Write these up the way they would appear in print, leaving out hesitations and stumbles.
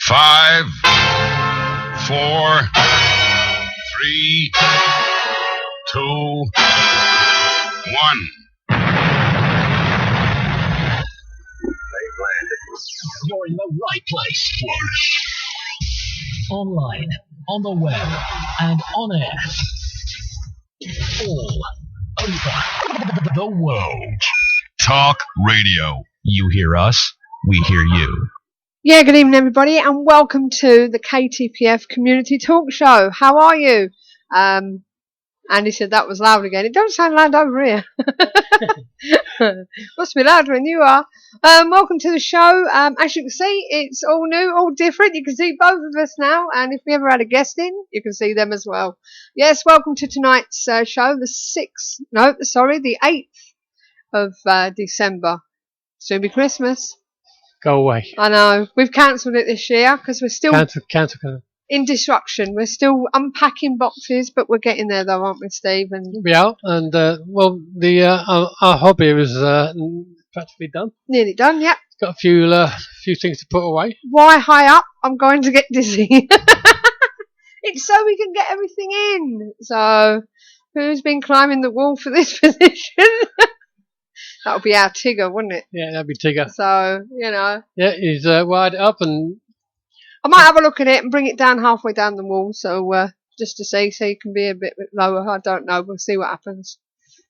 5, 4, 3, 2, 1. You're in the right place. Online, on the web, and on air. All over the world. Talk radio. You hear us, we hear you. Yeah, good evening everybody and welcome to the KTPF Community Talk Show. How are you? Andy said that was loud again. It don't sound loud over here. Must be louder than you are. Welcome to the show. As you can see, it's all new, all different. You can see both of us now, and if we ever had a guest in, you can see them as well. Yes, welcome to tonight's show, the 8th of December. Soon be Christmas. Go away. I know. We've cancelled it this year because we're still Cancel. in disruption. We're still unpacking boxes, but we're getting there though, aren't we, Steve? And Yeah, and our hobby is practically done. nearly done, yep. Got a few things to put away. Why high up? I'm going to get dizzy. It's so we can get everything in. So, who's been climbing the wall for this position? That would be our Tigger, wouldn't it? Yeah, that'd be Tigger. So, you know. Yeah, he's wired it up, and I might have a look at it and bring it down halfway down the wall, so just to see, so you can be a bit lower. I don't know. We'll see what happens.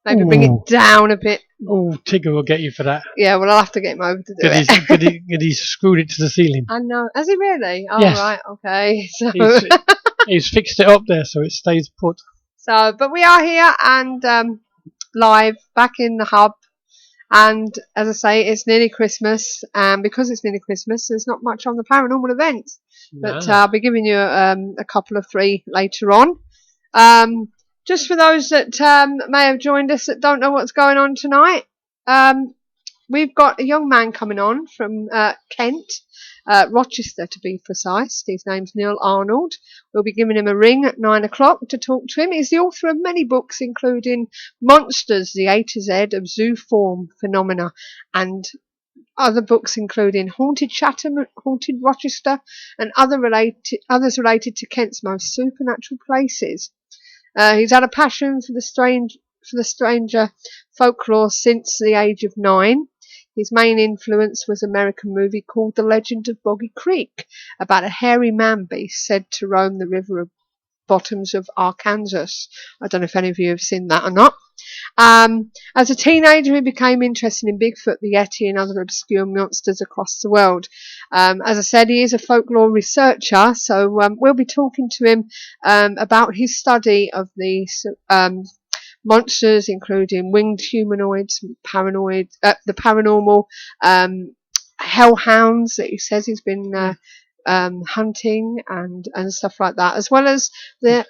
Maybe bring it down a bit. Oh, Tigger will get you for that. Yeah, well, I'll have to get him over to do it. He's screwed it to the ceiling. I know. Has he really? Oh, Yes. right. Okay. So. He's fixed it up there so it stays put. So, but we are here and live back in the hub. And as I say, it's nearly Christmas, and because it's nearly Christmas, there's not much on the paranormal events. But I'll be giving you a couple of 3 later on. Just for those that may have joined us that don't know what's going on tonight, we've got a young man coming on from Kent, Rochester to be precise. His name's Neil Arnold. We'll be giving him a ring at 9 o'clock to talk to him. He's the author of many books, including Monsters, the A to Z of Zooform Phenomena, and other books including Haunted Chatham, Haunted Rochester, and others related to Kent's most supernatural places. He's had a passion for the stranger folklore since the age of 9. His main influence was an American movie called The Legend of Boggy Creek, about a hairy man-beast said to roam the river bottoms of Arkansas. I don't know if any of you have seen that or not. As a teenager, he became interested in Bigfoot, the Yeti, and other obscure monsters across the world. As I said, he is a folklore researcher, so we'll be talking to him about his study of these monsters, including winged humanoids, the paranormal hellhounds that he says he's been hunting and stuff like that, as well as the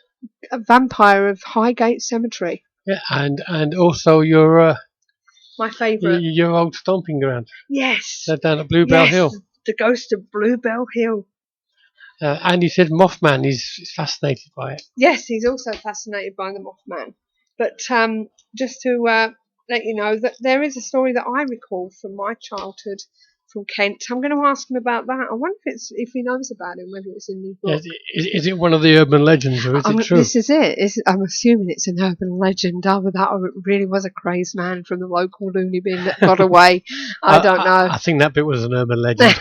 vampire of Highgate Cemetery. Yeah, and also your my favourite, your old stomping ground. Yes, They're down at Bluebell Hill. The ghost of Bluebell Hill. And he said Mothman. He's fascinated by it. Yes, he's also fascinated by the Mothman. But just to let you know that there is a story that I recall from my childhood from Kent. I'm going to ask him about that. I wonder if he knows about it, whether it's in the book. Is it one of the urban legends, or is it true? This is it. I'm assuming it's an urban legend. Either that or it really was a crazed man from the local loony bin that got away. I don't know. I think that bit was an urban legend.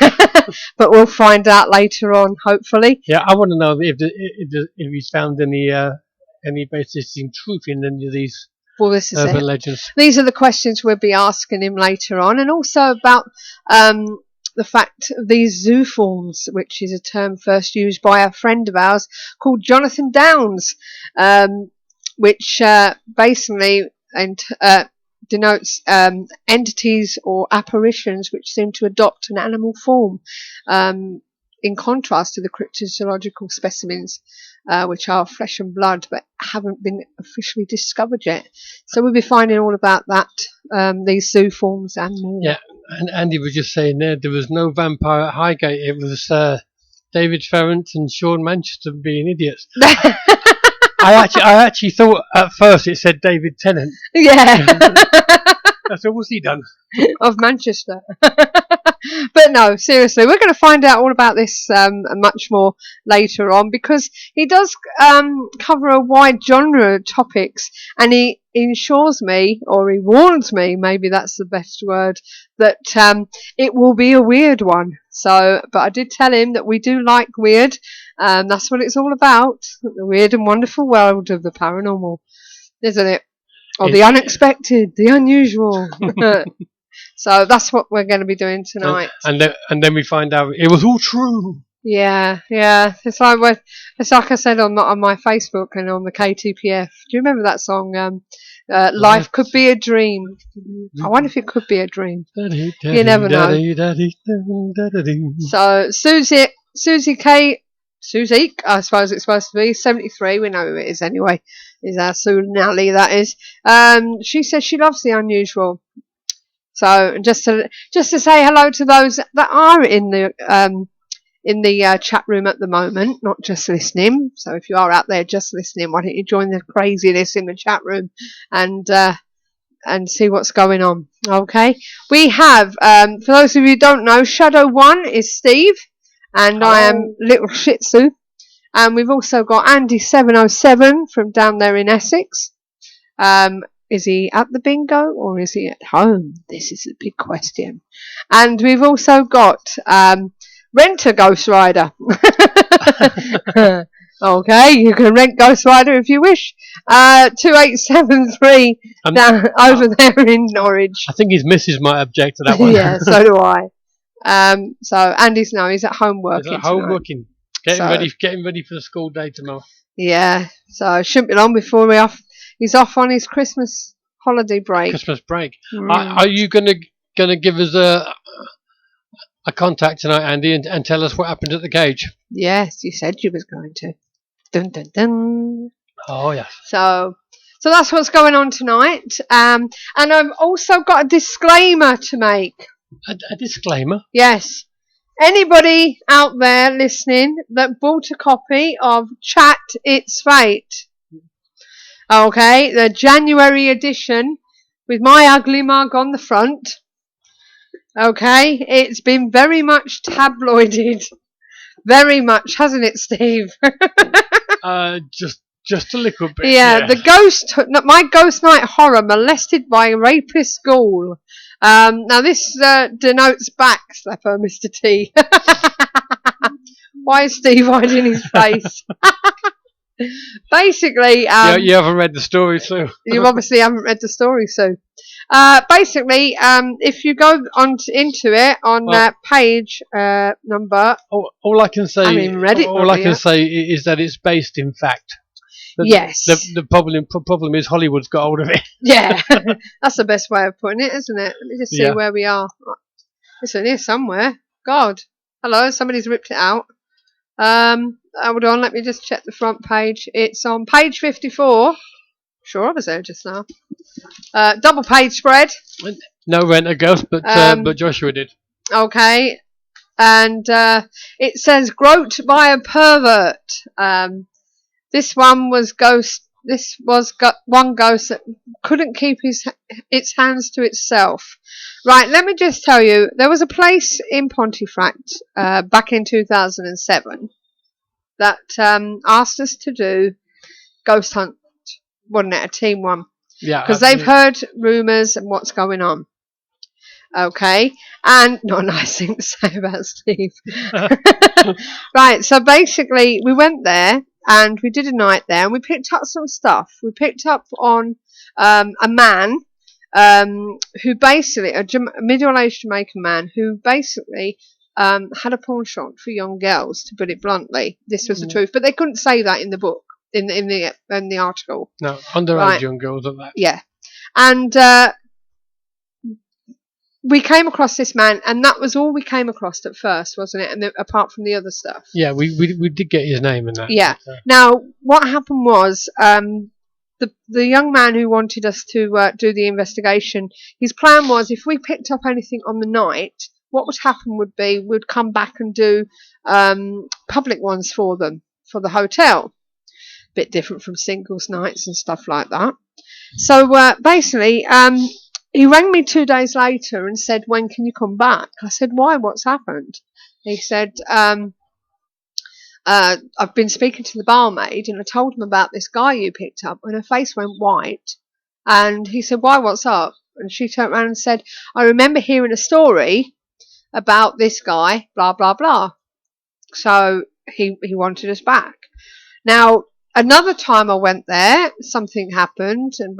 But we'll find out later on, hopefully. Yeah, I want to know if he's found any basis in truth in any of these urban legends. These are the questions we'll be asking him later on, and also about the fact of these zooforms, which is a term first used by a friend of ours called Jonathan Downs, which basically denotes entities or apparitions which seem to adopt an animal form, in contrast to the cryptozoological specimens, which are flesh and blood but haven't been officially discovered yet. So we'll be finding all about that, these zooforms and more. Yeah, and Andy was just saying there was no vampire at Highgate. It was David Ferrant and Sean Manchester being idiots. I actually thought at first it said David Tennant. Yeah. I said, what's he done? of Manchester. But no, seriously, we're going to find out all about this and much more later on, because he does cover a wide genre of topics, and he ensures me, or he warns me, maybe that's the best word, that it will be a weird one. So, but I did tell him that we do like weird. That's what it's all about, the weird and wonderful world of the paranormal, isn't it? Or the unexpected, the unusual. So that's what we're going to be doing tonight. And then we find out it was all true. Yeah. It's like I said on my Facebook and on the KTPF. Do you remember that song? Life could be a dream. I wonder if it could be a dream. You never know. So Susie, I suppose it's supposed to be 73. We know who it is anyway. Is our Sue Nally, that is. She says she loves the unusual. So just to say hello to those that are in the chat room at the moment, not just listening. So if you are out there just listening, why don't you join the craziness in the chat room and see what's going on? Okay, we have for those of you who don't know, Shadow 1 is Steve, and hello. I am Little Shih Tzu, and we've also got Andy 707 from down there in Essex. Is he at the bingo or is he at home? This is a big question. And we've also got Rent a Ghost Rider. Okay, you can rent Ghost Rider if you wish. 2873 down over there in Norwich. I think his missus might object to that one. Yeah, so do I. So Andy's he's at home working. He's at home working. Getting ready for the school day tomorrow. Yeah, so it shouldn't be long before he's off on his Christmas holiday break. Christmas break. Are you gonna give us a contact tonight, Andy, and tell us what happened at the cage? Yes, you said you was going to. Dun dun dun. Oh yes. So that's what's going on tonight. And I've also got a disclaimer to make. A disclaimer? Yes. Anybody out there listening that bought a copy of Chat It's Fate, okay, the January edition with my ugly mug on the front, okay, it's been very much tabloided. Very much, hasn't it, Steve? Just a little bit. Yeah, my ghost night horror, molested by a rapist ghoul. Now this denotes backslapper, Mr. T. Why is Steve hiding his face? Basically, you haven't read the story, Sue. You obviously haven't read the story, Sue. Basically, if you go into it on page number. All I can say. I mean, Reddit. All I can say is that it's based in fact. Yes. The problem is Hollywood's got hold of it. Yeah, that's the best way of putting it, isn't it? Let me just see where we are. It's in here somewhere. God, hello, somebody's ripped it out. Hold on, let me just check the front page. It's on page 54. Sure, I was there just now. Double page spread. No Rent a Ghost, but Joshua did. Okay, and it says "Groped by a pervert." This one was ghost. This was one ghost that couldn't keep its hands to itself. Right, let me just tell you, there was a place in Pontefract back in 2007 that asked us to do ghost hunt, wasn't it? A team one. Yeah. Because they've heard rumours and what's going on. Okay, and not a nice thing to say about Steve. Right, so basically we went there and we did a night there and we picked up some stuff. We picked up on a man who basically, a middle-aged Jamaican man who basically had a pawn shop for young girls, to put it bluntly. This was the truth, but they couldn't say that in the book, in the article. No, underage young girls at that. Yeah, and we came across this man, and that was all we came across at first, wasn't it? And apart from the other stuff. Yeah, we did get his name and that. Yeah. Now, what happened was the young man who wanted us to do the investigation, his plan was if we picked up anything on the night, what would happen would be we'd come back and do public ones for them, for the hotel. Bit different from singles nights and stuff like that. So basically, he rang me 2 days later and said, "When can you come back?" I said, "Why? What's happened?" He said, "I've been speaking to the barmaid and I told him about this guy you picked up, and her face went white." And he said, "Why? What's up?" And she turned around and said, "I remember hearing a story about this guy, blah, blah, blah." So he wanted us back. Now, another time I went there, something happened, and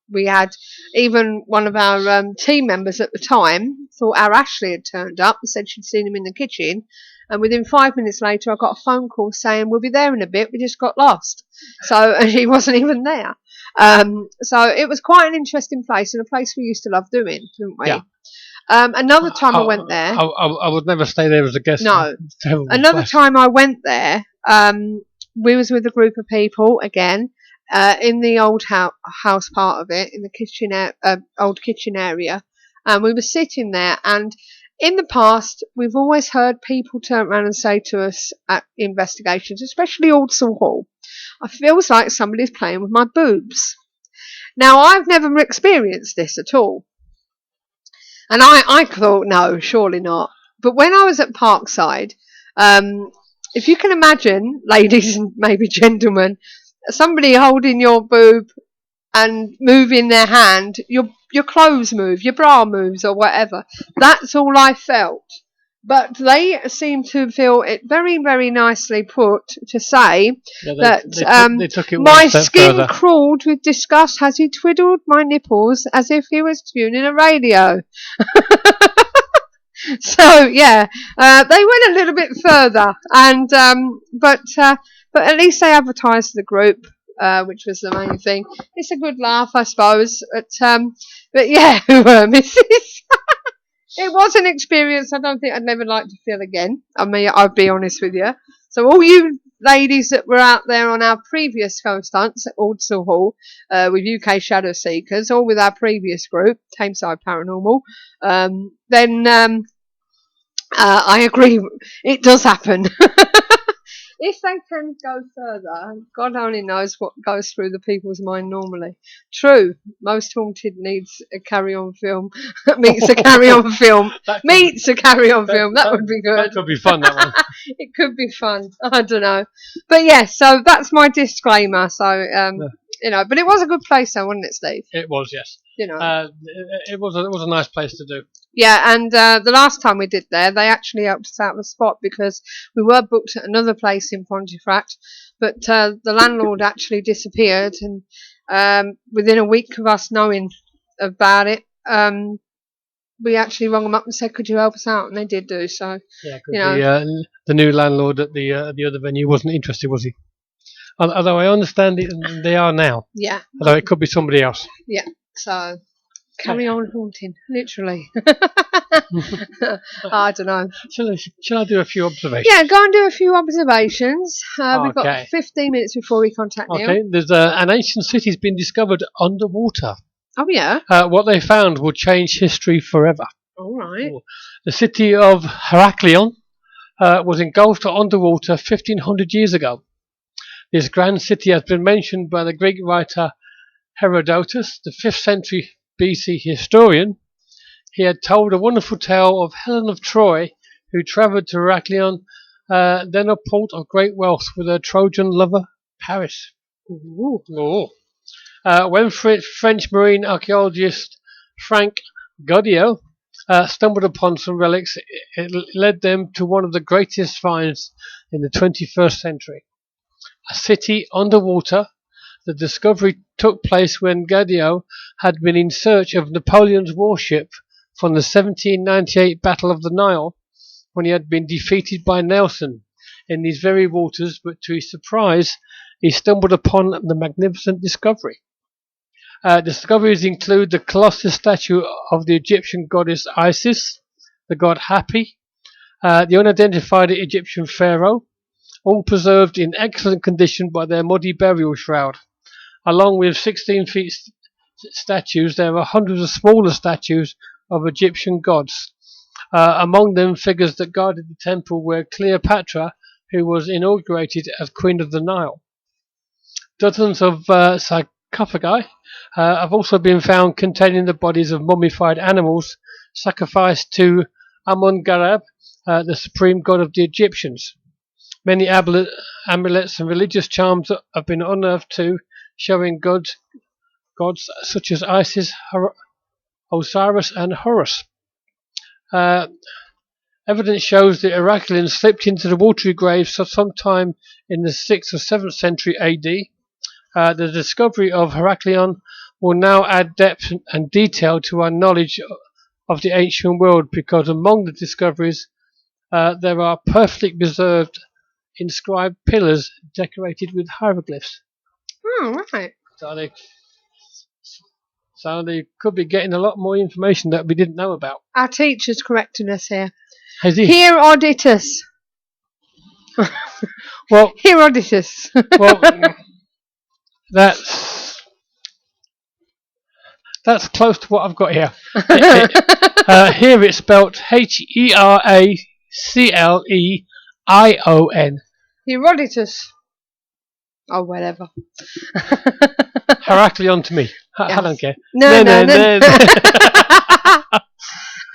we had even one of our team members at the time thought our Ashley had turned up and said she'd seen him in the kitchen, and within 5 minutes later I got a phone call saying, "We'll be there in a bit, we just got lost." So, and he wasn't even there. So it was quite an interesting place, and a place we used to love doing, didn't we? Yeah. Another time I went there. I would never stay there as a guest. No. It's a terrible Another place. time I went there, we was with a group of people again, in the old house part of it, in the kitchen, old kitchen area, and we were sitting there. And in the past, we've always heard people turn around and say to us at investigations, especially Aldsall Hall, "I feels like somebody's playing with my boobs." Now, I've never experienced this at all. And I thought, no, surely not. But when I was at Parkside, if you can imagine, ladies and maybe gentlemen, somebody holding your boob and moving their hand, your clothes move, your bra moves or whatever. That's all I felt. But they seem to feel it very, very nicely put to say They took it one my step skin further. crawled with disgust as he twiddled my nipples as if he was tuning a radio. So yeah, they went a little bit further, and but at least they advertised the group, which was the main thing. It's a good laugh, I suppose. But yeah, Mrs. It was an experience I don't think I'd never like to feel again. I mean, I'll be honest with you. So all you ladies that were out there on our previous ghost hunts at Aldsall Hall, with UK Shadow Seekers, or with our previous group, Tameside Paranormal, then I agree, it does happen. If they can go further, God only knows what goes through the people's mind normally. True, most haunted needs a carry-on film. Meets a carry-on film. Meets a carry-on film. That would be good. That could be fun, that one. It could be fun. I don't know. But yeah, so that's my disclaimer. So, but it was a good place though, wasn't it, Steve? It was, yes. You know. It was a nice place to do. Yeah, and the last time we did there, they actually helped us out of the spot because we were booked at another place in Pontefract, but the landlord actually disappeared, and within a week of us knowing about it, we actually rang them up and said, "Could you help us out?" And they did do so. Yeah, the new landlord at the other venue wasn't interested, was he? Although I understand they are now. Yeah. Although it could be somebody else. Yeah. So. Carry on haunting, literally. I don't know. Shall I do a few observations? Yeah, go and do a few observations. We've got Okay. 15 minutes before we contact Neil. Okay, there's an ancient city's been discovered underwater. Oh, yeah? What they found will change history forever. All right. The city of Heraklion was engulfed underwater 1,500 years ago. This grand city has been mentioned by the Greek writer Herodotus, the 5th century BC historian. He had told a wonderful tale of Helen of Troy, who travelled to Heraklion, then a port of great wealth with her Trojan lover, Paris. Ooh. When French marine archaeologist Frank Goddio stumbled upon some relics, it led them to one of the greatest finds in the 21st century. A city underwater. The discovery took place when Goddio had been in search of Napoleon's warship from the 1798 Battle of the Nile, when he had been defeated by Nelson in these very waters, but to his surprise, he stumbled upon the magnificent discovery. Discoveries include the colossal statue of the Egyptian goddess Isis, the god Hapi, the unidentified Egyptian pharaoh, all preserved in excellent condition by their muddy burial shroud. Along with 16-feet statues, there are hundreds of smaller statues of Egyptian gods. Among them, figures that guarded the temple were Cleopatra, who was inaugurated as Queen of the Nile. Dozens of sarcophagi have also been found containing the bodies of mummified animals sacrificed to Amun-Garab, the supreme god of the Egyptians. Many amulets and religious charms have been unearthed too, showing gods such as Isis, Osiris, and Horus. Uh, Evidence shows that Heraclian slipped into the watery grave sometime in the 6th or 7th century AD. The discovery of Heraclion will now add depth and detail to our knowledge of the ancient world, because among the discoveries there are perfectly preserved inscribed pillars decorated with hieroglyphs. Oh, right. So they could be getting a lot more information that we didn't know about. Our teacher's correcting us here. Has he? Herodotus. Well, Herodotus. well, that's close to what I've got here. Here it's spelled Heracleion. Herodotus. Oh, whatever. Heraclion to me. I Yes. don't care. No.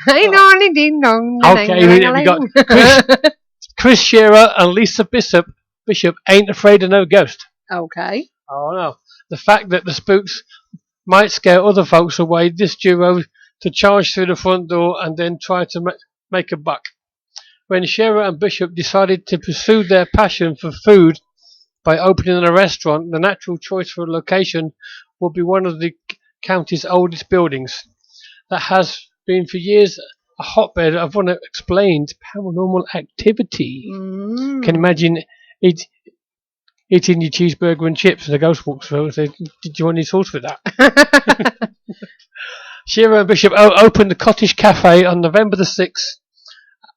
Ain't only ding dong. Okay, we got Chris Shearer and Lisa Bishop ain't afraid of no ghost. Okay. Oh no. The fact that the spooks might scare other folks away, this duo to charge through the front door and then try to make a buck. When Shearer and Bishop decided to pursue their passion for food by opening a restaurant, the natural choice for a location would be one of the county's oldest buildings that has been for years a hotbed of unexplained paranormal activity. Can you imagine eating your cheeseburger and chips and a ghost walks through and says, "Did you want any sauce with that?" Shearer and Bishop opened the Cottage Cafe on November the 6th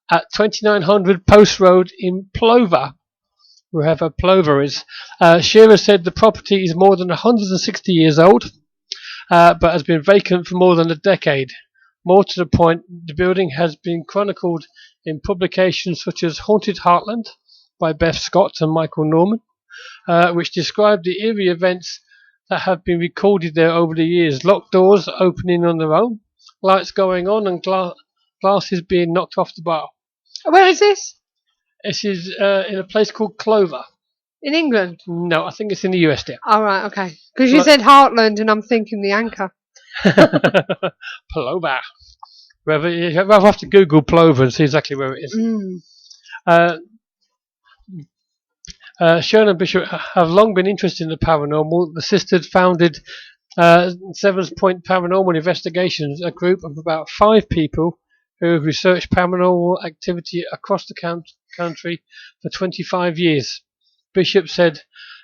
at 2900 Post Road in Plover, wherever Plover is. Shearer said the property is more than 160 years old, but has been vacant for more than a decade. More to the point, the building has been chronicled in publications such as Haunted Heartland by Beth Scott and Michael Norman, which describe the eerie events that have been recorded there over the years. Locked doors opening on their own, lights going on, and glasses being knocked off the bar. Where is this? This is in a place called Clover. In England? No, I think it's in the US there. All right, okay. Because you said Heartland and I'm thinking the Anchor. Plover. I'll have to Google Plover and see exactly where it is. Shearer and Bishop have long been interested in the paranormal. The sisters founded Sevens Point Paranormal Investigations, a group of about 5 people who have researched paranormal activity across the country for 25 years. Bishop said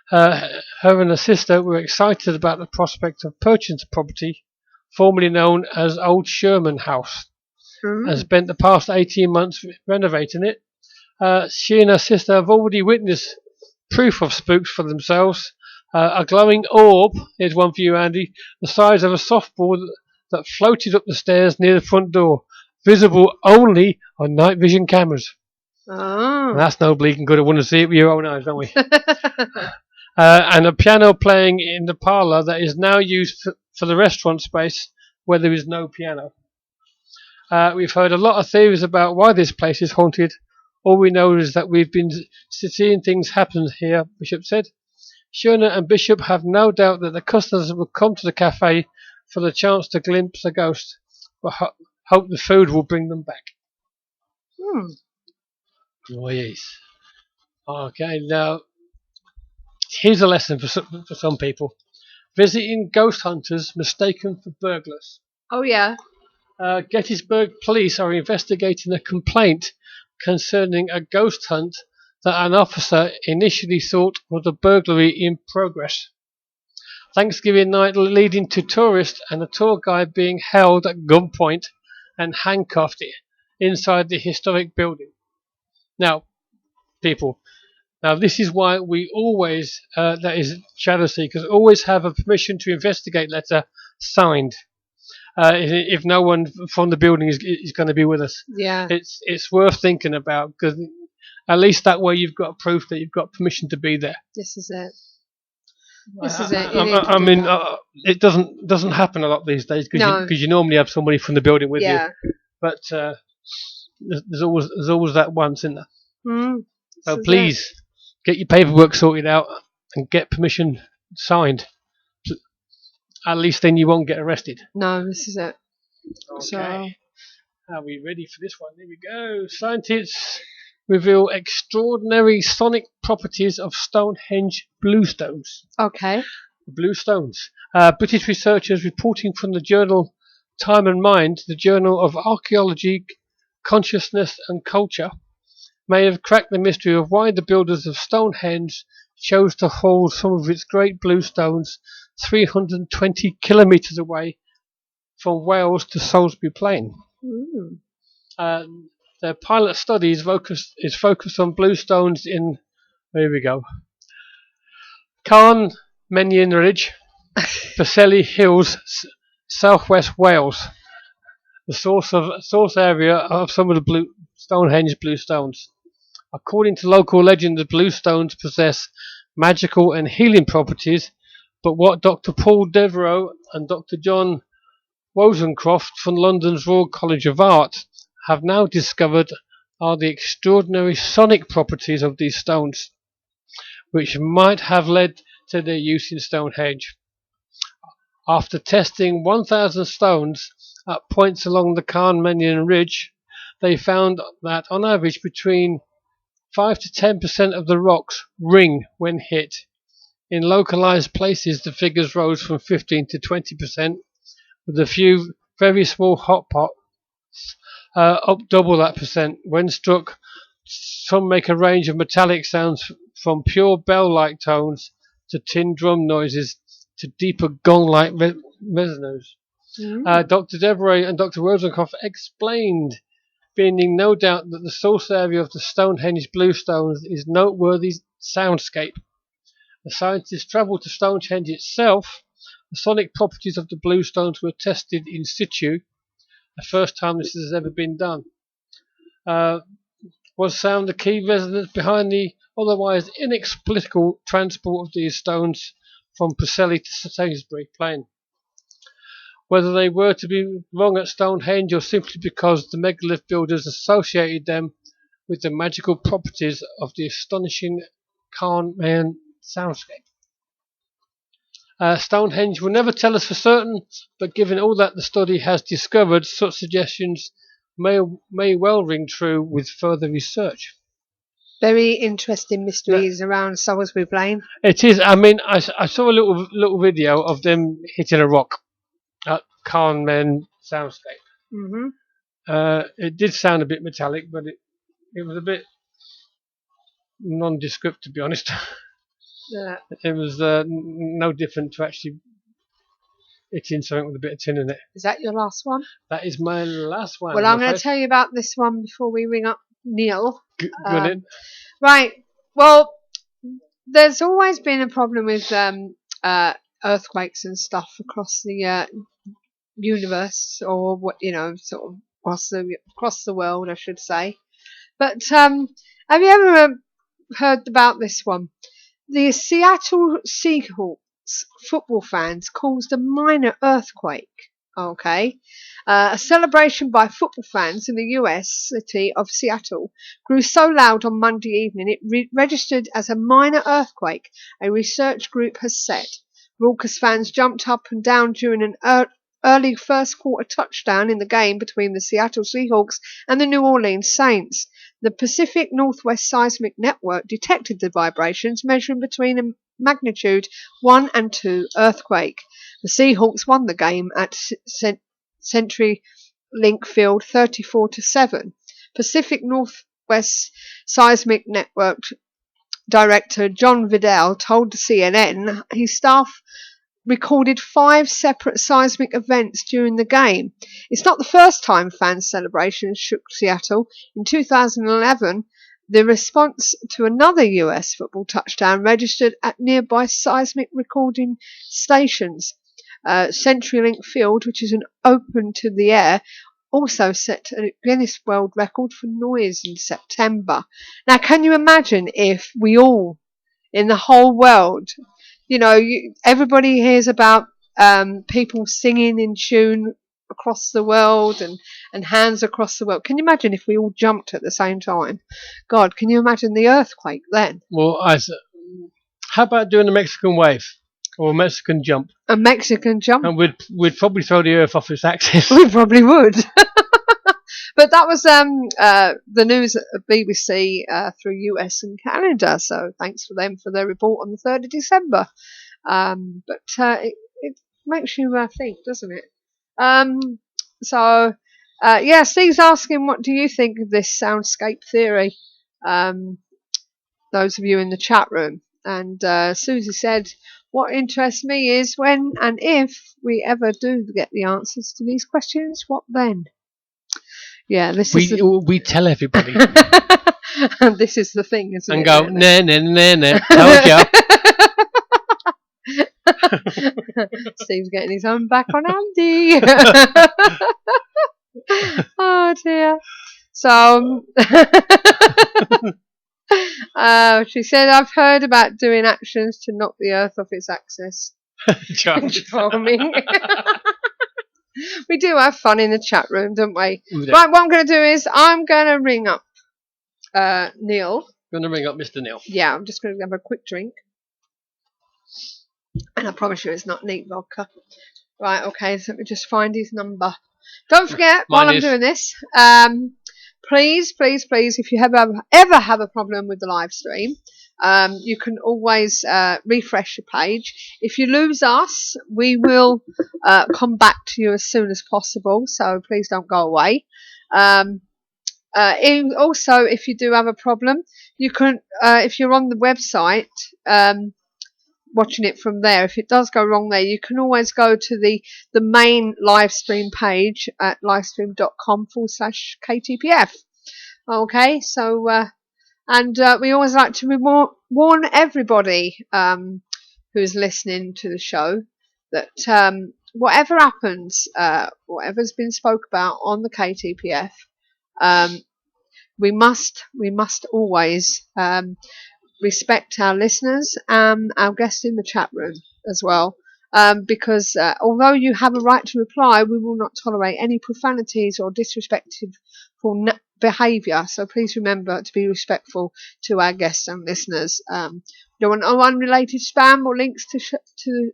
her and her sister were excited about the prospect of purchasing the property, formerly known as Old Sherman House, and spent the past 18 months renovating it. She and her sister have already witnessed proof of spooks for themselves. A glowing orb, here's one for you, Andy, the size of a softball that floated up the stairs near the front door, visible only on night vision cameras. Oh. And that's no bleeding good. I want to see it with your own eyes, don't we? And a piano playing in the parlour that is now used for the restaurant space where there is no piano. We've heard a lot of theories about why this place is haunted. All we know is that we've been seeing things happen here, Bishop said. Shearer and Bishop have no doubt that the customers will come to the cafe for the chance to glimpse a ghost, but hope the food will bring them back. Oh, yes. Okay, now, here's a lesson for some people. Visiting ghost hunters mistaken for burglars. Oh, yeah. Gettysburg police are investigating a complaint concerning a ghost hunt that an officer initially thought was a burglary in progress. Thanksgiving night leading to tourists and a tour guide being held at gunpoint and handcuffed inside the historic building. Now, people, this is why we always, that is shadow seekers, always have a permission to investigate letter signed. If no one from the building is going to be with us, Yeah. it's worth thinking about, because at least that way you've got proof that you've got permission to be there. This is it. This is it. You need to I do mean, that. it doesn't happen a lot these days because No. you normally have somebody from the building with you. Yeah. But there's always that once, isn't there? Mm, So this is please get your paperwork sorted out and get permission signed. At least then you won't get arrested. it. No, this is it. Okay. So, Are we ready for this one? Here we go. Scientists reveal extraordinary sonic properties of Stonehenge bluestones. okay. Blue stones. British researchers reporting from the journal Time and Mind, the journal of archaeology, consciousness and culture, may have cracked the mystery of why the builders of Stonehenge chose to hold some of its great blue stones 320 kilometres away from Wales to Salisbury Plain. Their pilot study is focused on blue stones in, here we go, Carn Menyn Ridge, Preseli Hills, southwest Wales, the source area of some of the Stonehenge blue stones. According to local legend, the blue stones possess magical and healing properties, but what Dr. Paul Devereux and Dr. John Wozencroft from London's Royal College of Art have now discovered are the extraordinary sonic properties of these stones, which might have led to their use in Stonehenge. After testing 1,000 stones at points along the Carn Menyn Ridge, they found that on average between 5 to 10% of the rocks ring when hit. In localized places, the figures rose from 15 to 20%, with a few very small hot pots up double that percent. When struck, some make a range of metallic sounds from pure bell-like tones to tin drum noises to deeper gong-like resonance. Dr. Devereux and Dr. Rosencroft explained, being in no doubt that the source area of the Stonehenge bluestones is noteworthy soundscape. The scientists travelled to Stonehenge itself. The sonic properties of the bluestones were tested in situ, the first time this has ever been done. Was sound the key resonance behind the otherwise inexplicable transport of these stones from Preseli to Salisbury Plain? Whether they were to be wrong at Stonehenge or simply because the megalith builders associated them with the magical properties of the astonishing Carn Menyn soundscape. Stonehenge will never tell us for certain, but given all that the study has discovered, such suggestions may well ring true with further research. Very interesting mysteries around Salisbury Plain. It is. I mean, I saw a little video of them hitting a rock at Carn Menyn soundscape. It did sound a bit metallic, but it was a bit nondescript, to be honest. Yeah. It was no different to actually hitting something with a bit of tin in it. Is that your last one? That is my last one. Well, I'm going to tell you about this one before we ring up Neil. Good. Right. Well, there's always been a problem with earthquakes and stuff across the universe, or what sort of across the world, I should say. But have you ever heard about this one? The Seattle Seahawks football fans caused a minor earthquake. Okay. A celebration by football fans in the US city of Seattle grew so loud on Monday evening it registered as a minor earthquake, a research group has said. Raucous fans jumped up and down during an early first quarter touchdown in the game between the Seattle Seahawks and the New Orleans Saints. The Pacific Northwest Seismic Network detected the vibrations, measuring between a magnitude 1 and 2 earthquake. The Seahawks won the game at CenturyLink Field 34-7. Pacific Northwest Seismic Network Director John Vidal told CNN his staff recorded 5 separate seismic events during the game. It's not the first time fans' celebrations shook Seattle. In 2011, the response to another US football touchdown registered at nearby seismic recording stations. CenturyLink Field, which is an open to the air, also set a Guinness World Record for noise in September. Now, can you imagine if we all in the whole world everybody hears about people singing in tune across the world and hands across the world. Can you imagine if we all jumped at the same time? God, can you imagine the earthquake then? Well, how about doing a Mexican wave or a Mexican jump? A Mexican jump? And we'd probably throw the Earth off its axis. We probably would. But that was the news at BBC through US and Canada. So thanks for them for their report on the 3rd of December. But it makes you think, doesn't it? Steve's asking, what do you think of this soundscape theory? Those of you in the chat room. And Susie said, what interests me is when and if we ever do get the answers to these questions, what then? Yeah, we tell everybody. And this is the thing, isn't and it? go, nah, told ya. Steve's getting his own back on Andy. Oh dear. So she said, I've heard about doing actions to knock the earth off its axis. Charming. We do have fun in the chat room, don't we? Right, what I'm going to do is I'm going to ring up Neil. You're going to ring up Mr. Neil? Yeah, I'm just going to have a quick drink. And I promise you it's not neat vodka. Right, okay, so let me just find his number. Don't forget, while I'm doing this, please, if you ever have a problem with the live stream, you can always refresh your page. If you lose us, we will come back to you as soon as possible, so please don't go away. Also, if you do have a problem, you can, if you're on the website, watching it from there, if it does go wrong there, you can always go to the main live stream page at livestream.com/KTPF. Okay, so we always like to warn everybody who's listening to the show that whatever happens, whatever's been spoke about on the KTPF, we must always respect our listeners and our guests in the chat room as well, because although you have a right to reply, we will not tolerate any profanities or disrespectful behaviour, so please remember to be respectful to our guests and listeners. Don't want no unrelated spam or links to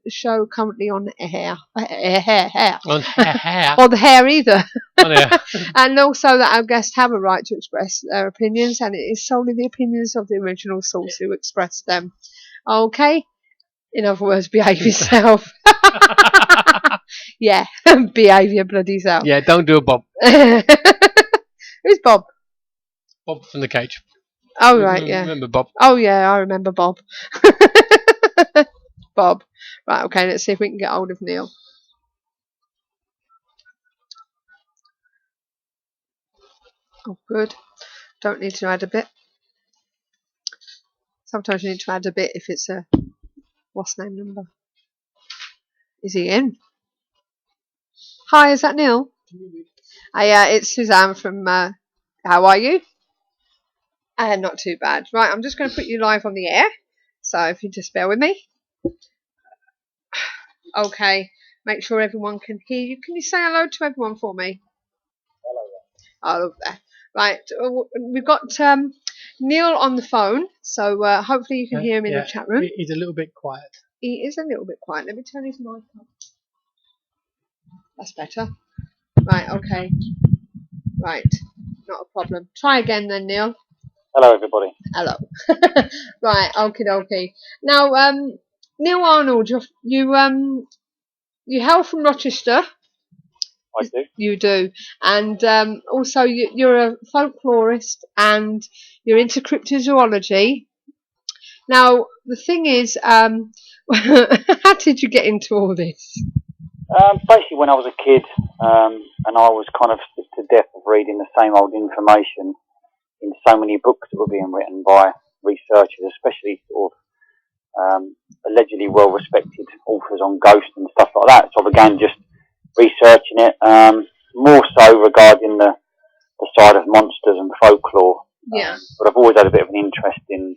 the show currently on air. On hair. Or the hair either. And also that our guests have a right to express their opinions, and it is solely the opinions of the original source who express them. Okay? In other words, behave yourself. Yeah, behave your bloody self. Yeah, don't do a Bob. Who's Bob? Bob from the cage. Oh, right, yeah. Remember Bob? Oh, yeah, I remember Bob. Bob. Right, okay, let's see if we can get hold of Neil. Oh, good. Don't need to add a bit. Sometimes you need to add a bit if it's a what's name number. Is he in? Hi, is that Neil? It's Suzanne from How Are You? Not too bad. Right, I'm just going to put you live on the air. So if you just bear with me. Okay, make sure everyone can hear you. Can you say hello to everyone for me? Hello there. Right, we've got Neil on the phone, so hopefully you can hear him in the chat room. He's a little bit quiet. He is a little bit quiet. Let me turn his mic up. That's better. Right, okay. Right, not a problem. Try again then, Neil. Hello, everybody. Hello. Right, okie dokie. Now, Neil Arnold, you hail from Rochester. I do. You do. And also you're a folklorist and you're into cryptozoology. Now, the thing is, how did you get into all this? Basically, when I was a kid, and I was kind of sick to death of reading the same old information in so many books that were being written by researchers, especially sort of allegedly well-respected authors on ghosts and stuff like that. So I began just researching it, more so regarding the side of monsters and folklore. Yeah. But I've always had a bit of an interest in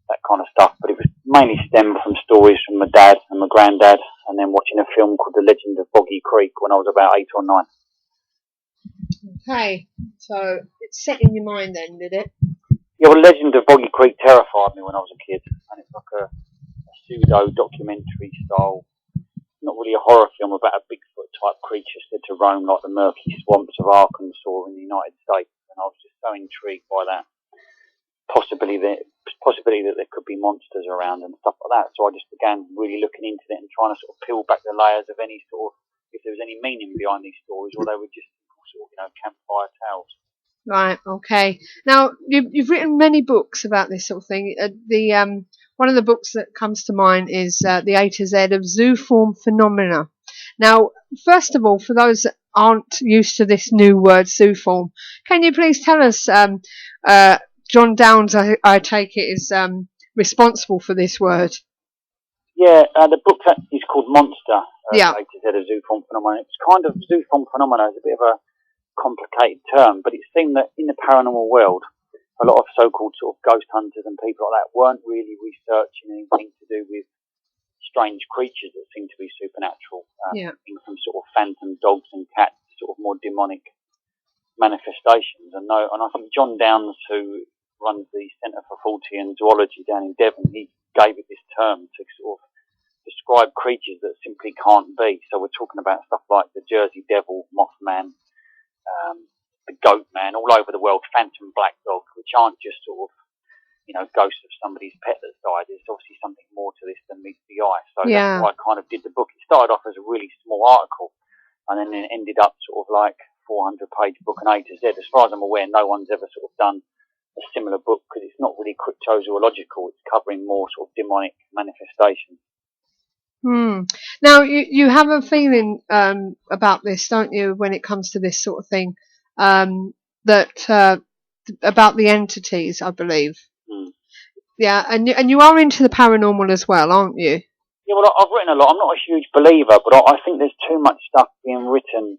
that kind of stuff. But it was mainly stemmed from stories from my dad and my granddad, and then watching a film called The Legend of Boggy Creek when I was about 8 or 9. Okay, so it's set in your mind then, did it? Yeah, well, Legend of Boggy Creek terrified me when I was a kid, and it's like a pseudo-documentary style, not really a horror film, about a Bigfoot type creature said to roam like the murky swamps of Arkansas in the United States, and I was just so intrigued by that possibility that there could be monsters around and stuff like that. So I just began really looking into it and trying to sort of peel back the layers of any sort of, if there was any meaning behind these stories, or they were just sort of, campfire tales. Right. Okay. Now you've written many books about this sort of thing. One of the books that comes to mind is the A to Z of Zooform phenomena. Now, first of all, for those that aren't used to this new word Zooform, can you please tell us? John Downes, I take it, is responsible for this word. Yeah, the book is called Monster. Yeah. A to Z of Zooform phenomena. It's kind of Zooform phenomena is a bit of a complicated term, but it seemed that in the paranormal world, a lot of so-called sort of ghost hunters and people like that weren't really researching anything to do with strange creatures that seem to be supernatural. From sort of phantom dogs and cats, sort of more demonic manifestations. And I think John Downes, who runs the Centre for Fortean Zoology down in Devon, he gave it this term to sort of describe creatures that simply can't be. So we're talking about stuff like the Jersey Devil, Mothman, the Goat Man, all over the world, Phantom Black Dog, which aren't just sort of, ghosts of somebody's pet that's died. There's obviously something more to this than meets the eye. So that's why I kind of did the book. It started off as a really small article, and then it ended up sort of like 400-page book, an A to Z. As far as I'm aware, no one's ever sort of done a similar book, because it's not really cryptozoological. It's covering more sort of demonic manifestations. Now, you have a feeling about this, don't you, when it comes to this sort of thing, that about the entities, I believe. Yeah, and you are into the paranormal as well, aren't you? Yeah, well, I've written a lot. I'm not a huge believer, but I think there's too much stuff being written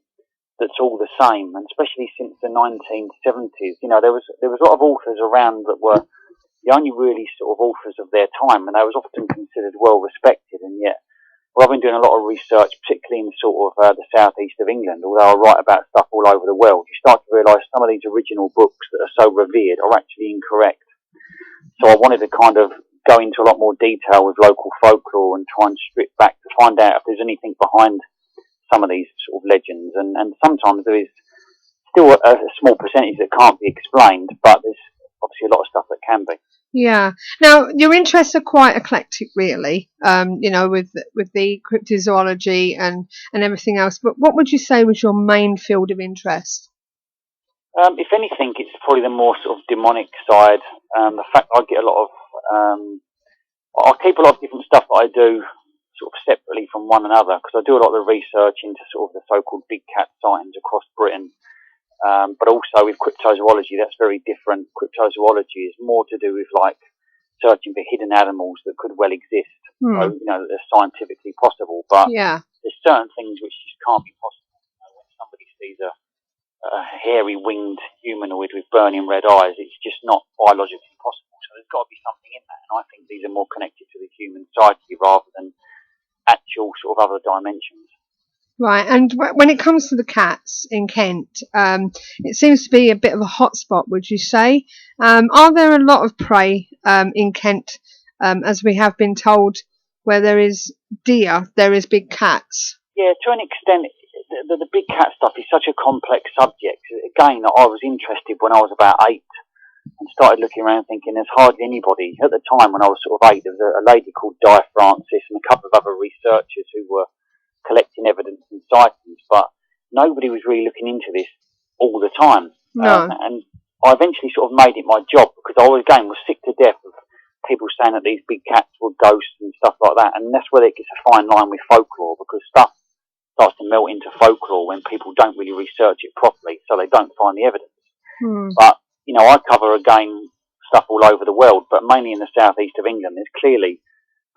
that's all the same, and especially since the 1970s. There was a lot of authors around that were the only really sort of authors of their time, and they was often considered well respected, and yet. Well, I've been doing a lot of research, particularly in sort of the southeast of England, although I write about stuff all over the world. You start to realise some of these original books that are so revered are actually incorrect. So I wanted to kind of go into a lot more detail with local folklore and try and strip back to find out if there's anything behind some of these sort of legends. And sometimes there is still a small percentage that can't be explained, but there's obviously a lot of stuff that can be. Yeah. Now, your interests are quite eclectic, really, with the cryptozoology and everything else. But what would you say was your main field of interest? If anything, it's probably the more sort of demonic side. The fact I get a lot of... I keep a lot of different stuff that I do sort of separately from one another, because I do a lot of the research into sort of the so-called big cat sightings across Britain. But also with cryptozoology, that's very different. Cryptozoology is more to do with like searching for hidden animals that could well exist. So, that they're scientifically possible, but there's certain things which just can't be possible. When somebody sees a hairy winged humanoid with burning red eyes, it's just not biologically possible. So there's got to be something in that, and I think these are more connected to the human psyche rather than actual sort of other dimensions. Right, and when it comes to the cats in Kent, it seems to be a bit of a hotspot, would you say? Are there a lot of prey in Kent, as we have been told, where there is deer, there is big cats? Yeah, to an extent, the big cat stuff is such a complex subject. Again, I was interested when I was about 8 and started looking around thinking there's hardly anybody. At the time when I was sort of 8, there was a lady called Di Francis and a couple of other researchers who were collecting evidence and sightings, but nobody was really looking into this all the time. No. And I eventually sort of made it my job, because I was sick to death of people saying that these big cats were ghosts and stuff like that, and that's where it gets a fine line with folklore, because stuff starts to melt into folklore when people don't really research it properly, so they don't find the evidence. But, I cover, again, stuff all over the world, but mainly in the southeast of England. There's clearly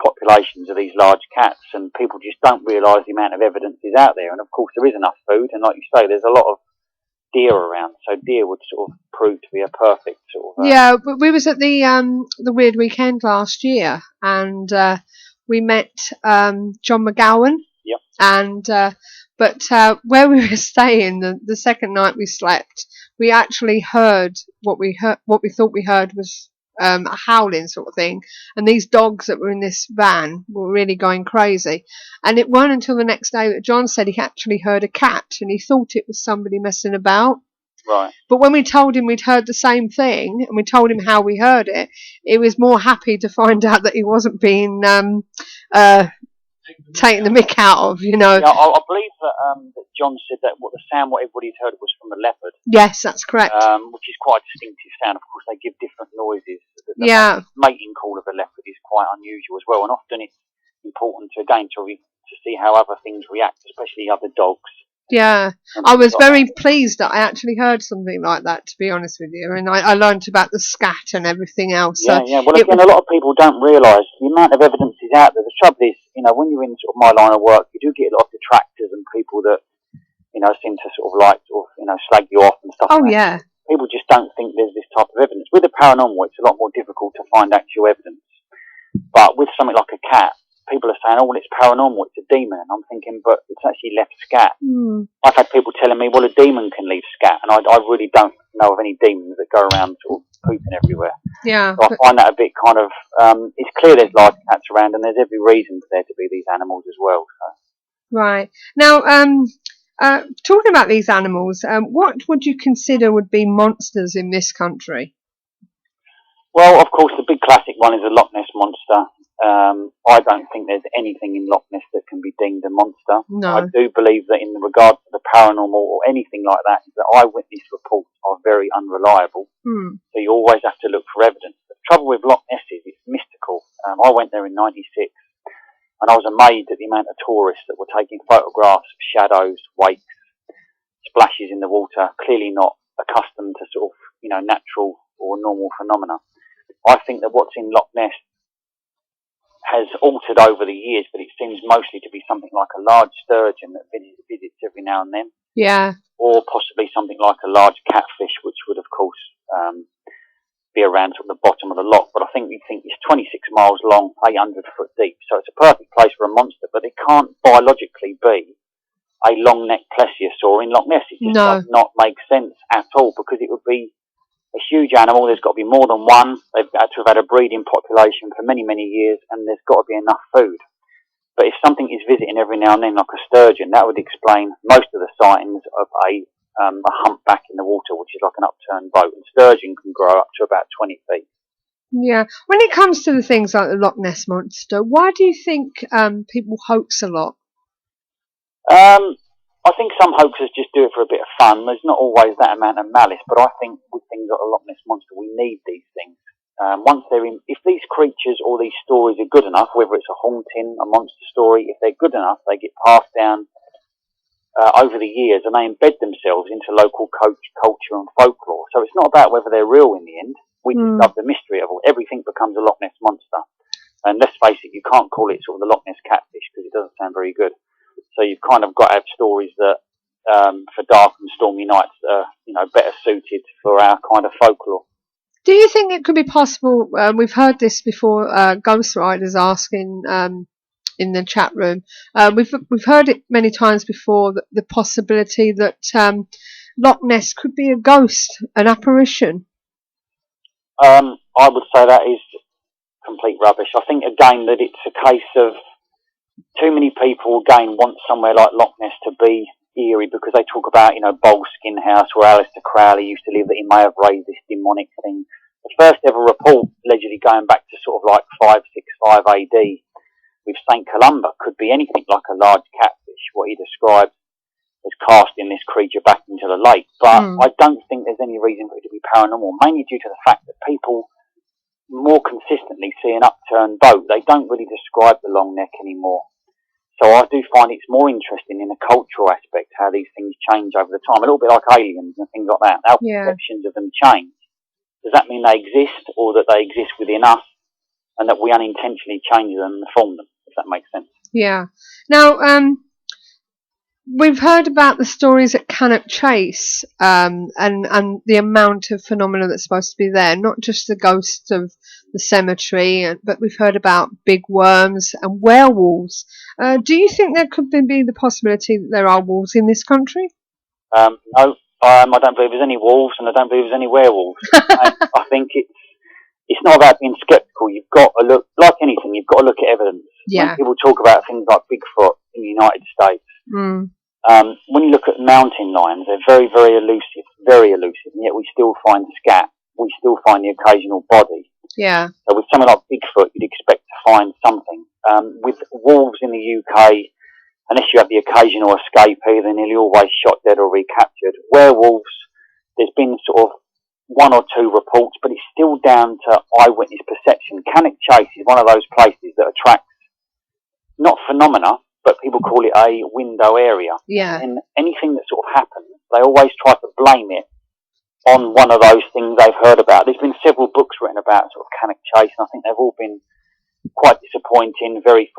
populations of these large cats, and people just don't realise the amount of evidence is out there. And of course there is enough food, and like you say, there's a lot of deer around, so deer would sort of prove to be a perfect sort of. Yeah, but we was at the Weird Weekend last year, and we met John McGowan. Yep. And but where we were staying, the second night we slept, we actually heard what we thought we heard was a howling sort of thing, and these dogs that were in this van were really going crazy. And it wasn't until the next day that John said he actually heard a cat, and he thought it was somebody messing about. Right. But when we told him we'd heard the same thing, and we told him how we heard it, he was more happy to find out that he wasn't being taking the mick out of, you know. Yeah, I believe that John said that what everybody's heard was from a leopard. Yes, that's correct. Which is quite a distinctive sound. Of course, they give different noises. The Yeah. mating call of a leopard is quite unusual as well, and often it's important to see how other things react, especially other dogs. Yeah, I was very pleased that I actually heard something like that, to be honest with you, and I learned about the scat and everything else. Yeah, So yeah. Well, again, a lot of people don't realise the amount of evidence is out there. The trouble is, when you're in sort of my line of work, you do get a lot of detractors and people that, seem to sort of slag you off and stuff Oh, like that. yeah. People just don't think there's this type of evidence. With the paranormal, it's a lot more difficult to find actual evidence. But with something like a cat, people are saying, oh, well, it's paranormal, it's a demon. And I'm thinking, but it's actually left scat. Mm. I've had people telling me, well, a demon can leave scat. And I really don't know of any demons that go around sort of pooping everywhere. Yeah. So I find that a bit kind of, it's clear there's large cats around and there's every reason for there to be these animals as well. So. Right. Now, talking about these animals, what would you consider would be monsters in this country? Well, of course, the big classic one is the Loch Ness Monster. I don't think there's anything in Loch Ness that can be deemed a monster. No. I do believe that in regard to the paranormal or anything like that, is that eyewitness reports are very unreliable. So you always have to look for evidence. The trouble with Loch Ness is it's mystical. I went there in '96, and I was amazed at the amount of tourists that were taking photographs of shadows, wakes, splashes in the water, clearly not accustomed to sort of, natural or normal phenomena. I think that what's in Loch Ness has altered over the years, but it seems mostly to be something like a large sturgeon that visits every now and then. Yeah. Or possibly something like a large catfish, which would, of course, be around sort of the bottom of the loch. But I think it's 26 miles long, 800 foot deep. So it's a perfect place for a monster, but it can't biologically be a long-necked plesiosaur in Loch Ness. It just does not make sense at all, because it would be a huge animal. There's got to be more than one. They've had to have had a breeding population for many, many years, and there's got to be enough food. But if something is visiting every now and then, like a sturgeon, that would explain most of the sightings of a humpback in the water, which is like an upturned boat. And sturgeon can grow up to about 20 feet. Yeah. When it comes to the things like the Loch Ness Monster, why do you think people hoax a lot? I think some hoaxers just do it for a bit of fun. There's not always that amount of malice, but I think with things like the Loch Ness Monster, we need these things. Once they're in, if these creatures or these stories are good enough, whether it's a haunting, a monster story, if they're good enough, they get passed down over the years and they embed themselves into local culture and folklore. So it's not about whether they're real in the end. We just love the mystery of it. Everything becomes a Loch Ness Monster. And let's face it, you can't call it sort of the Loch Ness Catfish because it doesn't sound very good. So you've kind of got to have stories that, for dark and stormy nights, are, better suited for our kind of folklore. Do you think it could be possible? We've heard this before. Ghost Riders asking in the chat room. We've heard it many times before. The possibility that Loch Ness could be a ghost, an apparition. I would say that is complete rubbish. I think again that it's a case of too many people again want somewhere like Loch Ness to be eerie because they talk about, Boleskine House where Aleister Crowley used to live, that he may have raised this demonic thing. The first ever report, allegedly going back to sort of like 565 AD, with St. Columba, could be anything like a large catfish, what he described as casting this creature back into the lake. But I don't think there's any reason for it to be paranormal, mainly due to the fact that people more consistently see an upturned boat. They don't really describe the long neck anymore. So I do find it's more interesting in the cultural aspect, how these things change over the time, a little bit like aliens and things like that. Our perceptions of them change. Does that mean they exist, or that they exist within us, and that we unintentionally change them and form them, if that makes sense? Yeah. Now, we've heard about the stories at Cannock Chase, and the amount of phenomena that's supposed to be there. Not just the ghosts of the cemetery, but we've heard about big worms and werewolves. Do you think there could be the possibility that there are wolves in this country? No, I don't believe there's any wolves, and I don't believe there's any werewolves. I think it's not about being sceptical. You've got to look, like anything, you've got to look at evidence. Yeah. When people talk about things like Bigfoot in the United States, when you look at mountain lions, they're very, very elusive, and yet we still find scat, we still find the occasional body. Yeah. So with something like Bigfoot, you'd expect to find something. With wolves in the UK, unless you have the occasional escapee, they're nearly always shot dead or recaptured. Werewolves, there's been sort of one or two reports, but it's still down to eyewitness perception. Cannock Chase is one of those places that attracts not phenomena, but people call it a window area. Yeah. And anything that sort of happens, they always try to blame it on one of those things they've heard about. There's been several books written about sort of Cannock Chase, and I think they've all been quite disappointing, very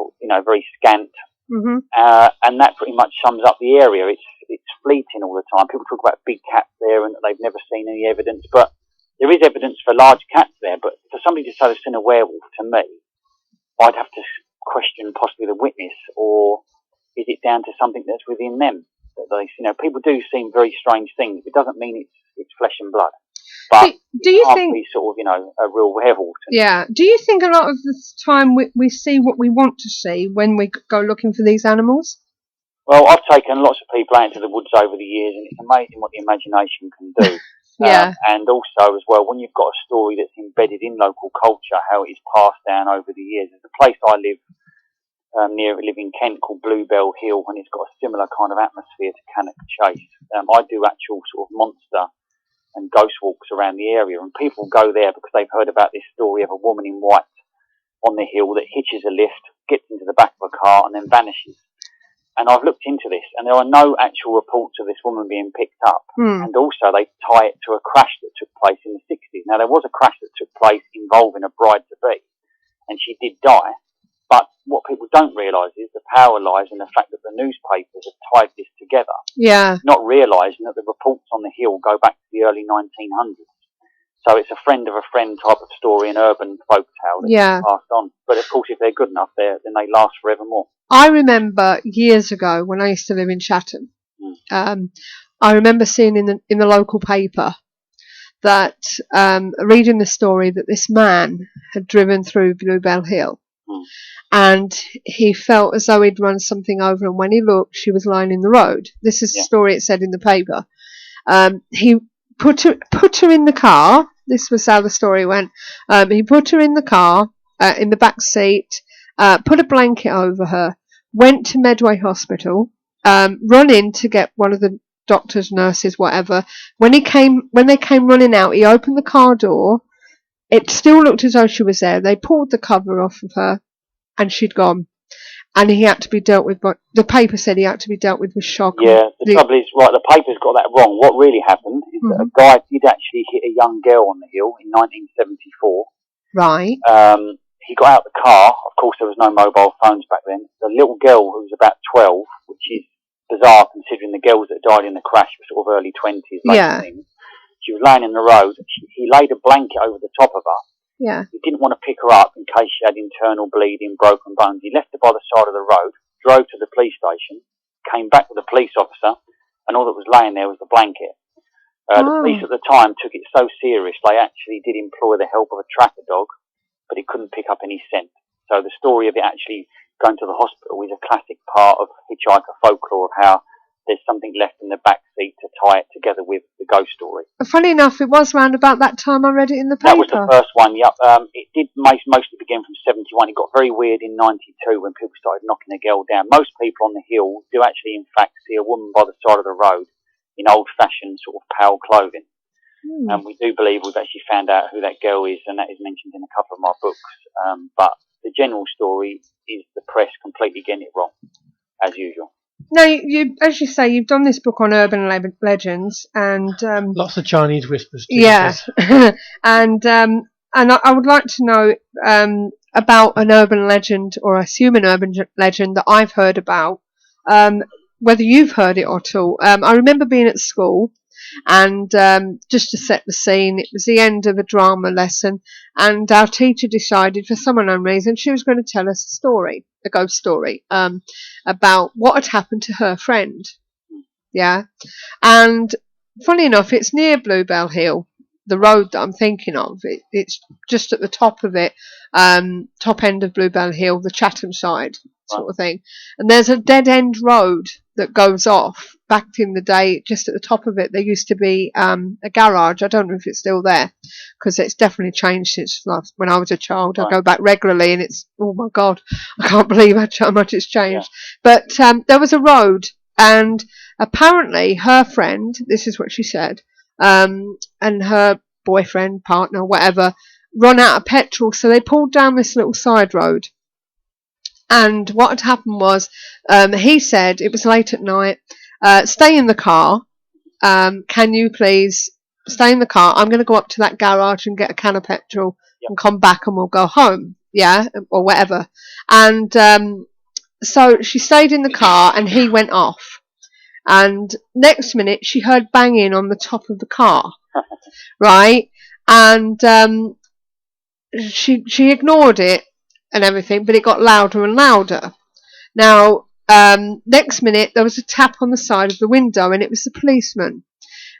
scant. And that pretty much sums up the area. It's fleeting all the time. People talk about big cats there and that they've never seen any evidence, but there is evidence for large cats there. But for somebody to say they've seen a werewolf, to me, I'd have to question possibly the witness, or is it down to something that's within them that they, people do seem very strange things. It doesn't mean it's flesh and blood, but do you can't think be sort of a real werewolf. Yeah. Do you think a lot of the time we see what we want to see when we go looking for these animals? Well, I've taken lots of people out into the woods over the years, and it's amazing what the imagination can do. Yeah. And also, as well, when you've got a story that's embedded in local culture, how it is passed down over the years. There's a place I live live in Kent called Bluebell Hill, and it's got a similar kind of atmosphere to Cannock Chase. I do actual sort of monster and ghost walks around the area, and people go there because they've heard about this story of a woman in white on the hill that hitches a lift, gets into the back of a car, and then vanishes. And I've looked into this, and there are no actual reports of this woman being picked up. And also, they tie it to a crash that took place in the 60s. Now, there was a crash that took place involving a bride-to-be, and she did die. But what people don't realise is the power lies in the fact that the newspapers have tied this together. Yeah. Not realising that the reports on the hill go back to the early 1900s. So it's a friend of a friend type of story, an urban folk tale that's passed on. But of course, if they're good enough, then they last forevermore. I remember years ago when I used to live in Chatham, I remember seeing in the local paper that reading the story that this man had driven through Bluebell Hill, and he felt as though he'd run something over, and when he looked, she was lying in the road. This is the story it said in the paper. He put her in the car. This was how the story went. He put her in the car, in the back seat, put a blanket over her, went to Medway Hospital, run in to get one of the doctors, nurses, whatever. When they came running out, he opened the car door. It still looked as though she was there. They pulled the cover off of her, and she'd gone. And he had to be dealt with, but the paper said he had to be dealt with shock. Yeah, the trouble is, right, the paper's got that wrong. What really happened is that a guy did actually hit a young girl on the hill in 1974. Right. He got out the car. Of course, there was no mobile phones back then. The little girl, who was about 12, which is bizarre considering the girls that died in the crash were sort of early 20s, late teens. She was laying in the road. He laid a blanket over the top of her. Yeah. He didn't want to pick her up in case she had internal bleeding, broken bones. He left her by the side of the road, drove to the police station, came back with a police officer, and all that was laying there was the blanket. The police at the time took it so serious they actually did employ the help of a tracker dog, but it couldn't pick up any scent. So the story of it actually going to the hospital is a classic part of hitchhiker folklore of how there's something left in the back seat to tie it together with the ghost story. Funny enough, it was round about that time I read it in the paper. That was the first one, yep. It did mostly begin from 71. It got very weird in 92 when people started knocking a girl down. Most people on the hill do actually, in fact, see a woman by the side of the road in old-fashioned sort of pale clothing. And we do believe we've actually found out who that girl is, and that is mentioned in a couple of my books. But the general story is the press completely getting it wrong, as usual. Now, you, as you say, you've done this book on urban legends, and lots of Chinese whispers. Yeah, and I would like to know about an urban legend, or I assume an urban legend that I've heard about. whether you've heard it at all. I remember being at school, and just to set the scene, it was the end of a drama lesson, and our teacher decided, for some unknown reason, she was going to tell us a story, a ghost story, about what had happened to her friend. Yeah, and funny enough, it's near Bluebell Hill, the road that I'm thinking of. It's just at the top of it, top end of Bluebell Hill, the Chatham side sort of thing. And there's a dead end road that goes off. Back in the day, just at the top of it, there used to be a garage. I don't know if it's still there, because it's definitely changed since when I was a child. I go back regularly, and it's, oh my God, I can't believe how much it's changed. Yeah. But there was a road, and apparently her friend, this is what she said, and her boyfriend, partner, whatever, run out of petrol, so they pulled down this little side road. And what had happened was, he said, it was late at night, stay in the car, can you please stay in the car, I'm going to go up to that garage and get a can of petrol and come back and we'll go home, yeah, or whatever. And so she stayed in the car and he went off. And next minute she heard banging on the top of the car, right? And she ignored it and everything, but it got louder and louder. Now, next minute there was a tap on the side of the window, and it was the policeman.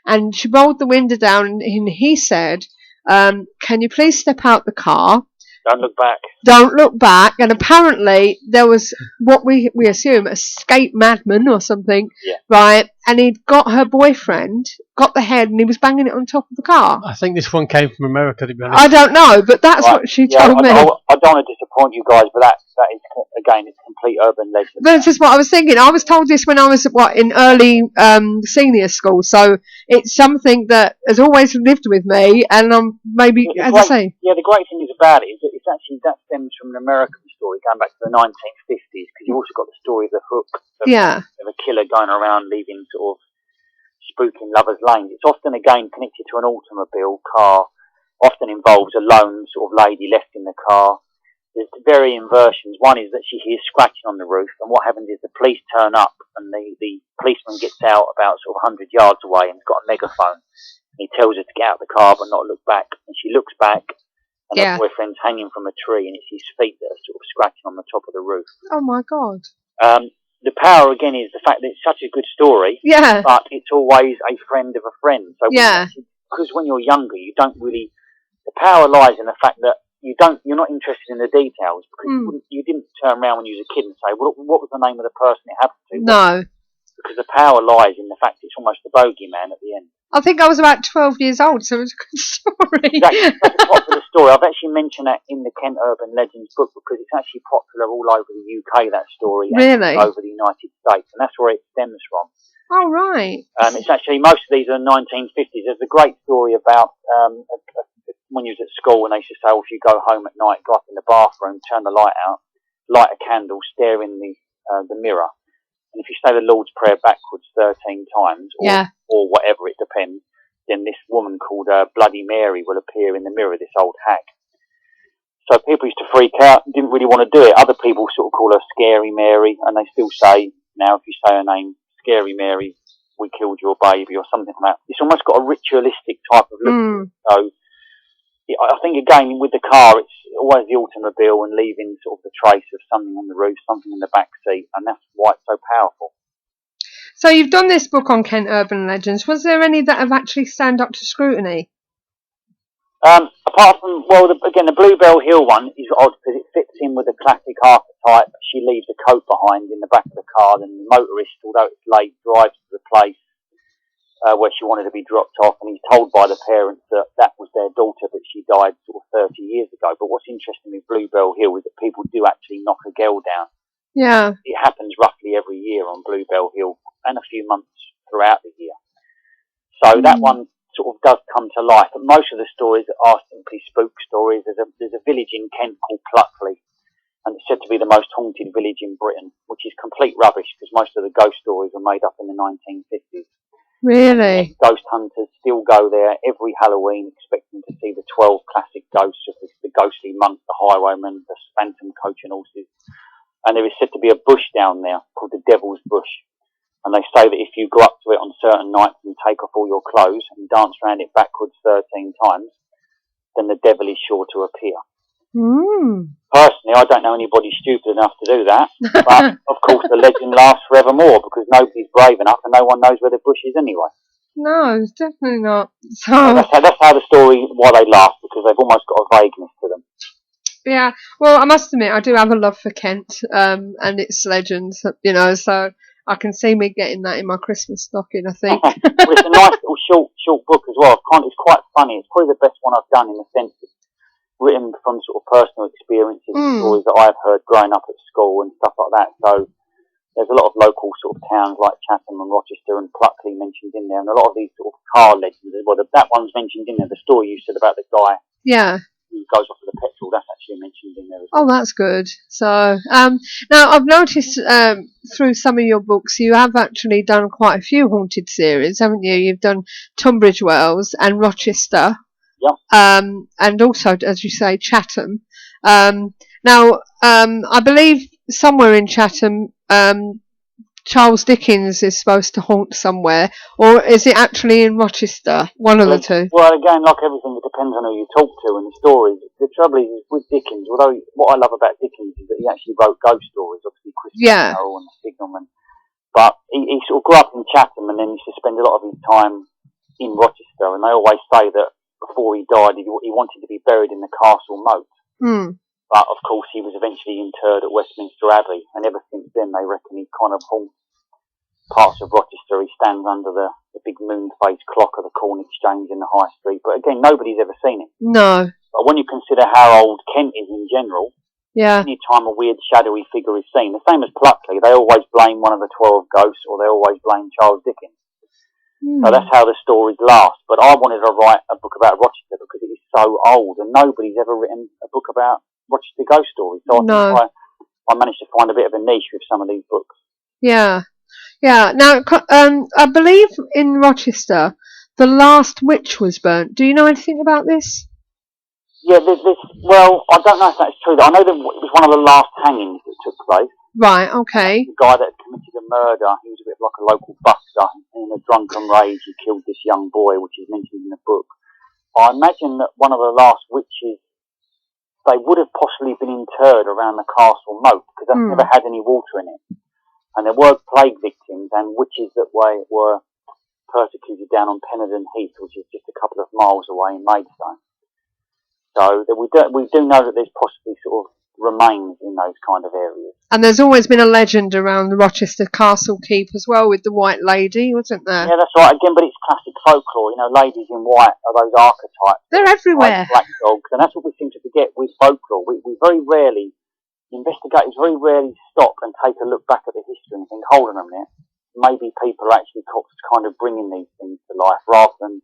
And she rolled the window down, and he said, "Can you please step out the car? Don't look back. Don't look back." And apparently there was what we assume, escape madman or something, right? And he'd got her boyfriend, got the head, and he was banging it on top of the car. I think this one came from America, to be honest. I don't know, but that's what she told me. I don't want to disappoint you guys, but that is, again, it's complete urban legend. That's just what I was thinking. I was told this when I was, in early senior school, so it's something that has always lived with me, and maybe, as I say... Yeah, the great thing is about it is that it's actually, that stems from an American story going back to the 1950s, because you've also got the story of the hook of a killer going around leaving sort of spooking lovers' lanes. It's often, again, connected to an automobile car, often involves a lone sort of lady left in the car. There's varying versions. One is that she hears scratching on the roof, and what happens is the police turn up, and the policeman gets out about sort of 100 yards away and has got a megaphone. And he tells her to get out of the car but not look back. And she looks back, and her boyfriend's hanging from a tree, and it's his feet that are sort of scratching on the top of the roof. Oh my God. The power, again, is the fact that it's such a good story, but it's always a friend of a friend. So because when you're younger, you don't really... The power lies in the fact that you're not interested in the details, because you didn't turn around when you was a kid and say, what was the name of the person it happened to? No. Because the power lies in the fact it's almost the bogeyman at the end. I think I was about 12 years old, so it was a good story. Exactly. That's the popular story. I've actually mentioned that in the Kent Urban Legends book, because it's actually popular all over the UK, that story. Really? And over the United States, and that's where it stems from. Oh, right. It's actually, most of these are 1950s. There's a great story about when you was at school, and they used to say, if you go home at night, go up in the bathroom, turn the light out, light a candle, stare in the mirror, and if you say the Lord's Prayer backwards 13 times, or whatever, it depends, then this woman called Bloody Mary will appear in the mirror, this old hag. So people used to freak out, didn't really want to do it. Other people sort of call her Scary Mary, and they still say, now if you say her name, Scary Mary, we killed your baby, or something like that. It's almost got a ritualistic type of look. So I think, again, with the car, it's always the automobile and leaving sort of the trace of something on the roof, something in the back seat, and that's why it's so powerful. So you've done this book on Kent Urban Legends. Was there any that have actually stand up to scrutiny? Apart from, again, the Bluebell Hill one is odd because it fits in with the classic archetype. She leaves a coat behind in the back of the car, and the motorist, although it's late, drives to the place where she wanted to be dropped off, and he's told by the parents that was their daughter, but she died sort of 30 years ago. But what's interesting with Bluebell Hill is that people do actually knock a girl down. Yeah. It happens roughly every year on Bluebell Hill, and a few months throughout the year. So that one sort of does come to life. But most of the stories are simply spook stories. There's a village in Kent called Cluckley, and it's said to be the most haunted village in Britain, which is complete rubbish because most of the ghost stories were made up in the 1950s. Really? Ghost hunters still go there every Halloween expecting to see the 12 classic ghosts of the ghostly monk, the highwayman, the phantom coach and horses. And there is said to be a bush down there called the Devil's Bush. And they say that if you go up to it on certain nights and take off all your clothes and dance around it backwards 13 times, then the devil is sure to appear. Personally, I don't know anybody stupid enough to do that, but of course the legend lasts forevermore because nobody's brave enough and no one knows where the bush is anyway. No, it's definitely not. So that's how the story, why they last, because they've almost got a vagueness to them. yeah, well, I must admit, I do have a love for Kent and its legends, so I can see me getting that in my Christmas stocking, I think. Well, it's a nice little short book as well. It's quite funny. It's probably the best one I've done in the sense it's written from sort of personal experiences, stories that I've heard growing up at school and stuff like that. So there's a lot of local sort of towns like Chatham and Rochester and Pluckley mentioned in there, and a lot of these sort of car legends as well. That one's mentioned in there. The story you said about the guy who goes off with the petrol, that's actually mentioned in there as well. Oh, that's good. So now I've noticed through some of your books you have actually done quite a few haunted series, haven't you? You've done Tunbridge Wells and Rochester. Yep. And also, as you say, Chatham. Now, I believe somewhere in Chatham, Charles Dickens is supposed to haunt somewhere, or is it actually in Rochester? One of the two. Well, again, like everything, it depends on who you talk to and the stories. The trouble is with Dickens, although what I love about Dickens is that he actually wrote ghost stories, obviously Christmas Carol and The Signalman. But he sort of grew up in Chatham and then he used to spend a lot of his time in Rochester, and they always say that before he died, he wanted to be buried in the castle moat. But, of course, he was eventually interred at Westminster Abbey, and ever since then, they reckon he kind of haunts parts of Rochester. He stands under the big moon-faced clock of the Corn Exchange in the High Street, but again, nobody's ever seen it. No. But when you consider how old Kent is in general, any time a weird shadowy figure is seen, the same as Pluckley, they always blame one of the 12 ghosts, or they always blame Charles Dickens. So that's how the stories last. But I wanted to write a book about Rochester because it is so old, and nobody's ever written a book about Rochester ghost stories. So I think I managed to find a bit of a niche with some of these books. Yeah. Now, I believe in Rochester, the last witch was burnt. Do you know anything about this? Yeah, well, I don't know if that's true. I know that it was one of the last hangings that took place. Right, okay. The guy that had committed a murder, he was a bit like a local buster. In a drunken rage, he killed this young boy, which is mentioned in the book. I imagine that one of the last witches, they would have possibly been interred around the castle moat, because that never had any water in it. And there were plague victims and witches that were persecuted down on Pennenden Heath, which is just a couple of miles away in Maidstone. So we do know that there's possibly sort of remains in those kind of areas. And there's always been a legend around the Rochester Castle Keep as well, with the White Lady, wasn't there? Yeah, that's right. Again, but it's classic folklore. You know, ladies in white are those archetypes. They're everywhere. Like black dogs, and that's what we seem to forget with folklore. We very rarely, investigators very rarely stop and take a look back at the history and think, hold on a minute, maybe people are actually kind of bringing these things to life rather than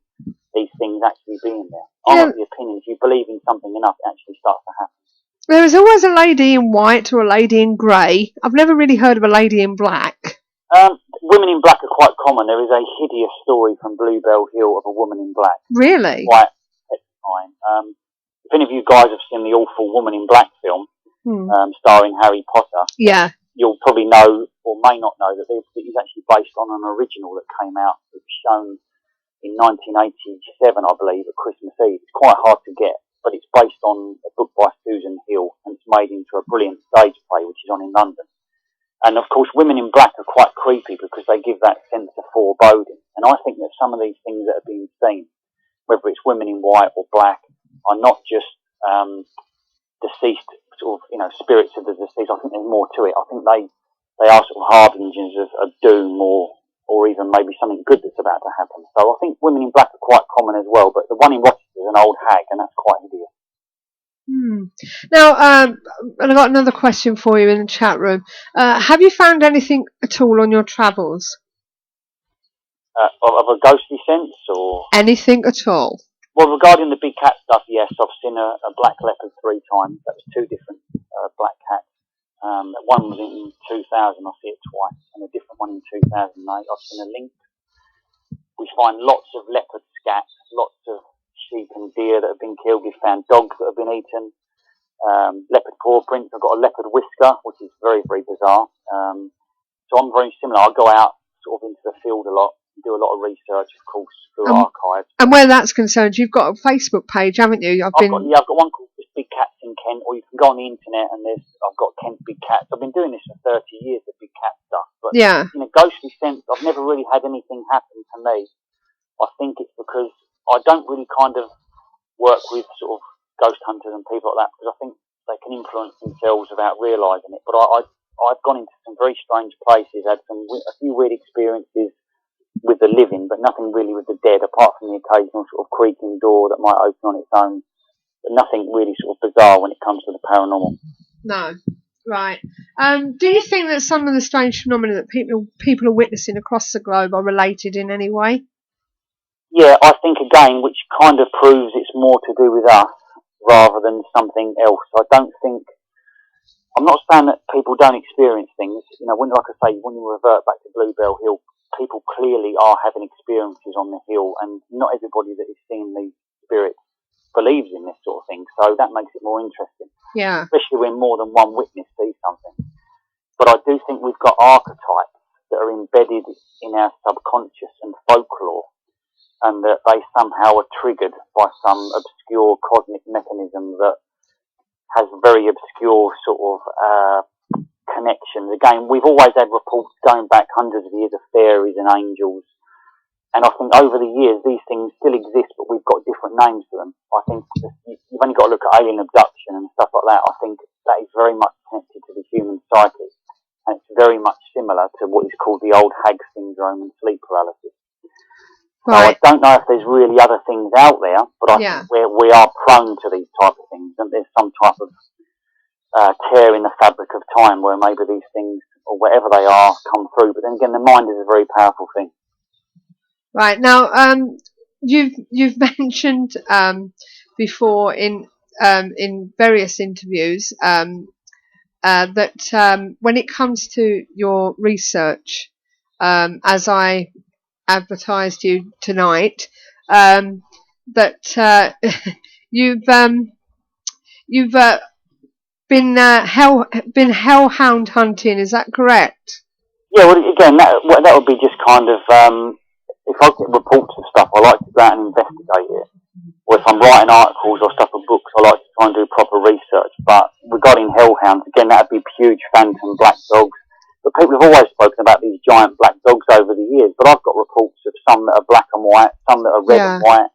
these things actually being there. I'm of the opinion, if you believe in something enough, it actually starts to happen. There is always a lady in white or a lady in grey. I've never really heard of a lady in black. Women in black are quite common. There is a hideous story from Bluebell Hill of a woman in black. Really? Quite petrifying. If any of you guys have seen the awful Woman in Black film, starring Harry Potter, you'll probably know, or may not know, that it is actually based on an original that came out. It was shown in 1987, I believe, at Christmas Eve. It's quite hard to get, but it's based on a book by Susan Hill, and it's made into a brilliant stage play, which is on in London. And of course, Women in Black are quite creepy because they give that sense of foreboding. And I think that some of these things that are being seen, whether it's women in white or black, are not just deceased sort of, spirits of the deceased. I think there's more to it. I think they are sort of harbingers of doom or even maybe something good that's about to happen. So I think Women in Black are quite common as well, but the one in Rochester is an old hag, and that's quite hideous. Now, and I've got another question for you in the chat room. Have you found anything at all on your travels? Of a ghostly sense, or? Anything at all? Well, regarding the big cat stuff, yes, I've seen a black leopard 3 times. That was 2 different black cats. One was in 2000, I see it twice, and a different one in 2008. I've seen a lynx. We find lots of leopard scats, lots of sheep and deer that have been killed. We've found dogs that have been eaten. Leopard paw prints. I've got a leopard whisker, which is very, very bizarre. So I'm very similar. I go out sort of into the field a lot, do a lot of research, of course, through archives. And where that's concerned, you've got a Facebook page, haven't you? I've got one called Just Big Cats in Kent, or you can go on the internet and I've got Kent Big Cats. I've been doing this for 30 years, the big cat stuff. But in a ghostly sense, I've never really had anything happen to me. I think it's because I don't really kind of work with sort of ghost hunters and people like that, because I think they can influence themselves without realising it. But I've gone into some very strange places, had a few weird experiences with the living, but nothing really with the dead, apart from the occasional sort of creaking door that might open on its own. But nothing really sort of bizarre when it comes to the paranormal. No. Right. Do you think that some of the strange phenomena that people are witnessing across the globe are related in any way? Yeah, I think again, which kind of proves it's more to do with us rather than something else. I'm not saying that people don't experience things. You know, when you revert back to Bluebell Hill, people clearly are having experiences on the hill, and not everybody that is seeing these spirits believes in this sort of thing. So that makes it more interesting. Yeah. Especially when more than one witness sees something. But I do think we've got archetypes that are embedded in our subconscious and folklore, and that they somehow are triggered by some obscure cosmic mechanism that has very obscure sort of connections. Again, we've always had reports going back hundreds of years of fairies and angels, and I think over the years these things still exist, but we've got different names for them. I think you've only got to look at alien abduction and stuff like that. I think that is very much connected to the human psyche, and it's very much similar to what is called the old hag syndrome and sleep paralysis. Right. So I don't know if there's really other things out there, but I think we are prone to these type of things, and there's some type of tear in the fabric of time where maybe these things, or whatever they are, come through. But then again, the mind is a very powerful thing. Right. Now, you've mentioned before in various interviews that when it comes to your research, as I advertised you tonight, that you've been hellhound hunting. Is that correct? Yeah, well, again, that would be just kind of, if I get reports of stuff, I like to go out and investigate it. Or if I'm writing articles or stuff for books, I like to try and do proper research. But regarding hellhounds, again, that would be huge phantom black dogs. But people have always spoken about these giant black dogs over the years. But I've got reports of some that are black and white, some that are red and white,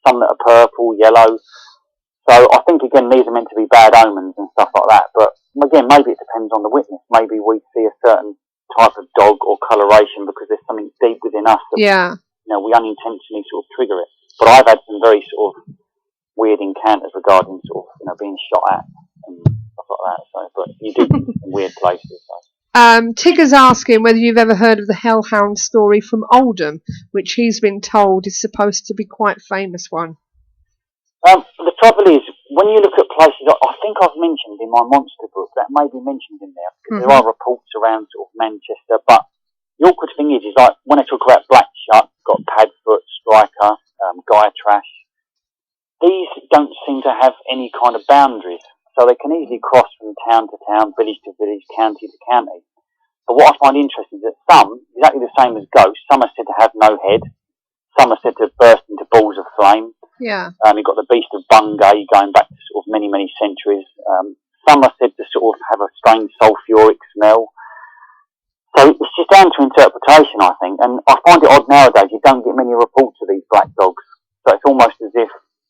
some that are purple, yellow. So I think, again, these are meant to be bad omens and stuff like that. But again, maybe it depends on the witness. Maybe we see a certain type of dog or coloration because there's something deep within us that we unintentionally sort of trigger it. But I've had some very sort of weird encounters regarding sort of being shot at and stuff like that. So, but you do in weird places. So. Tigger's asking whether you've ever heard of the hellhound story from Oldham, which he's been told is supposed to be quite a famous one. The trouble is, when you look at places, I think I've mentioned in my monster book, that may be mentioned in there, because there are reports around sort of Manchester, but the awkward thing is like, when I talk about Black Shuck, got Padfoot, Striker, Guy Trash, these don't seem to have any kind of boundaries, so they can easily cross from town to town, village to village, county to county. But what I find interesting is that some, exactly the same as ghosts, some are said to have no head, some are said to burst into balls of flame. Yeah. You've got the beast of Bungay going back to sort of many, many centuries. Some are said to sort of have a strange sulphuric smell. So it's just down to interpretation, I think. And I find it odd nowadays, you don't get many reports of these black dogs. So it's almost as if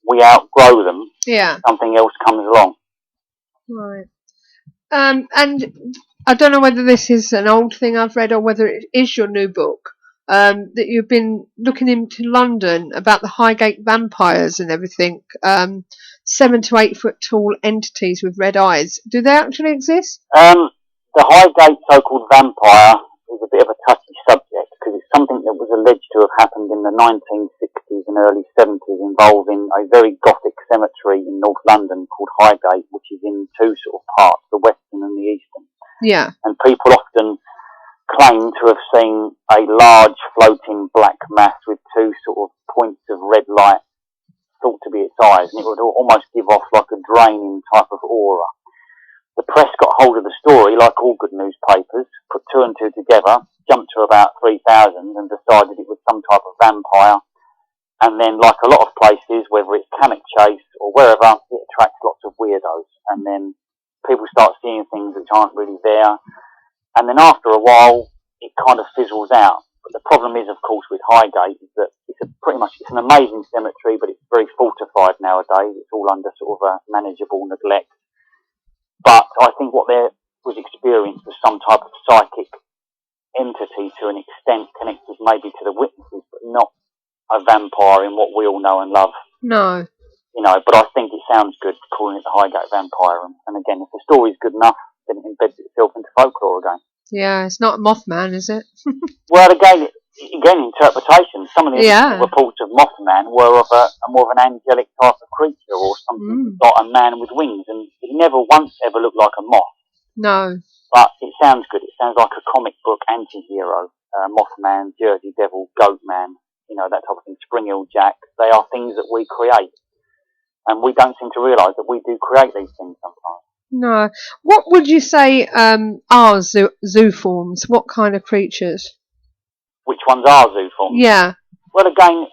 we outgrow them. Yeah. Something else comes along. Right. And I don't know whether this is an old thing I've read or whether it is your new book. That you've been looking into London about the Highgate vampires and everything. 7 to 8 foot tall entities with red eyes. Do they actually exist? The Highgate so-called vampire is a bit of a touchy subject because it's something that was alleged to have happened in the 1960s and early 70s involving a very gothic cemetery in North London called Highgate, which is in two sort of parts, the western and the eastern. Yeah. And people often claim to have seen a large floating black mass with two sort of points of red light thought to be its eyes, and it would almost give off like a draining type of aura. the press got hold of the story, like all good newspapers, put two and two together, jumped to about 3,000 and decided it was some type of vampire. And then, like a lot of places, whether it's Cannock Chase or wherever, it attracts lots of weirdos. And then people start seeing things which aren't really there. And then after a while, it kind of fizzles out. But the problem is, of course, with Highgate is that it's an amazing cemetery, but it's very fortified nowadays. It's all under sort of a manageable neglect. But I think what there was experienced was some type of psychic entity to an extent connected maybe to the witnesses, but not a vampire in what we all know and love. No. You know, but I think it sounds good calling it the Highgate Vampire. And again, if the story's good enough, then it embeds itself into folklore again. Yeah, it's not a Mothman, is it? Well, again, interpretation. Some of the reports of Mothman were of a more of an angelic type of creature or something like a man with wings, and he never once ever looked like a moth. No. But it sounds good. It sounds like a comic book anti-hero. Mothman, Jersey Devil, Goatman, you know, that type of thing. Spring-Heel Jack. They are things that we create. And we don't seem to realise that we do create these things sometimes. No. What would you say are zooforms? What kind of creatures? Which ones are zooforms? Yeah. Well, again,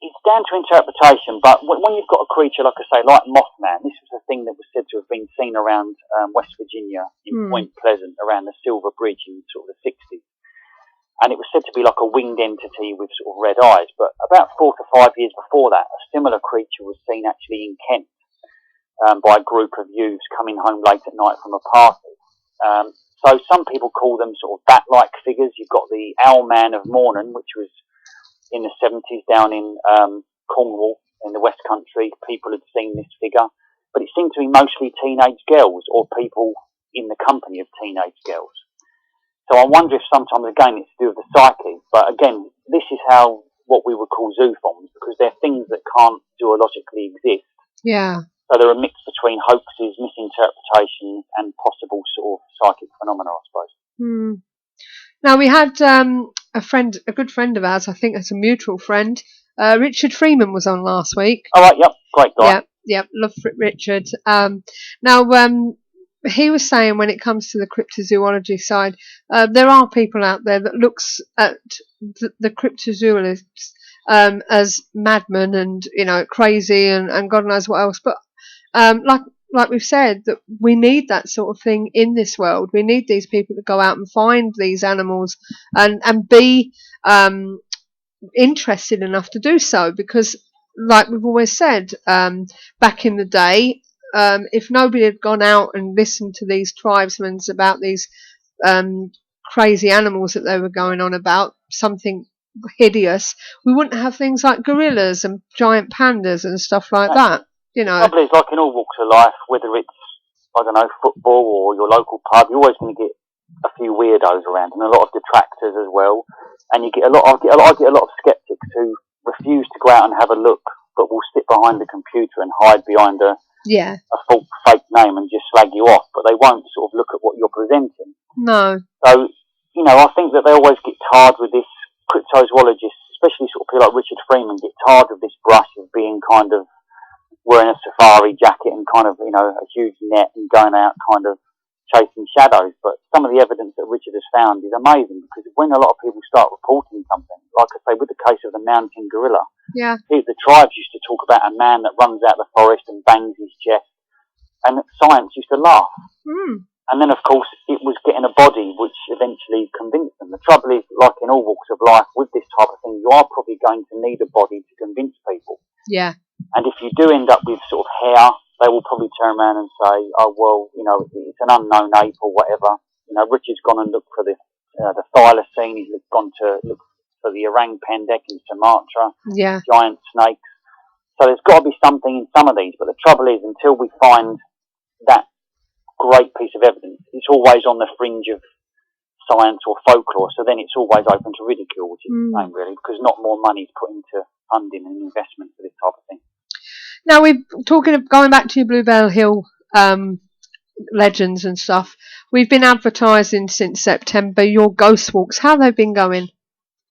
it's down to interpretation, but when you've got a creature, like I say, like Mothman, this was a thing that was said to have been seen around West Virginia in Point Pleasant, around the Silver Bridge in sort of the 60s. And it was said to be like a winged entity with sort of red eyes. But about 4 to 5 years before that, a similar creature was seen actually in Kent by a group of youths coming home late at night from a party. So some people call them sort of bat-like figures. You've got the Owlman of Mornon, which was in the 70s down in Cornwall in the West Country. People had seen this figure, but it seemed to be mostly teenage girls or people in the company of teenage girls. So I wonder if sometimes, again, it's to do with the psyche. But again, this is how what we would call zooforms, because they're things that can't zoologically exist. Yeah. So they're a mix between hoaxes, misinterpretation, and possible sort of psychic phenomena, I suppose. Now, we had a good friend of ours, I think it's a mutual friend, Richard Freeman was on last week. All right, yep, great guy. Yep, love Richard. Now, he was saying when it comes to the cryptozoology side, there are people out there that looks at the cryptozoologists as madmen and, you know, crazy and God knows what else. But like we've said, that we need that sort of thing in this world. We need these people to go out and find these animals and be interested enough to do so, because like we've always said, back in the day, if nobody had gone out and listened to these tribesmen about these crazy animals that they were going on about, something hideous, we wouldn't have things like gorillas and giant pandas and stuff like that. You know, probably it's like in all walks of life, whether it's, I don't know, football or your local pub, you're always going to get a few weirdos around and a lot of detractors as well. And you get I get a lot of skeptics who refuse to go out and have a look, but will sit behind the computer and hide behind a false fake name and just slag you off, but they won't sort of look at what you're presenting. No. So, you know, I think that they always get tarred with this, cryptozoologists, especially sort of people like Richard Freeman, get tarred with this brush of being kind of wearing a safari jacket and kind of, you know, a huge net and going out kind of chasing shadows. But some of the evidence that Richard has found is amazing, because when a lot of people start reporting something, like I say, with the case of the mountain gorilla, the tribes used to talk about a man that runs out the forest and bangs his chest, and science used to laugh. And then, of course, it was getting a body which eventually convinced them. The trouble is, like in all walks of life, with this type of thing, you are probably going to need a body to convince people. Yeah. And if you do end up with sort of hair, they will probably turn around and say, oh, well, you know, it's an unknown ape or whatever. You know, Richard's gone and looked for the thylacine. He's gone to look for the orang pendek in Sumatra. Yeah. Giant snakes. So there's got to be something in some of these. But the trouble is, until we find that great piece of evidence, it's always on the fringe of science or folklore. So then it's always open to ridicule, which is the same, really, because not more money is put into funding and investment for this type of thing. Now, we're going back to your Bluebell Hill legends and stuff. We've been advertising since September your ghost walks. How have they been going?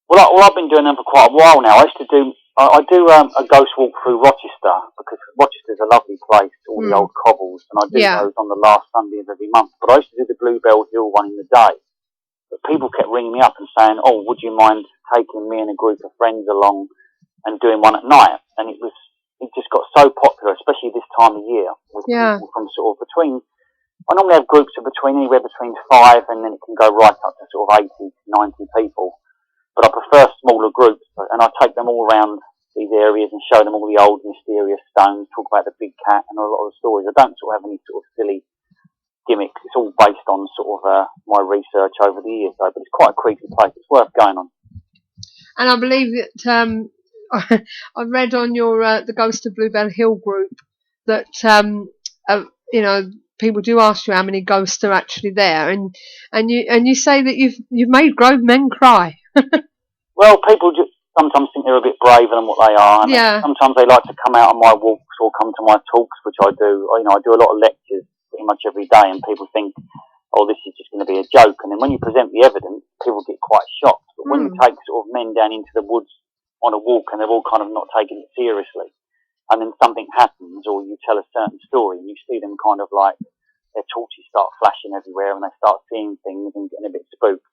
Well, I've been doing them for quite a while now. I used to do I do a ghost walk through Rochester, because Rochester's a lovely place, all the old cobbles, and I do Yeah. those on the last Sunday of every month. But I used to do the Bluebell Hill one in the day. But people kept ringing me up and saying, "Oh, would you mind taking me and a group of friends along and doing one at night?" And it just got so popular, especially this time of year, with people from sort of between. I normally have groups of anywhere between 5 and then it can go right up to sort of 80, 90 people. But I prefer smaller groups, and I take them all around these areas and show them all the old mysterious stones, talk about the big cat and a lot of the stories. I don't sort of have any sort of silly gimmicks. It's all based on sort of my research over the years, though. But it's quite a creepy place. It's worth going on. And I believe that I read on your the Ghost of Bluebell Hill group that you know, people do ask you how many ghosts are actually there, and you say that you've made grown men cry. Well, people just sometimes think they're a bit braver than what they are, and sometimes they like to come out on my walks or come to my talks, which I do. You know, I do a lot of lectures pretty much every day, and people think, "Oh, this is just going to be a joke." And then when you present the evidence, people get quite shocked. But when you take sort of men down into the woods on a walk, and they're all kind of not taking it seriously, and then something happens, or you tell a certain story, and you see them kind of like their torches start flashing everywhere, and they start seeing things and getting a bit spooked.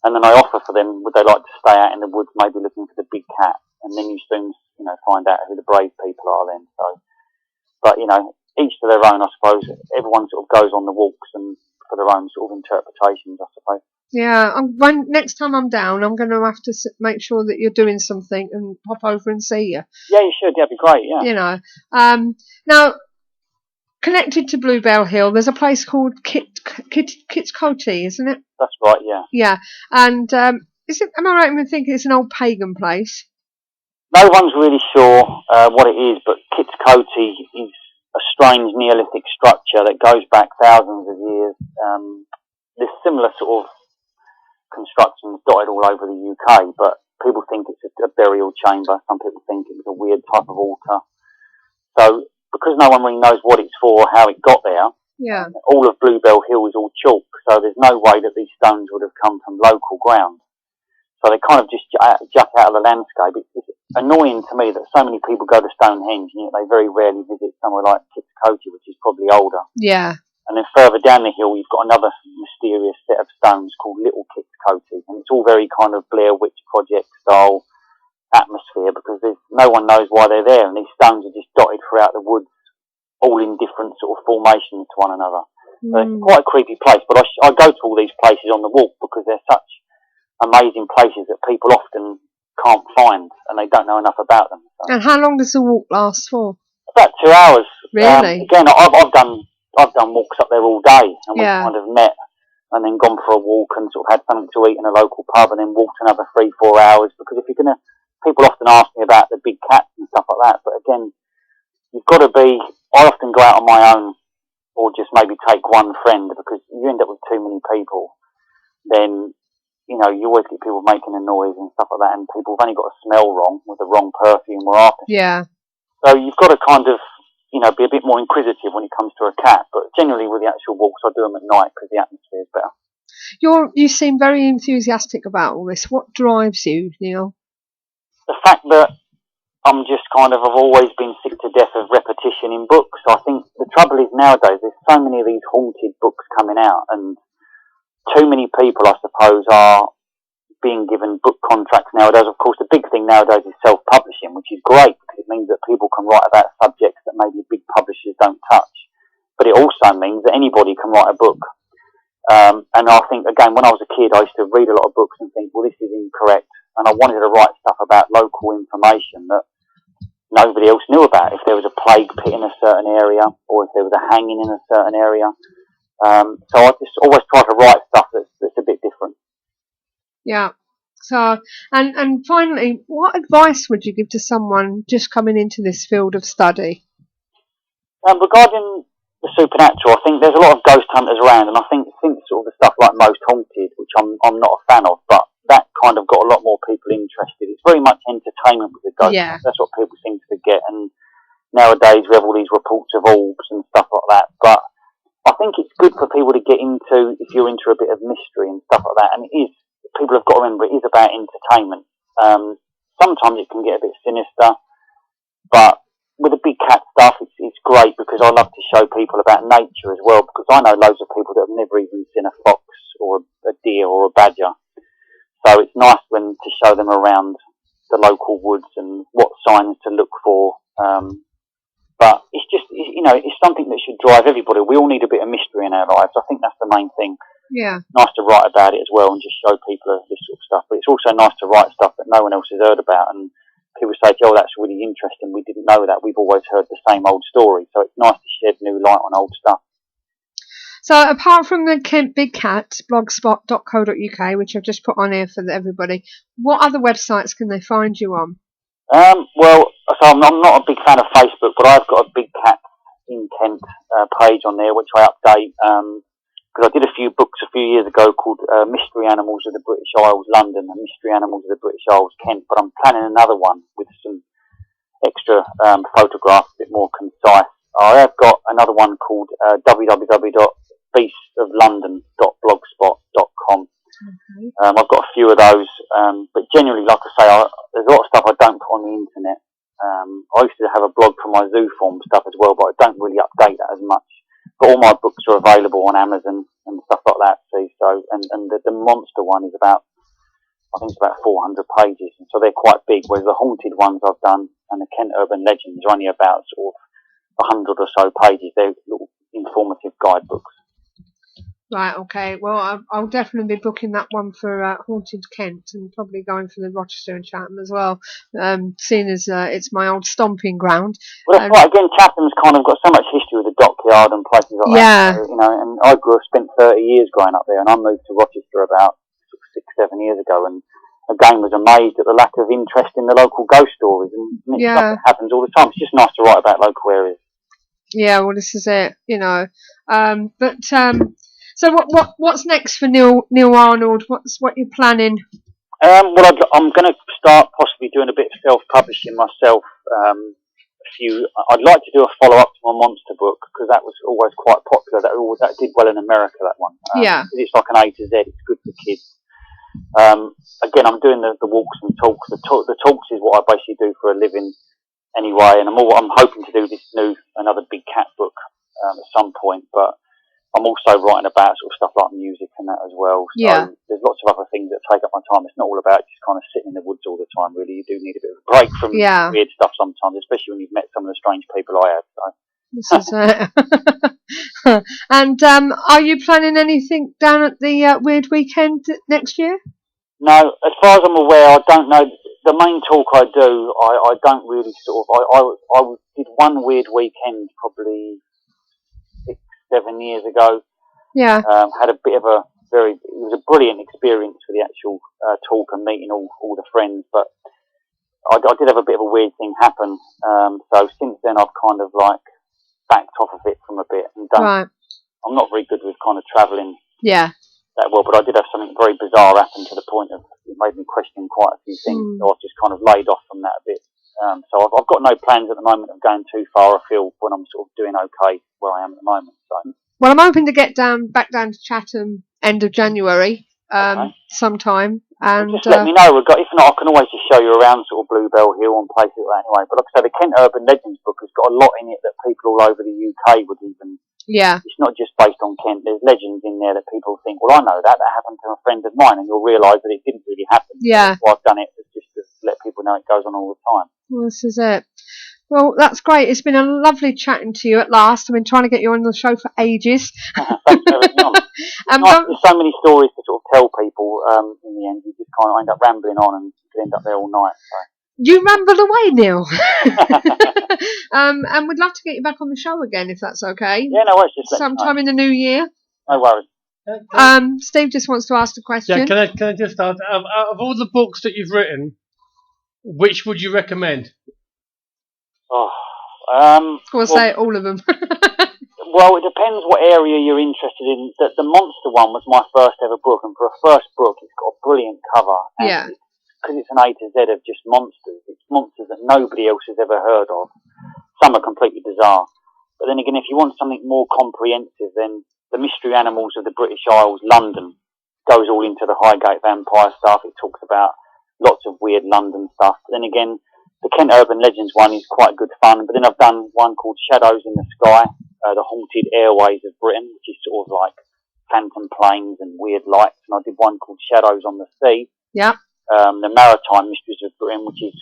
And then I offer for them, would they like to stay out in the woods, maybe looking for the big cat? And then you soon, you know, find out who the brave people are then. So, but, you know, each to their own, I suppose. Everyone sort of goes on the walks and for their own sort of interpretations, I suppose. Yeah, next time I'm down, I'm going to have to make sure that you're doing something and pop over and see you. Yeah, you should. That'd be great, yeah. You know, now, connected to Bluebell Hill, there's a place called Kit's Coty, isn't it? That's right, yeah. Yeah, and is it? Am I right in thinking it's an old pagan place? No one's really sure what it is, but Kit's Coty is a strange Neolithic structure that goes back thousands of years. There's similar sort of constructions dotted all over the UK, but people think it's a burial chamber. Some people think it was a weird type of altar. So, because no one really knows what it's for or how it got there, all of Bluebell Hill is all chalk, so there's no way that these stones would have come from local ground. So they kind of just jut out of the landscape. It's annoying to me that so many people go to Stonehenge, and yet they very rarely visit somewhere like Kit's Coty, which is probably older. Yeah. And then further down the hill, you've got another mysterious set of stones called Little Kit's Coty, and it's all very kind of Blair Witch Project style atmosphere, because no one knows why they're there, and these stones are just dotted throughout the woods, all in different sort of formations to one another. So it's quite a creepy place, but I go to all these places on the walk because they're such amazing places that people often can't find, and they don't know enough about them. So. And how long does the walk last for? About 2 hours. Really? Again, I've done walks up there all day, and we've kind of met and then gone for a walk and sort of had something to eat in a local pub, and then walked another 3-4 hours. Because if you're gonna, people often ask me about the big cats and stuff like that, but again, you've got to be. I often go out on my own, or just maybe take one friend, because you end up with too many people. Then, you know, you always get people making a noise and stuff like that, and people have only got a smell wrong with the wrong perfume or aftershave. Yeah. So you've got to kind of, you know, be a bit more inquisitive when it comes to a cat. But generally with the actual walks, I do them at night because the atmosphere is better. You seem very enthusiastic about all this. What drives you, Neil? The fact that I've always been sick to death of repetition in books. I think the trouble is nowadays there's so many of these haunted books coming out, and too many people, I suppose, are being given book contracts nowadays. Of course, the big thing nowadays is self-publishing, which is great because it means that people can write about subjects that maybe big publishers don't touch. But it also means that anybody can write a book. And I think, again, when I was a kid, I used to read a lot of books and think, well, this is incorrect. And I wanted to write stuff about local information that nobody else knew about. If there was a plague pit in a certain area, or if there was a hanging in a certain area. So I just always try to write stuff that's a bit different. Yeah. So, and finally, what advice would you give to someone just coming into this field of study? Regarding the supernatural, I think there's a lot of ghost hunters around, and I think sort of the stuff like Most Haunted, which I'm not a fan of, but that kind of got a lot more people interested. It's very much entertainment with the ghost. Yeah. That's what people seem to forget, and nowadays we have all these reports of orbs and stuff like that, but I think it's good for people to get into, if you're into a bit of mystery and stuff like that, and it is, people have got to remember, it is about entertainment. sometimes it can get a bit sinister, but with the big cat stuff, it's great because I love to show people about nature as well, because I know loads of people that have never even seen a fox or a deer or a badger. So it's nice to show them around the local woods and what signs to look for. But it's just, it's something that should drive everybody. We all need a bit of mystery in our lives. I think that's the main thing. Yeah. Nice to write about it as well and just show people this sort of stuff. But it's also nice to write stuff that no one else has heard about. And people say, "Oh, that's really interesting. We didn't know that. We've always heard the same old story." So it's nice to shed new light on old stuff. So apart from the Kent Big Cat, blogspot.co.uk, which I've just put on here for everybody, what other websites can they find you on? Well, so I'm not a big fan of Facebook, but I've got a Big Cat in Kent page on there, which I update, because I did a few books a few years ago called Mystery Animals of the British Isles, London, and Mystery Animals of the British Isles, Kent, but I'm planning another one with some extra photographs, a bit more concise. I have got another one called www.beastsoflondon.blogspot.com. Okay. I've got a few of those, but generally, like I say, there's a lot of stuff I don't put on the internet. I used to have a blog for my Zooform stuff as well, but I don't really update that as much. But all my books are available on Amazon and stuff like that. See, so and the monster one is I think it's about 400 pages, and so they're quite big. Whereas the haunted ones I've done and the Kent Urban Legends are only about sort of 100 or so pages. They're little informative guidebooks. Right, okay. Well, I'll definitely be booking that one for Haunted Kent, and probably going for the Rochester and Chatham as well, seeing as it's my old stomping ground. Well, that's right. Again, Chatham's kind of got so much history with the dockyard and places like that. So, and I spent 30 years growing up there, and I moved to Rochester about 6-7 years ago, and again was amazed at the lack of interest in the local ghost stories, and it's stuff that happens all the time. It's just nice to write about local areas. Yeah, well, this is it, So what's next for Neil Arnold? What you're planning? I'm going to start possibly doing a bit of self-publishing myself. I'd like to do a follow-up to my monster book, because that was always quite popular. That did well in America, that one. It's like an A to Z. It's good for kids. Again, I'm doing the walks and talks. The talks is what I basically do for a living anyway, and I'm hoping to do another Big Cat book at some point, but I'm also writing about sort of stuff like music and that as well. So there's lots of other things that take up my time. It's not all about just kind of sitting in the woods all the time, really. You do need a bit of a break from weird stuff sometimes, especially when you've met some of the strange people I have. So. This is And are you planning anything down at the Weird Weekend next year? No, as far as I'm aware, I don't know. The main talk I do, I don't really sort of. I did one Weird Weekend probably 6-7 years ago. Yeah. Had a bit of it was a brilliant experience for the actual talk and meeting all the friends, but I did have a bit of a weird thing happen. So since then I've kind of like backed off of it from a bit and done. Right. I'm not very good with kind of travelling. Yeah. That well, but I did have something very bizarre happen to the point of it made me question quite a few things. So I've just kind of laid off from that a bit. So I've got no plans at the moment of going too far afield when I'm sort of doing okay where I am at the moment. So. Well, I'm hoping to get back down to Chatham end of January sometime. And just let me know. If not, I can always just show you around sort of Bluebell Hill and places like that anyway. But like I say, the Kent Urban Legends book has got a lot in it that people all over the UK would even. Yeah. It's not just based on Kent. There's legends in there that people think, well, I know that happened to a friend of mine, and you'll realise that it didn't really happen. Yeah. That's why I've done it, just to let people know it goes on all the time. Well, this is it. Well, that's great. It's been a lovely chatting to you at last. I've been trying to get you on the show for ages. Thanks for having me on. There's so many stories to sort of tell people. In the end, you just kind of end up rambling on, and you could end up there all night. So. You rambled away, Neil. And we'd love to get you back on the show again, if that's okay. Yeah, no worries. Just sometime in the new year. No worries. Steve just wants to ask a question. Yeah, can I just ask, out of all the books that you've written, which would you recommend? Say all of them. Well, it depends what area you're interested in. The monster one was my first ever book, and for a first book, it's got a brilliant cover. And because it's an A to Z of just monsters. It's monsters that nobody else has ever heard of. Some are completely bizarre. But then again, if you want something more comprehensive, then the Mystery Animals of the British Isles, London, goes all into the Highgate vampire stuff. It talks about lots of weird London stuff. But then again, the Kent Urban Legends one is quite good fun. But then I've done one called Shadows in the Sky, the haunted airways of Britain, which is sort of like phantom planes and weird lights. And I did one called Shadows on the Sea, Yeah. the maritime mysteries of Britain, which is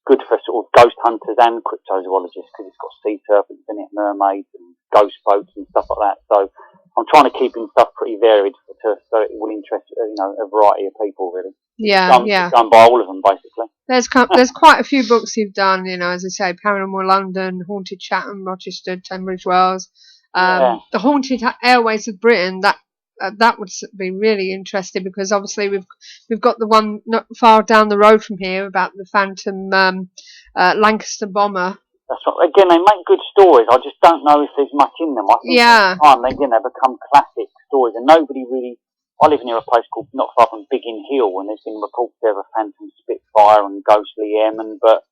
good for sort of ghost hunters and cryptozoologists because it's got sea serpents in it, mermaids and ghost boats and stuff like that. So I'm trying to keep in stuff pretty varied so it will interest a variety of people really. Yeah, yeah. Done by all of them basically. There's quite a few books you've done, as I say, Paranormal London, Haunted Chatham, Rochester, Tunbridge Wells, the Haunted Airways of Britain. That would be really interesting because obviously we've got the one not far down the road from here about the Phantom Lancaster bomber. That's right. Again, they make good stories. I just don't know if there's much in them. I think over time they become classic stories, and nobody really. I live near a place called not far from Biggin Hill, and there's been reports there of a Phantom Spitfire and ghostly airmen, but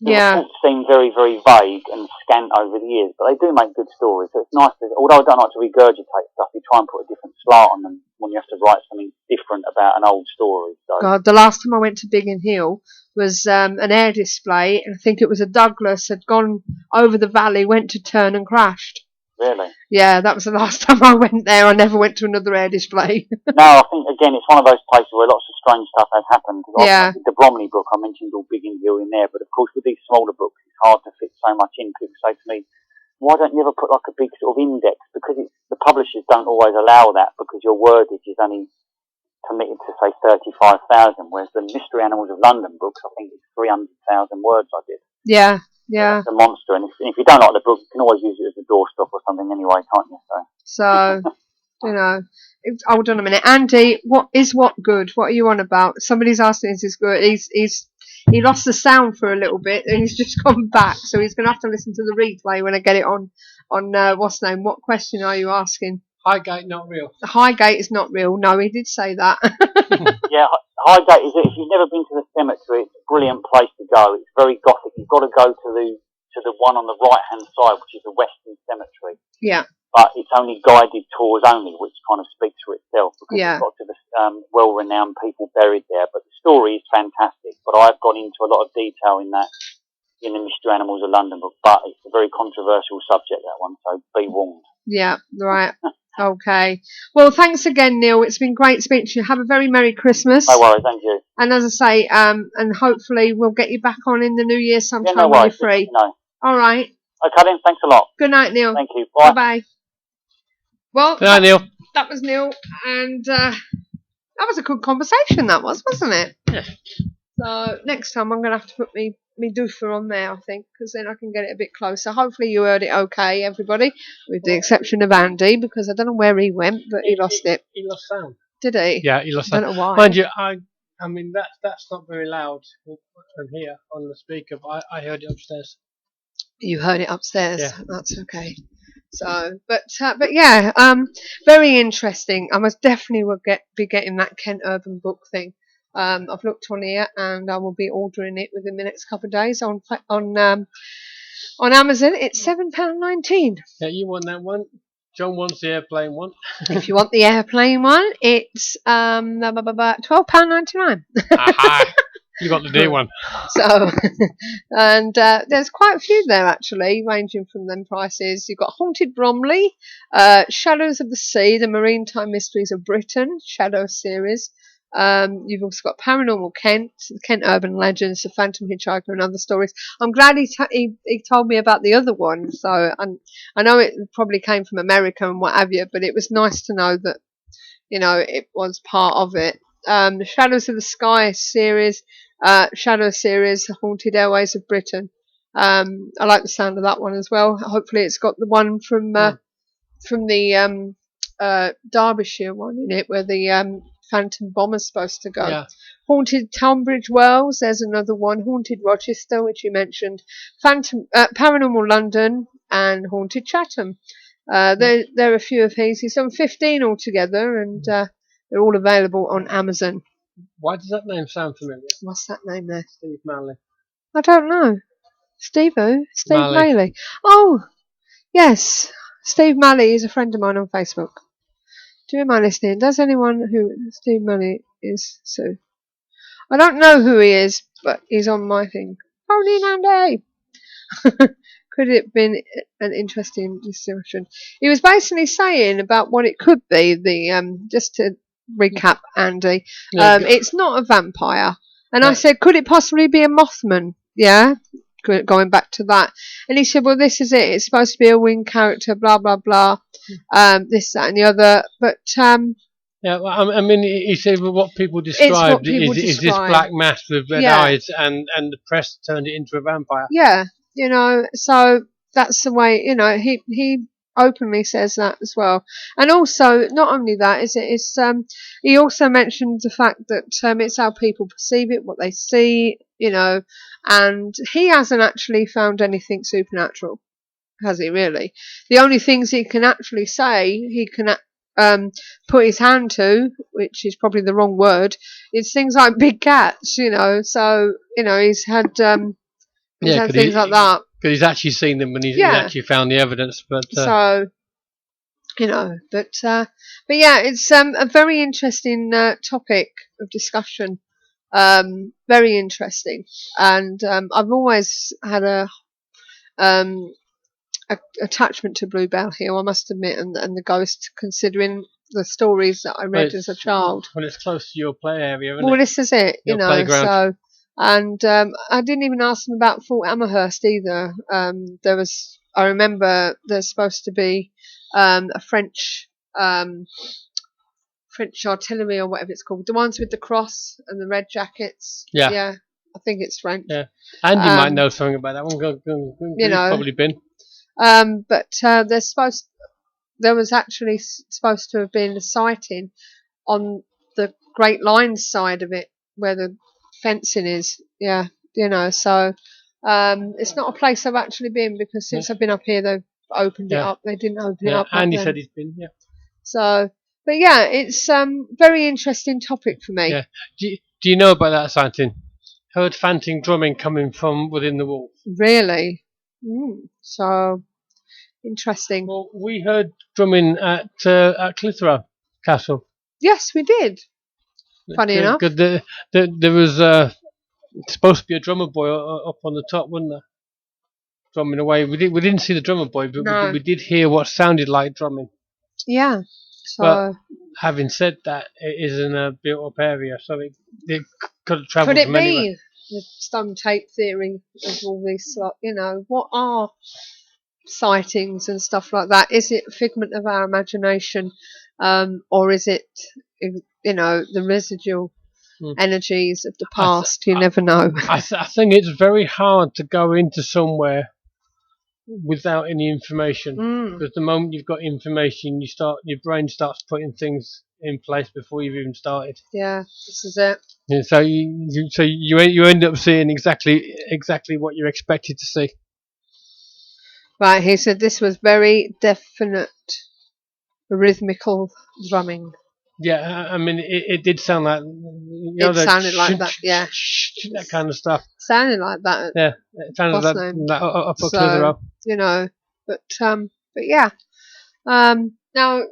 the reports seem very, very vague and scant over the years. But they do make good stories, so it's nice. Although I don't like to regurgitate stuff, you try and put a different slant on them when you have to write something different about an old story. So. God, the last time I went to Biggin Hill was an air display, and I think it was a Douglas had gone over the valley, went to turn and crashed. Really? Yeah, that was the last time I went there. I never went to another air display. No, I think, again, it's one of those places where lots of strange stuff has happened. Yeah. The Bromley book, I mentioned all Biggin Hill in there, but of course with these smaller books, it's hard to fit so much in. People say to me, why don't you ever put like a big sort of index? Because the publishers don't always allow that because your wordage is only permitted to say 35,000, whereas the Mystery Animals of London books, I think it's 300,000 words I did. Yeah. Yeah, it's a monster, and if you don't like the book, you can always use it as a doorstop or something anyway, can't you? So hold on a minute, Andy. What good? What are you on about? Somebody's asking, is this good? He lost the sound for a little bit, and he's just gone back, so he's going to have to listen to the replay when I get it on what's the name? What question are you asking? Highgate not real. The Highgate is not real. No, he did say that. Yeah, Highgate is. If you've never been to the cemetery, it's a brilliant place to go. It's very gothic. You've got to go to the one on the right hand side, which is the Western Cemetery. Yeah. But it's only guided tours only, which kind of speaks for itself because there's lots of well-renowned people buried there. But the story is fantastic. But I've gone into a lot of detail in the Mystery Animals of London book. But it's a very controversial subject, that one, so be warned. Yeah, right. Okay. Well, thanks again, Neil. It's been great speaking to you. Have a very Merry Christmas. No worries, thank you. And as I say, and hopefully we'll get you back on in the new year sometime when you're free. No. All right. Okay then, thanks a lot. Good night, Neil. Thank you. Bye. Bye-bye. Well, Good night, Neil. That was Neil, and that was a good conversation, that was, wasn't it? Yeah. So next time I'm going to have to put me doofer on there, I think, because then I can get it a bit closer. Hopefully you heard it okay, everybody, with the exception of Andy, because I don't know where he went, but he lost it. He lost sound. Did he? Yeah, he lost sound. I don't know why. Mind you, I mean that's not very loud from here on the speaker, but I heard it upstairs. You heard it upstairs. Yeah. That's okay. So, but yeah, very interesting. I must definitely be getting that Kent Urban book thing. I've looked on here, and I will be ordering it within the next couple of days on Amazon. It's £7.19. Yeah, you want that one? John wants the airplane one. If you want the airplane one, it's £12.99. Aha! You got the D one. So, and there's quite a few there actually, ranging from them prices. You've got Haunted Bromley, Shadows of the Sea, the Marine Time Mysteries of Britain, Shadow series. You've also got Paranormal Kent, Kent Urban Legends, The Phantom Hitchhiker, and other stories. I'm glad he told me about the other one. So I know it probably came from America and what have you, but it was nice to know that it was part of it. The Shadows of the Sky series. Shadow series, Haunted Airways of Britain. I like the sound of that one as well. Hopefully, it's got the one from the Derbyshire one in it, where the Phantom Bomber's supposed to go. Yeah. Haunted Tunbridge Wells. There's another one. Haunted Rochester, which you mentioned. Paranormal London and Haunted Chatham. There are a few of these. He's done 15 altogether, and they're all available on Amazon. Why does that name sound familiar? What's that name there? Steve Malley. I don't know. Steve who? Steve Malley. Oh, yes. Steve Malley is a friend of mine on Facebook. Do you mind listening? Does anyone who Steve Malley is Sue? I don't know who he is, but he's on my thing. Phone in, Andy. Could it have been an interesting discussion? He was basically saying about what it could be. Just to recap, Andy, it's not a vampire. And I said, could it possibly be a Mothman? Yeah, going back to that. And he said, well, this is it. It's supposed to be a winged character, blah, blah, blah. This, that, and the other. But yeah, well, I mean, he said what people it's what described people is this describe. black mass with red Yeah. eyes, and the press turned it into a vampire. Yeah, so that's the way, he openly says that as well. And also, not only that, he also mentioned the fact that it's how people perceive it, what they see, and he hasn't actually found anything supernatural, has he really? The only things he can actually say, he can put his hand to, which is probably the wrong word, is things like big cats, so, he's had... He's had things like that. Because he's actually seen them and he's actually found the evidence. But so, but yeah, it's a very interesting topic of discussion. Very interesting, and I've always had a attachment to Bluebell Hill, I must admit, and the ghost, considering the stories that I read as a child. Well, it's close to your play area, isn't it? Well, this is it, Your playground. so. And I didn't even ask them about Fort Amherst either. I remember there's supposed to be a French artillery or whatever it's called, the ones with the cross and the red jackets. Yeah, I think it's French. Yeah, and you might know something about that one. You've probably been. But there was actually supposed to have been a sighting on the Great Lines side of it, where the fencing is, so it's not a place I've actually been, because since I've been up here they've opened it up. They didn't open it up and he then. said he's been, so, but yeah, it's very interesting topic for me. Do you know about that sighting? Heard phantom drumming coming from within the wall. Really? So interesting. Well, we heard drumming at Clitheroe Castle. Yes, we did. Funny enough. Good. There was supposed to be a drummer boy up on the top, wasn't there? Drumming away. We didn't see the drummer boy, but we did hear what sounded like drumming. Yeah. So, but having said that, it is in a built-up area, so it could have travelled from anywhere. Could it be the stone tape theory of all this? What are sightings and stuff like that? Is it a figment of our imagination, or is it, the residual energies of the past? You never know. I think it's very hard to go into somewhere without any information, because the moment you've got information, your brain starts putting things in place before you've even started. Yeah, this is it. And so you end up seeing exactly what you're expected to see. Right, he said this was very definite rhythmical drumming. Yeah, I mean, it did sound like... it sounded like that, yeah. That kind of stuff. Sounded like that. Yeah, it sounded like that up at Clitheroe. But yeah. Now,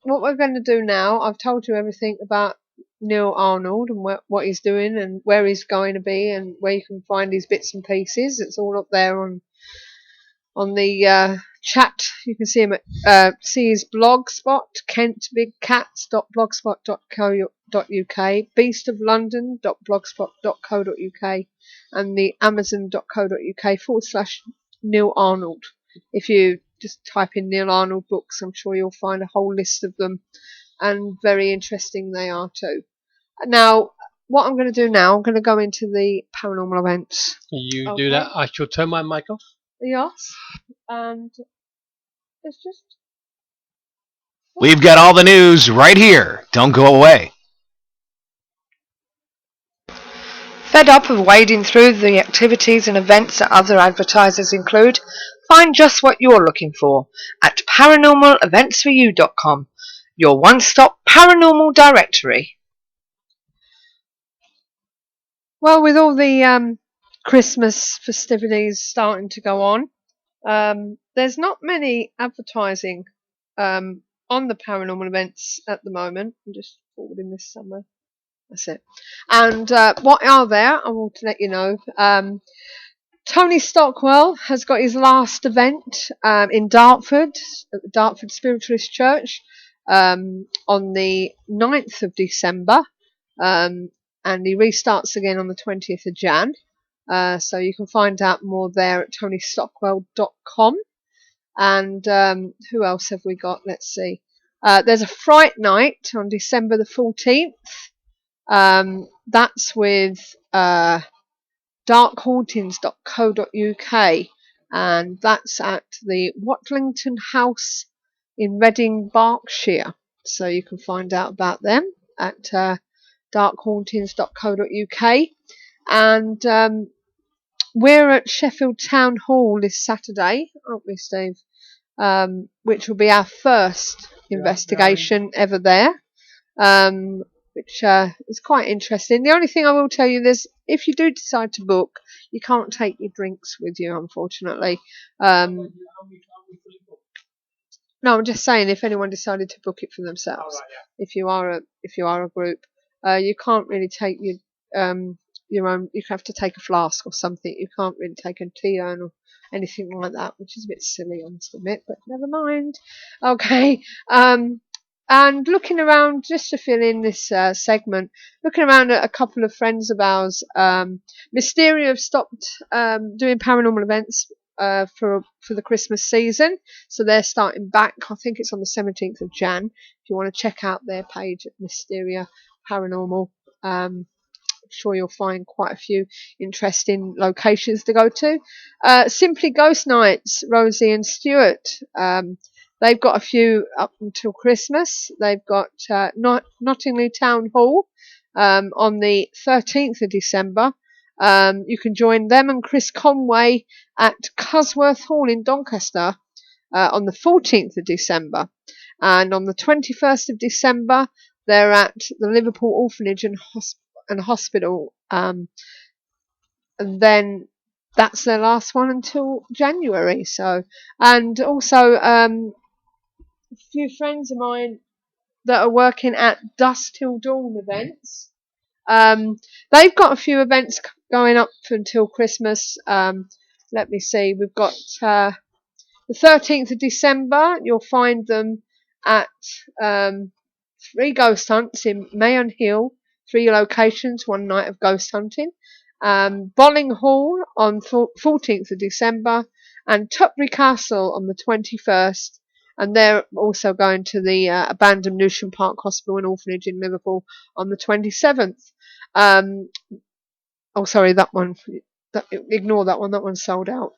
what we're going to do now, I've told you everything about Neil Arnold and what he's doing and where he's going to be and where you can find his bits and pieces. It's all up there on the chat. You can see him see his blogspot, kentbigcats.blogspot.co.uk, beastoflondon.blogspot.co.uk, and the amazon.co.uk/Neil Arnold. If you just type in Neil Arnold books, I'm sure you'll find a whole list of them, and very interesting they are too. Now, what I'm going to do now, I'm going to go into the paranormal events. You do that. I shall turn my mic off. Yes, and it's just... We've got all the news right here. Don't go away. Fed up of wading through the activities and events that other advertisers include? Find just what you're looking for at paranormaleventsforyou.com, your one-stop paranormal directory. Well, with all the Christmas festivities starting to go on, there's not many advertising on the paranormal events at the moment. I'm just forwarding this somewhere. That's it. And what are there? I want to let you know. Tony Stockwell has got his last event in Dartford, at the Dartford Spiritualist Church, on the 9th of December. And he restarts again on the 20th of Jan. So you can find out more there at tonystockwell.com. And who else have we got? Let's see. There's a Fright Night on December the 14th. That's with darkhauntings.co.uk, and that's at the Watlington House in Reading, Berkshire. So you can find out about them at darkhauntings.co.uk. And we're at Sheffield Town Hall this Saturday, aren't we, Steve? Which will be our first investigation ever there. Which is quite interesting. The only thing I will tell you is, if you do decide to book, you can't take your drinks with you, unfortunately. No, I'm just saying, if anyone decided to book it for themselves, if you are a group, you can't really take your own. You have to take a flask or something. You can't really take a tea urn or anything like that, which is a bit silly, I must admit, but never mind. Okay. And looking around, just to fill in this segment, looking around at a couple of friends of ours, Mysteria have stopped doing paranormal events for the Christmas season, so they're starting back. I think it's on the 17th of Jan. If you want to check out their page at Mysteria Paranormal, I'm sure you'll find quite a few interesting locations to go to. Simply Ghost Nights, Rosie and Stuart. They've got a few up until Christmas. They've got Nottingham Town Hall on the 13th of December. You can join them and Chris Conway at Cusworth Hall in Doncaster on the 14th of December. And on the 21st of December, they're at the Liverpool Orphanage and Hospital. And then that's their last one until January. So, and also a few friends of mine that are working at Dusk Till Dawn events. They've got a few events going up until Christmas. Let me see. We've got the 13th of December. You'll find them at 3 ghost hunts in Mayon Hill. 3 locations, 1 night of ghost hunting. Bolling Hall on 14th of December, and Tutbury Castle on the 21st. And they're also going to the abandoned Newsham Park Hospital and Orphanage in Liverpool on the 27th. Oh, sorry, that one. Ignore that one. That one's sold out.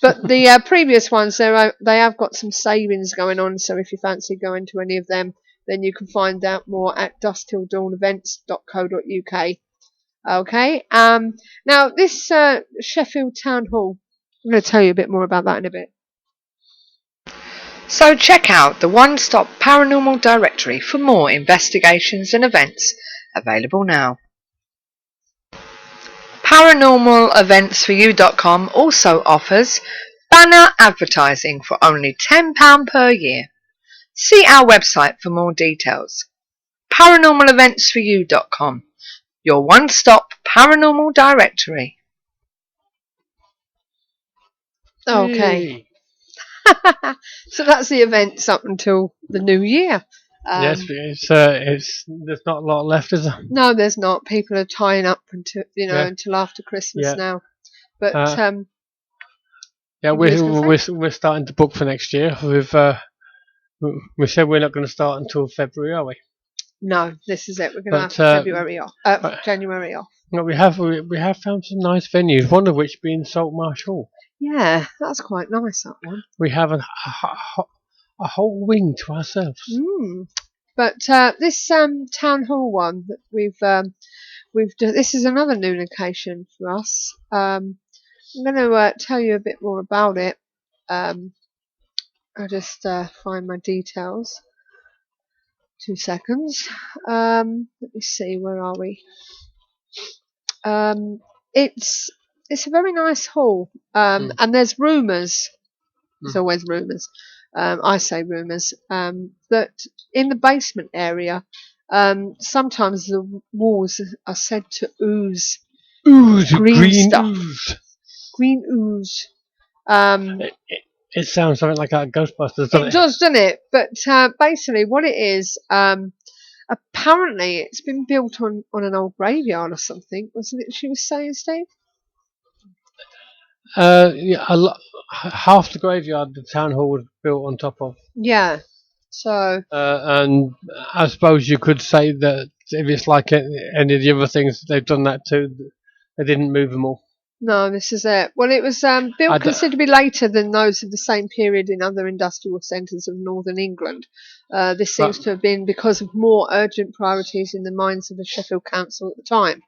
But the previous ones, they have got some savings going on. So if you fancy going to any of them, then you can find out more at dusktilldawnevents.co.uk. Okay. Now this Sheffield Town Hall, I'm going to tell you a bit more about that in a bit. So check out the one-stop paranormal directory for more investigations and events, available now. ParanormalEventsForYou.com also offers banner advertising for only £10 per year. See our website for more details. ParanormalEventsForYou.com, your one-stop paranormal directory. Okay. So that's the events up until the new year. Yes, it's there's not a lot left, is there? No, there's not. People are tying up until until after Christmas now. But we're starting to book for next year. We said we're not going to start until February, are we? No, this is it. We're going to have February off, January off. No, we have found some nice venues. One of which being Saltmarsh Hall. Yeah, that's quite nice, that one. We have a whole wing to ourselves. But this town hall one that we've done, this is another new location for us. I'm going to tell you a bit more about it. I'll just find my details. 2 seconds. Let me see. Where are we? It's a very nice hall, and there's rumours. There's always rumours. I say rumours. That in the basement area, Sometimes the walls are said to ooze Ooze, green stuff. ooze. green ooze. It sounds something like a Ghostbusters, doesn't It it? does, doesn't it? But basically, what it is, apparently, it's been built on an old graveyard or something. Wasn't it? She was saying, Steve. Yeah, half the graveyard, the town hall was built on top of. Yeah. So And I suppose you could say that if it's like any of the other things, they've done that too. They didn't move them all. no, this is it. Well, it was built considerably later than those of the same period in other industrial centres of northern England. This seems to have been because of more urgent priorities in the minds of the Sheffield Council at the time.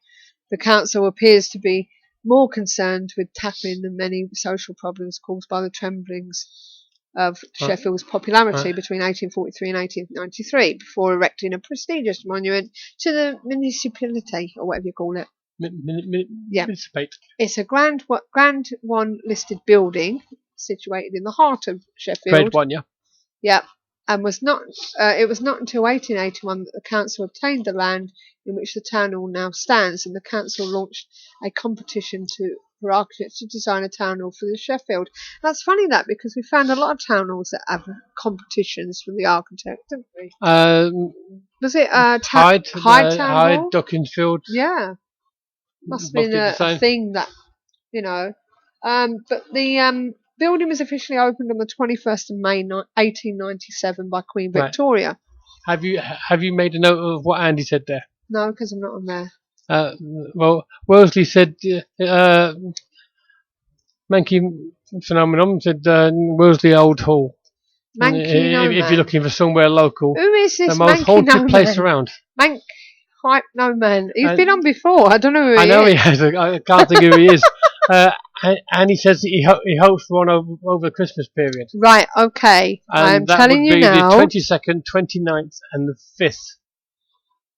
The council appears to be more concerned with tackling the many social problems caused by the tremblings of Sheffield's popularity between 1843 and 1893 before erecting a prestigious monument to the municipality, or whatever you call it. Yeah. It's a Grand 1 listed building situated in the heart of Sheffield. Grade 1, yeah. Yep. And it was not until 1881 that the council obtained the land in which the town hall now stands, and the council launched a competition for architects to design a town hall for the Sheffield. That's funny because we found a lot of town halls that have competitions for the architect, didn't we? Was it Hyde Town Hall? Duckensfield. Yeah, must have been a thing that, you know. But the building was officially opened on the 21st of May 1897 by Queen Victoria. Right. Have you made a note of what Andy said there? No, because I'm not on there. Well, Wellesley said Mankey Phenomenon said Wellesley Old Hall. If you're looking for somewhere local. Who is this? The most haunted place around. Hype No Man. He's been on before. I don't know who he is. I know he has. I can't think who he is. And he says he hopes for one over the Christmas period. Right, okay. I'm telling you now. That would be the 22nd, 29th and the 5th.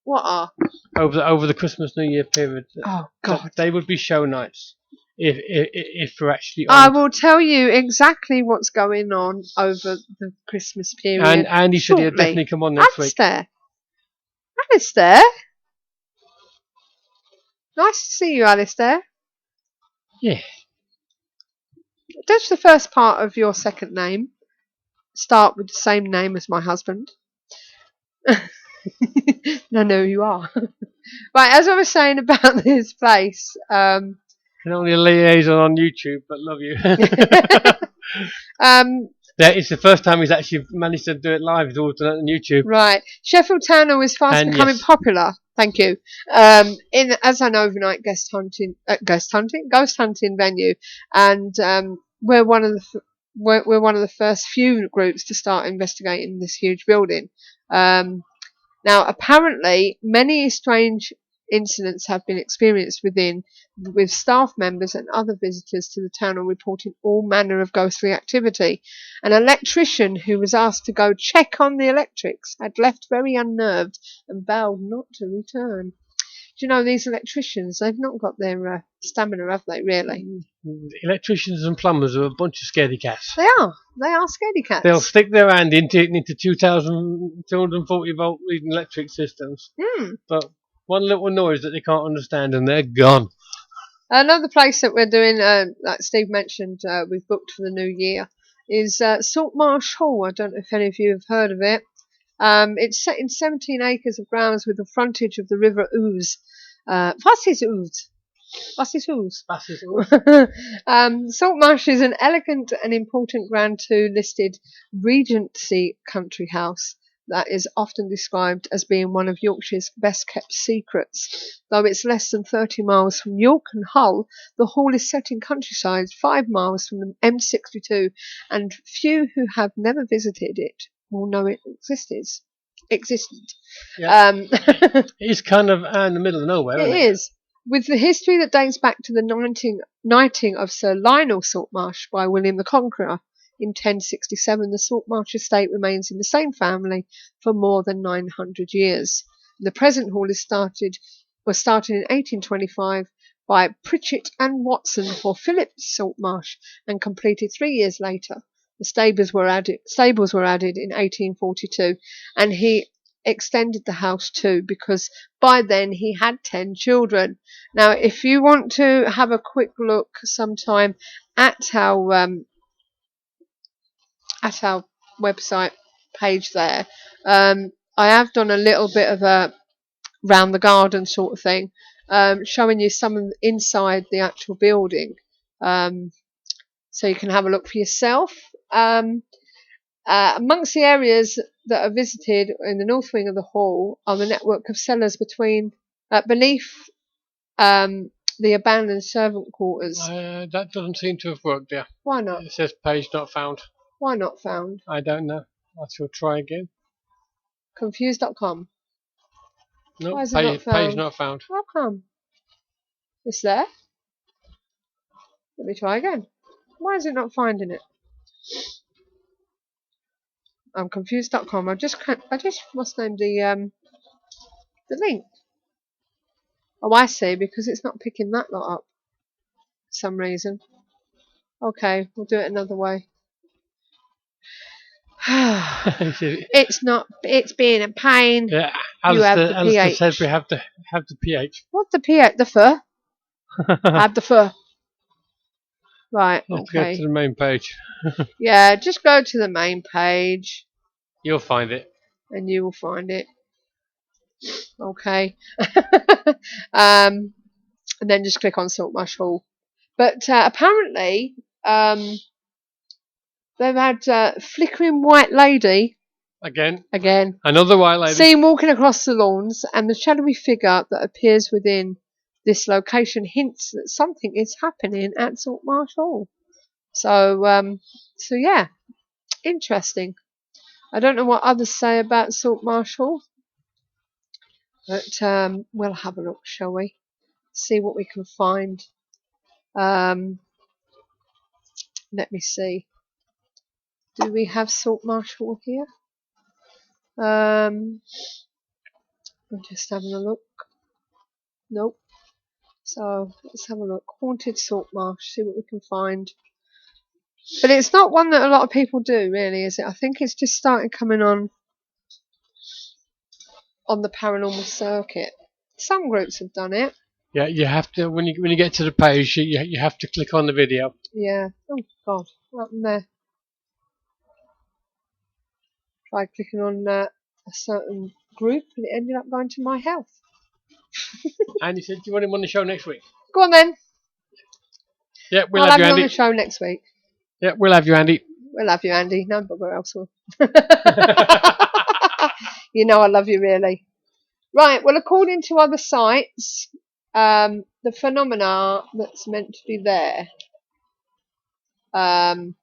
What are? Over the Christmas New Year period. Oh, God. They would be show nights if we're actually on. I will tell you exactly what's going on over the Christmas period. And Andy said he'll definitely come on next week. Alistair? Nice to see you, Alistair. Yeah. Does the first part of your second name start with the same name as my husband? I know who you are. Right, as I was saying about this place, can only a liaison on YouTube, but love you. Yeah, it's the first time he's actually managed to do it live. He's always done it on YouTube. Right, Sheffield Town Hall is fast becoming popular. Thank you. As an overnight ghost hunting venue, and we're one of the first few groups to start investigating this huge building. Now, apparently, many strange incidents have been experienced with staff members and other visitors to the town hall reporting all manner of ghostly activity. An electrician who was asked to go check on the electrics had left very unnerved and vowed not to return. Do you know, these electricians, they've not got their stamina, have they, really? Electricians and plumbers are a bunch of scaredy cats. They are scaredy cats. They'll stick their hand into 2,240 volt reading electric systems. But one little noise that they can't understand and they're gone. Another place that we're doing, like Steve mentioned, we've booked for the new year, is Saltmarsh Hall. I don't know if any of you have heard of it. It's set in 17 acres of grounds with the frontage of the River Ouse. Was ist Ouse? Saltmarsh is an elegant and important Grand 2 listed Regency country house that is often described as being one of Yorkshire's best kept secrets. Though it's less than 30 miles from York and Hull, the hall is set in countryside 5 miles from the M62, and few who have never visited it will know it existed. Yeah. It's kind of in the middle of nowhere, isn't it? It is. With the history that dates back to the knighting of Sir Lionel Saltmarsh by William the Conqueror in 1067, the Saltmarsh estate remains in the same family for more than 900 years. The present hall was started in 1825 by Pritchett and Watson for Philip Saltmarsh and completed 3 years later. The stables were added in 1842, and he extended the house too, because by then he had 10 children. Now, if you want to have a quick look sometime at our website page there, I have done a little bit of a round the garden sort of thing, showing you some of inside the actual building, so you can have a look for yourself. Amongst the areas that are visited in the north wing of the hall are the network of cellars beneath the abandoned servant quarters. That doesn't seem to have worked there. Why not? It says page not found. Why not found? I don't know. I shall try again. Confused.com. No, Why is it not found? page not found. How come? It's there. Let me try again. Why is it not finding it? I'm confused.com. I just must name the link. Oh, I see, because it's not picking that lot up for some reason. Okay, we'll do it another way. It's being a pain. Yeah, You have the Alistair pH. said we have the pH. What's the pH? The fur? Add the fur. Right, Let's go okay. to the main page. Yeah, just go to the main page You'll find it. and you will find it. Okay. And then just click on Saltmarsh Hall. But apparently, they've had flickering white lady Again. again, Another white lady. seen walking across the lawns, and the shadowy figure that appears within this location hints that something is happening at Saltmarsh Hall. So yeah, interesting. I don't know what others say about Saltmarsh Hall, but we'll have a look, shall we? See what we can find. Let me see. Do we have Saltmarsh Hall here? I'm just having a look. Nope. So let's have a look. Haunted Saltmarsh. See what we can find. But it's not one that a lot of people do, really, is it? I think it's just started coming on the paranormal circuit. Some groups have done it. Yeah, you have to when you get to the page, you have to click on the video. Yeah. Oh God, what happened there? Tried clicking on a certain group, and it ended up going to my health. And he said, "Do you want him on the show next week?" Go on then. Yeah, we'll I'll have you, have you on Andy. the show next week. Yeah, we'll have you, Andy. We'll have you, Andy. No bugger else will. You know I love you, really. Right, well, according to other sites, the phenomena that's meant to be there, they're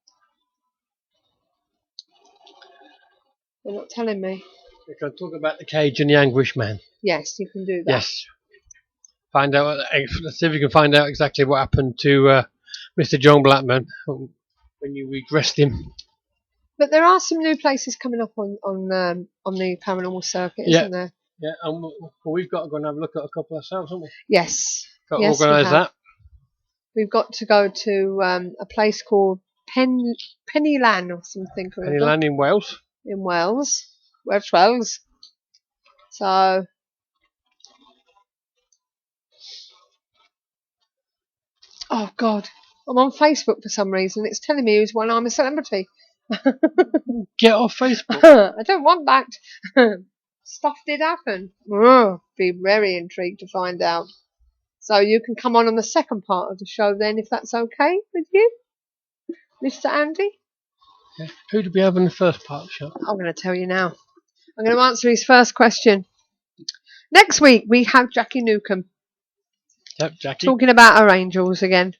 not telling me. We can talk about the cage and the anguish man. Yes, you can do that. Yes. Find out. Let's see if we can find out exactly what happened to Mr. John Blackman when you regressed him. But there are some new places coming up on the paranormal circuit, isn't there? Yeah, and we've got to go and have a look at a couple ourselves, haven't we? Yes. Got to Yes, we organise have. that. We've got to go to a place called Pennyland or something. Pennyland in Wales. In Wales. Wales. So, oh God, I'm on Facebook for some reason. It's telling me who's I'm a celebrity. Get off Facebook. I don't want that. Stuff did happen. Be very intrigued to find out. So you can come on the second part of the show then, if that's okay with you, Mr. Andy. Yeah. Who did we have in the first part of the show? I'm going to tell you now. I'm going to answer his first question. Next week we have Jackie Newcomb. Yep, Jackie. Talking about her angels again.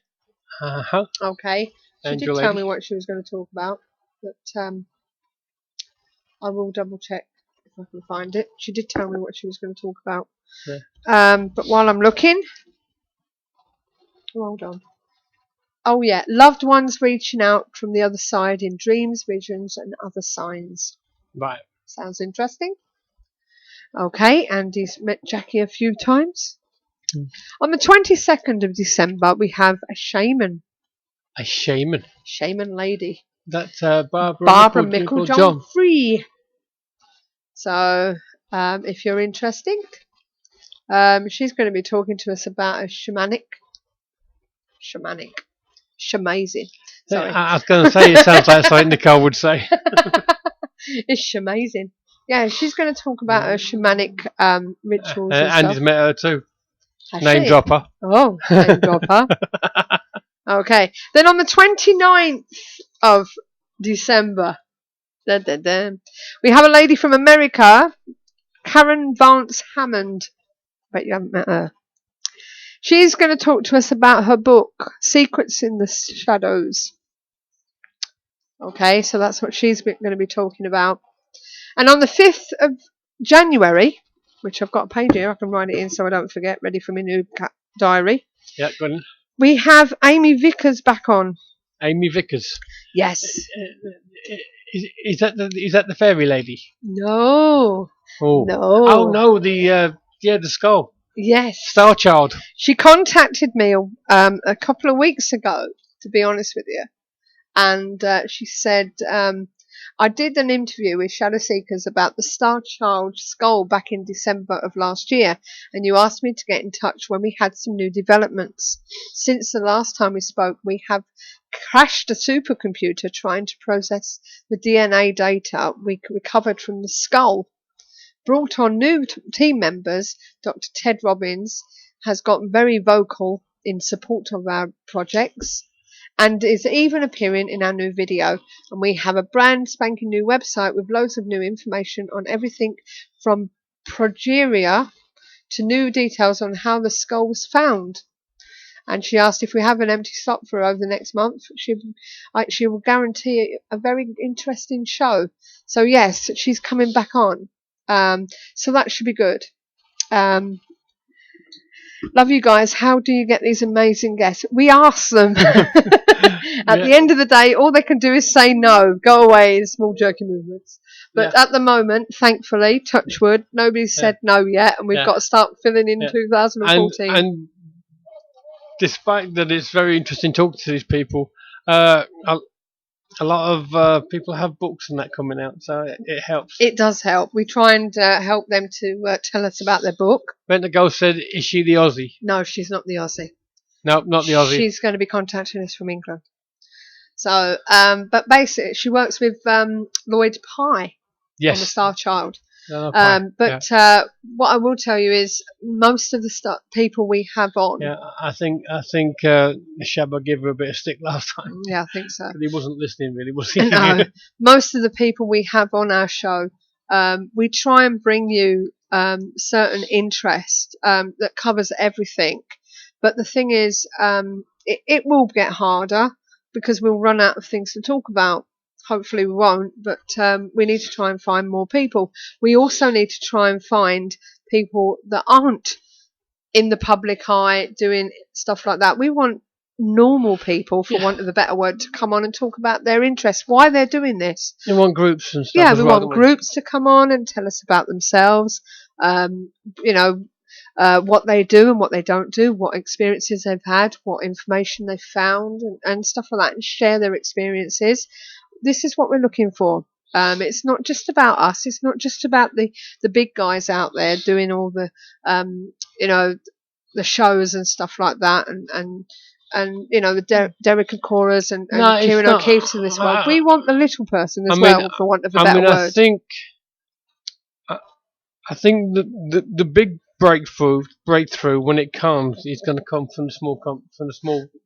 Uh-huh. Okay. She Angel did tell lady. me what she was going to talk about, but I will double check if I can find it. She did tell me what she was going to talk about. Yeah. But while I'm looking, hold on. Oh yeah, loved ones reaching out from the other side in dreams, visions, and other signs. Right. Sounds interesting. Okay, Andy's met Jackie a few times. On the 22nd of December, we have a shaman. A shaman. Shaman lady. That's Barbara Mickle John Free. So, if you're interested. She's going to be talking to us about a shamanic. Shamazing. Sorry. I was going to say, it sounds like something Nicole would say. It's shamazing. Yeah, she's going to talk about her shamanic rituals and Andy's stuff. met her too. Has Name she? dropper. Oh, name dropper. Okay. Then on the 29th of December, we have a lady from America, Karen Vance Hammond. Bet you haven't met her. She's going to talk to us about her book, Secrets in the Shadows. Okay, so that's what she's going to be talking about. And on the 5th of January, which I've got a page here, I can write it in so I don't forget, ready for my new diary. Yeah, go on. We have Amy Vickers back on. Amy Vickers. Yes. Is that the fairy lady? No. Oh No. Oh no, the skull. Yes. Star Child. She contacted me a couple of weeks ago, to be honest with you. And she said, I did an interview with Shadow Seekers about the Star Child skull back in December of last year, and you asked me to get in touch when we had some new developments. Since the last time we spoke, we have crashed a supercomputer trying to process the DNA data we recovered from the skull. Brought on new team members, Dr. Ted Robbins has gotten very vocal in support of our projects, and is even appearing in our new video. And we have a brand spanking new website with loads of new information on everything from progeria to new details on how the skull was found. And she asked if we have an empty slot for her over the next month. She will guarantee a very interesting show. So yes, she's coming back on. So that should be good. Love you guys. How do you get these amazing guests? We ask them. At the end of the day, all they can do is say no, go away in small jerky movements. But at the moment, thankfully, touch wood, nobody's said no yet, and we've got to start filling in 2014. And despite that, it's very interesting talking to these people. A lot of people have books and that coming out, so it helps. It does help. We try and help them to tell us about their book. Brenda Gold said, is she the Aussie? No, she's not the Aussie. No, not the Aussie. She's going to be contacting us from England. So, but basically, she works with Lloyd Pye on the Star Child. But what I will tell you is most of the people we have on. Yeah, I think Shabba gave her a bit of stick last time. Yeah, I think so. But he wasn't listening, really, was he? No, most of the people we have on our show, we try and bring you certain interest that covers everything. But the thing is, it will get harder because we'll run out of things to talk about. Hopefully we won't, but we need to try and find more people. We also need to try and find people that aren't in the public eye doing stuff like that. We want normal people, for want of a better word, to come on and talk about their interests, why they're doing this. We want groups and stuff. Yeah, we want groups to come on and tell us about themselves, what they do and what they don't do, what experiences they've had, what information they've found, and stuff like that, and share their experiences. This is what we're looking for. It's not just about us. It's not just about the big guys out there doing all the, the shows and stuff like that, and the Derek Akoras and Kieran O'Keefe's in this world. We want the little person as well, for want of a better word. I think the big breakthrough when it comes is going to come from the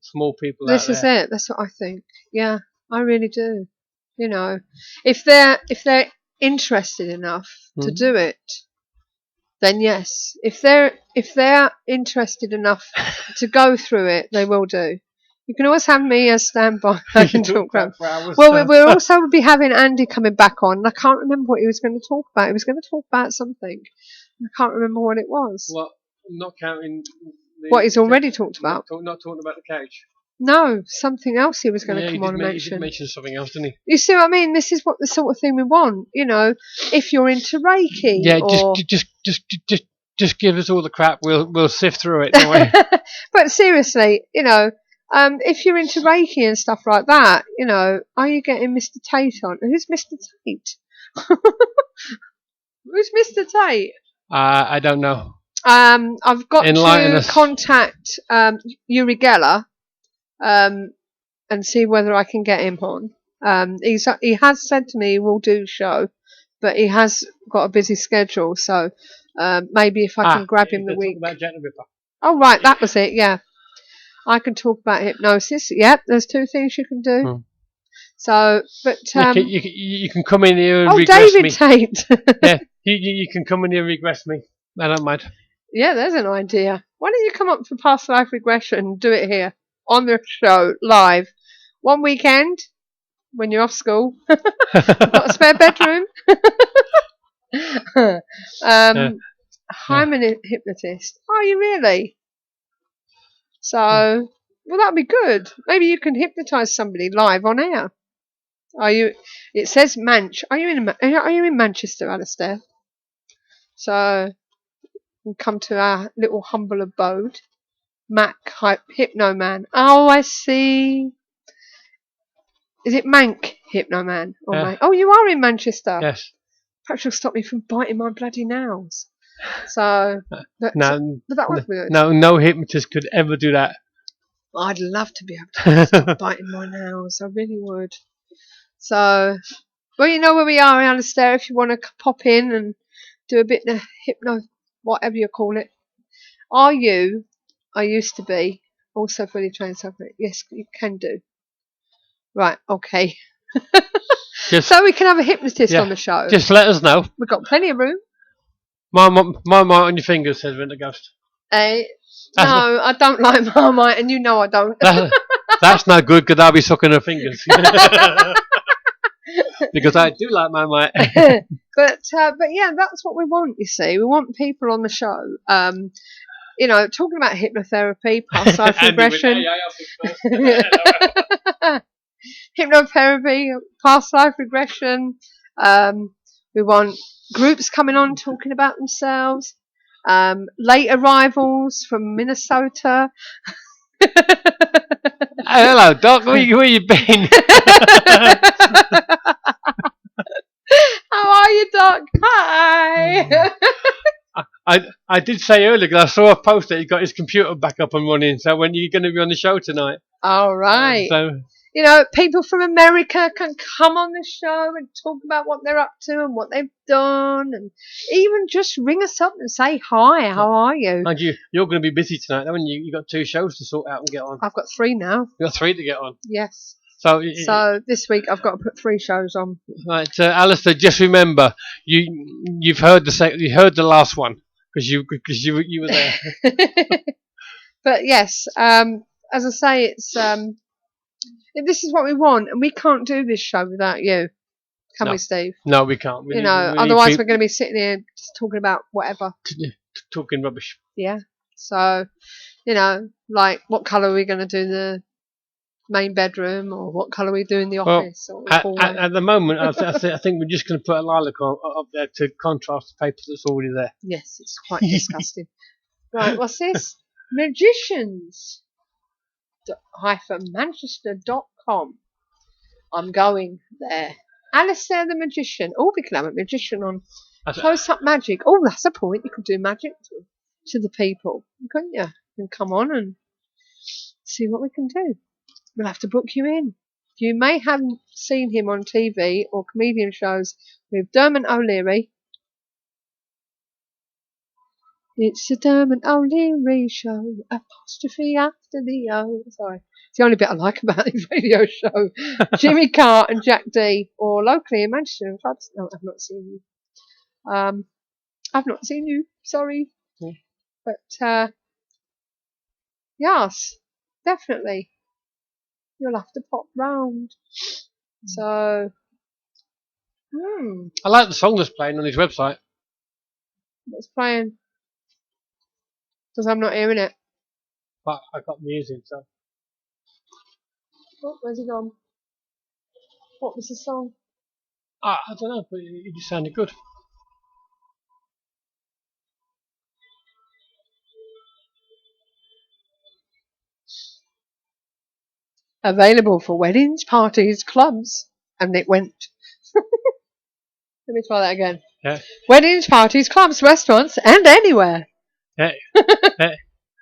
small people. This is it. That's what I think. Yeah, I really do. If they're interested enough to do it, then yes. If they're interested enough to go through it, they will do. You can always have me as standby. I can talk crap. Well, we'll also be having Andy coming back on. I can't remember what he was going to talk about. He was going to talk about something. I can't remember what it was. Well, not counting what he's already talked about. Not talking about the cage. No, something else he was going to come on and mention. He did mention something else, didn't he? You see what I mean? This is what the sort of thing we want. If you're into Reiki, just give us all the crap. We'll sift through it, don't we? But seriously, if you're into Reiki and stuff like that, are you getting Mr. Tate on? Who's Mr. Tate? Who's Mr. Tate? I don't know. I've got Enlighten to us. contact Uri Geller and see whether I can get him on. He has said to me he will do a show, but he has got a busy schedule, so maybe if I can grab him the week. About Jack the Ripper. Oh, right, that was it, yeah. I can talk about hypnosis. Yep, there's 2 things you can do. Hmm. So, but... you can come in here and oh, regress David me. Tate! Yeah, you can come in here and regress me. I don't mind. Yeah, there's an idea. Why don't you come up for past life regression and do it here on the show live? One weekend when you're off school. Got a spare bedroom. I'm a hypnotist. Are you really? So, well, that'd be good. Maybe you can hypnotise somebody live on air. Are you? It says Manch. Are you in Manchester, Alistair? So, you can come to our little humble abode. Mac Hypno Man. Oh, I see. Is it Mank Hypno Man? Or Mank? Oh, you are in Manchester. Yes. Perhaps you'll stop me from biting my bloody nails. So, but that was weird. No hypnotist could ever do that. I'd love to be able to stop biting my nails. I really would. So, well, you know where we are, Alistair, if you want to pop in and do a bit of hypno, whatever you call it. Are you, I used to be, also fully trained psychic? Yes, you can do. Right, okay. So we can have a hypnotist on the show. Just let us know. We've got plenty of room. Marmite on your fingers, says Winter Ghost. No, I don't like Marmite, and you know I don't. That's not good, because I'll be sucking her fingers. Because I do like Marmite. But yeah, that's what we want, you see. We want people on the show. You know, talking about hypnotherapy, past life regression. Hypnotherapy, past life regression. We want groups coming on talking about themselves. Late arrivals from Minnesota. Hello, Doc. Where you been? How are you, Doc? Hi. I did say earlier, because I saw a post that he got his computer back up and running. So when are you going to be on the show tonight? All right. You know, people from America can come on the show and talk about what they're up to and what they've done, and even just ring us up and say hi. How are you? Mind you, you're going to be busy tonight, haven't you? You've got 2 shows to sort out and get on. I've got 3 now. You've got 3 to get on. Yes. So this week I've got to put 3 shows on. Right, Alistair, just remember, you've heard the last one because you were there. But yes, as I say, it's this is what we want, and we can't do this show without you, can we, Steve? No, we can't. Otherwise we're going to be sitting here just talking about whatever. Talking rubbish. Yeah. So, like what colour are we going to do the main bedroom, or what colour are we doing the office? At the moment, I think we're just going to put a lilac up there to contrast the paper that's already there. Yes, it's quite disgusting. Right, what's this? Magicians. -manchester.com. I'm going there. Alistair the Magician. Oh, we can have a magician on close-up magic. Oh, that's a point. You could do magic to the people, couldn't you? And come on and see what we can do. We'll have to book you in. You may have seen him on TV or comedian shows with Dermot O'Leary. It's the Dermot O'Leary show, apostrophe after the O. Sorry. It's the only bit I like about his radio show. Jimmy Carr and Jack D. Or locally in Manchester and clubs. No, I've not seen you. I've not seen you. Sorry. Yeah. But, yes, definitely. You'll have to pop round. So, I like the song that's playing on his website. What's playing? Because I'm not hearing it. But I got music, so. Oh, where's he gone? What was the song? I don't know, but it just sounded good. Available for weddings, parties, clubs, and it went. Let me try that again. Yeah. Weddings, parties, clubs, restaurants, and anywhere. Yeah.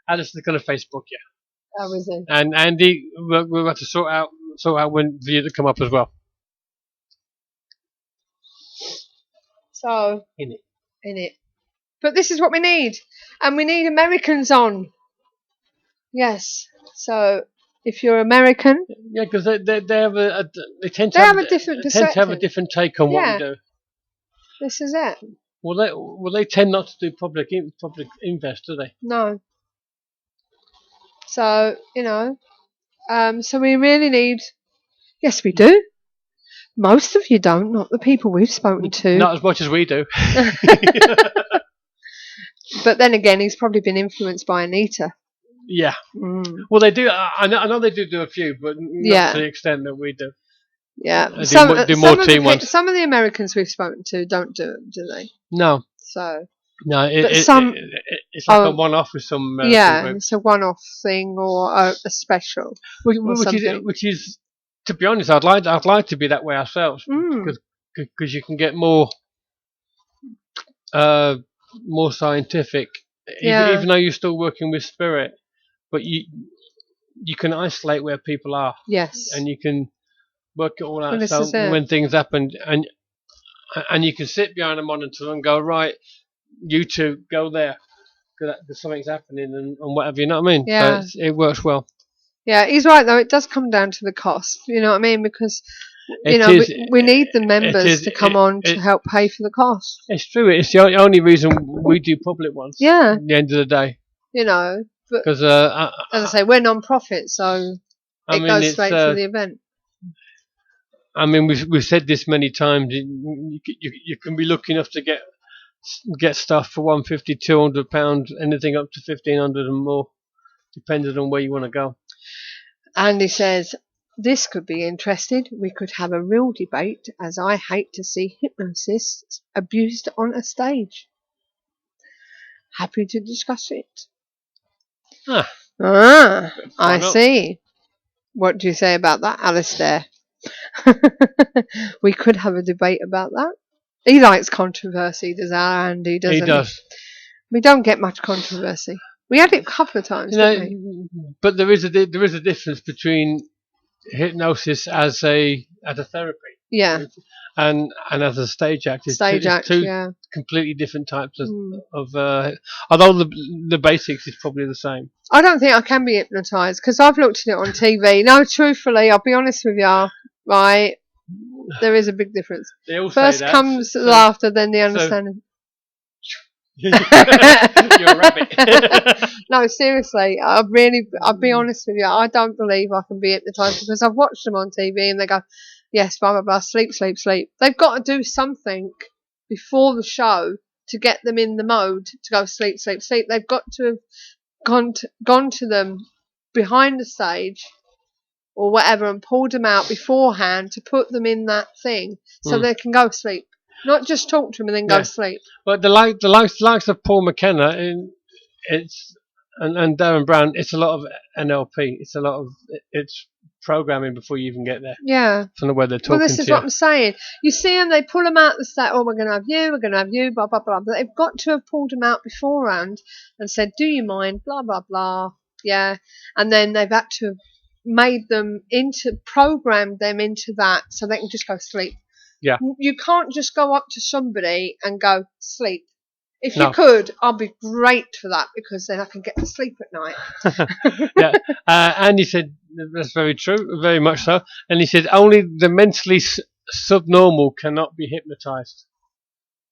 Alice is going to Facebook you. That was it. And Andy, we'll have to sort out when for you to come up as well. So, In it. But this is what we need. And we need Americans on. Yes. So, if you're American, Yeah, because they have they tend to They have have a different they tend to have a perspective. different take on what Yeah. we do. this is it. Well, they tend not to do public invest, do they? No. So, so we really need. Yes, we do. Most of you don't, not the people we've spoken to. Not as much as we do. But then again, he's probably been influenced by Anita. Yeah. Mm. Well, they do. I know they do a few, but not Yeah. to the extent that we do. Yeah. Do more team ones. Some of the Americans we've spoken to don't do it, do they? No. So. No, But some- it's like a one-off with some American Yeah, group. it's a one-off thing or a special. Which is, to be honest, I'd like to be that way ourselves, Mm. because you can get more scientific, Yeah. even though you're still working with spirit, but you can isolate where people are, Yes. and you can work it all out. Well, this So is it. when things happen, and you can sit behind a monitor and go, right, you two go there, because something's happening and whatever. You know what I mean? Yeah. So it works well. Yeah, he's right though. It does come down to the cost. You know what I mean? Because It is- we need the members is- to come on to help pay for the cost. It's true. It's the only reason we do public ones. Yeah. At the end of the day, But because as I say, we're non-profit, so I it mean, goes it's, straight to the event. I mean, we've said this many times. You can be lucky enough to get stuff for £150, £200, anything up to £1,500 and more, depending on where you want to go. And he says, this could be interesting. We could have a real debate, as I hate to see hypnosis abused on a stage. Happy to discuss it. Ah, I Why not? see. What do you say about that, Alistair? We could have a debate about that. He likes controversy, does our Andy, doesn't he? he does. We don't get much controversy. We had it a couple of times, didn't we? But there is a difference between hypnosis as a therapy Yeah, and as a stage act. It's stage act, two yeah. completely different types Mm. of although the basics is probably the same. I don't think I can be hypnotised because I've looked at it on TV. No, truthfully, I'll be honest with you, right? There is a big difference. They all First say that. comes the laughter, then the understanding. You're a rabbit. No, seriously, I'll be honest with you. I don't believe I can be hypnotised because I've watched them on TV and they go, yes, blah, blah, blah, sleep, sleep, sleep. They've got to do something before the show to get them in the mode to go sleep, sleep, sleep. They've got to have gone to them behind the stage or whatever and pulled them out beforehand to put them in that thing so they can go sleep. Not just talk to them and then go sleep. But the likes of Paul McKenna and Darren Brown, it's a lot of NLP. It's programming before you even get there. Yeah. From the way they're talking Well, this is to what you. I'm saying. You see them, they pull them out the stage. Oh, we're going to have you, blah, blah, blah. But they've got to have pulled them out beforehand and said, do you mind, blah, blah, blah. Yeah. And then they've had to have programmed them into that so they can just go sleep. Yeah. You can't just go up to somebody and go sleep. If No. you could, I'd be great for that because then I can get to sleep at night. Yeah. And he said, that's very true, very much so. And he said, only the mentally subnormal cannot be hypnotized.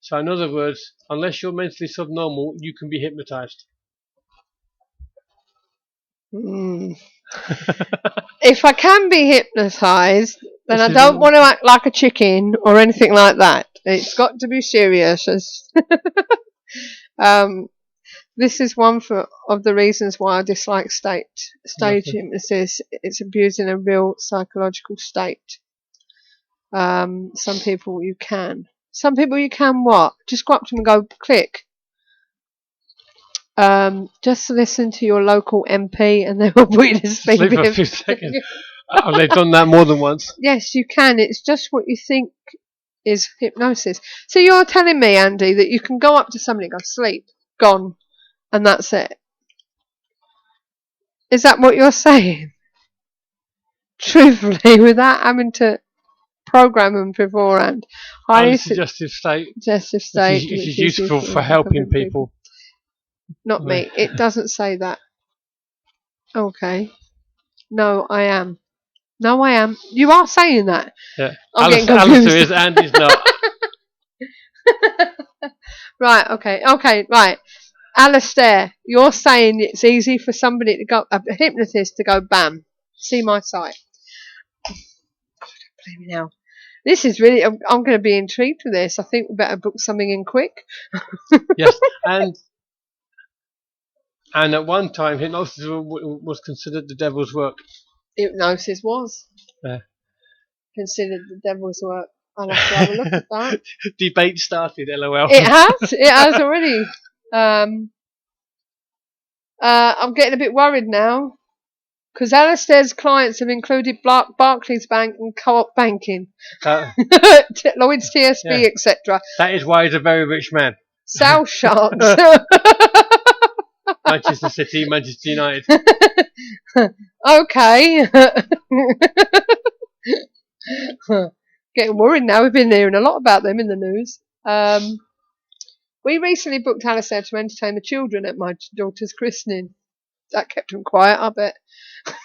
So in other words, unless you're mentally subnormal, you can be hypnotized. Mm. If I can be hypnotised, then I This don't is- want to act like a chicken or anything like that. It's got to be serious. This is one of the reasons why I dislike stage Okay. hypnosis. It's abusing a real psychological state. Some people you can. Some people you can what? Just go up to them and go click. Just listen to your local MP and they will put you to sleep. Sleep for a few seconds. They've done that more than once. Yes, you can. It's just what you think is hypnosis. So you're telling me, Andy, that you can go up to somebody, go sleep, gone, and that's it. Is that what you're saying? Truthfully, without having to program them beforehand. Highly suggestive state. Suggestive state. Which is useful for helping people. Not me. It doesn't say that. Okay. No, I am. No, I am. You are saying that. Yeah. I'm getting confused. Alistair is, Andy's not. Right, okay, right. Alistair, you're saying it's easy for somebody to go, a hypnotist to go, bam, see my sight. Blame me now. This is really, I'm going to be intrigued with this. I think we better book something in quick. Yes, and at one time, hypnosis was considered the devil's work. Hypnosis was considered the devil's work. I'll have to have a look at that. Debate started, LOL. It has already. I'm getting a bit worried now because Alistair's clients have included Barclays Bank and Co-op banking, Lloyd's TSB, etc. That is why he's a very rich man. South Sharks. Manchester City, Manchester United. Okay. Getting worried now. We've been hearing a lot about them in the news. We recently booked Alistair to entertain the children at my daughter's christening. That kept him quiet, I bet.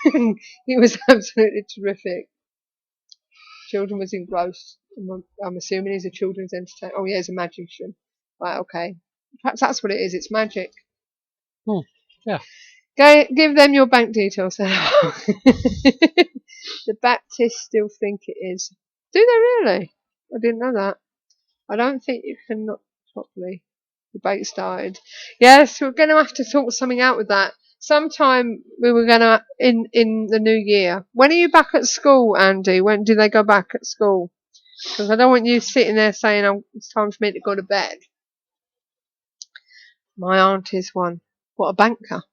It was absolutely terrific. Children was engrossed. I'm assuming he's a children's entertainer. Oh, yeah, he's a magician. Right, okay. Perhaps that's what it is. It's magic. Yeah. Give them your bank details. The Baptists still think it is. Do they really? I didn't know that. I don't think you can not properly. Debate started. Yes, we're going to have to sort something out with that. Sometime we were going to in the new year. When are you back at school, Andy? When do they go back at school? Because I don't want you sitting there saying, "Oh, it's time for me to go to bed." My aunt is one. What, a banker?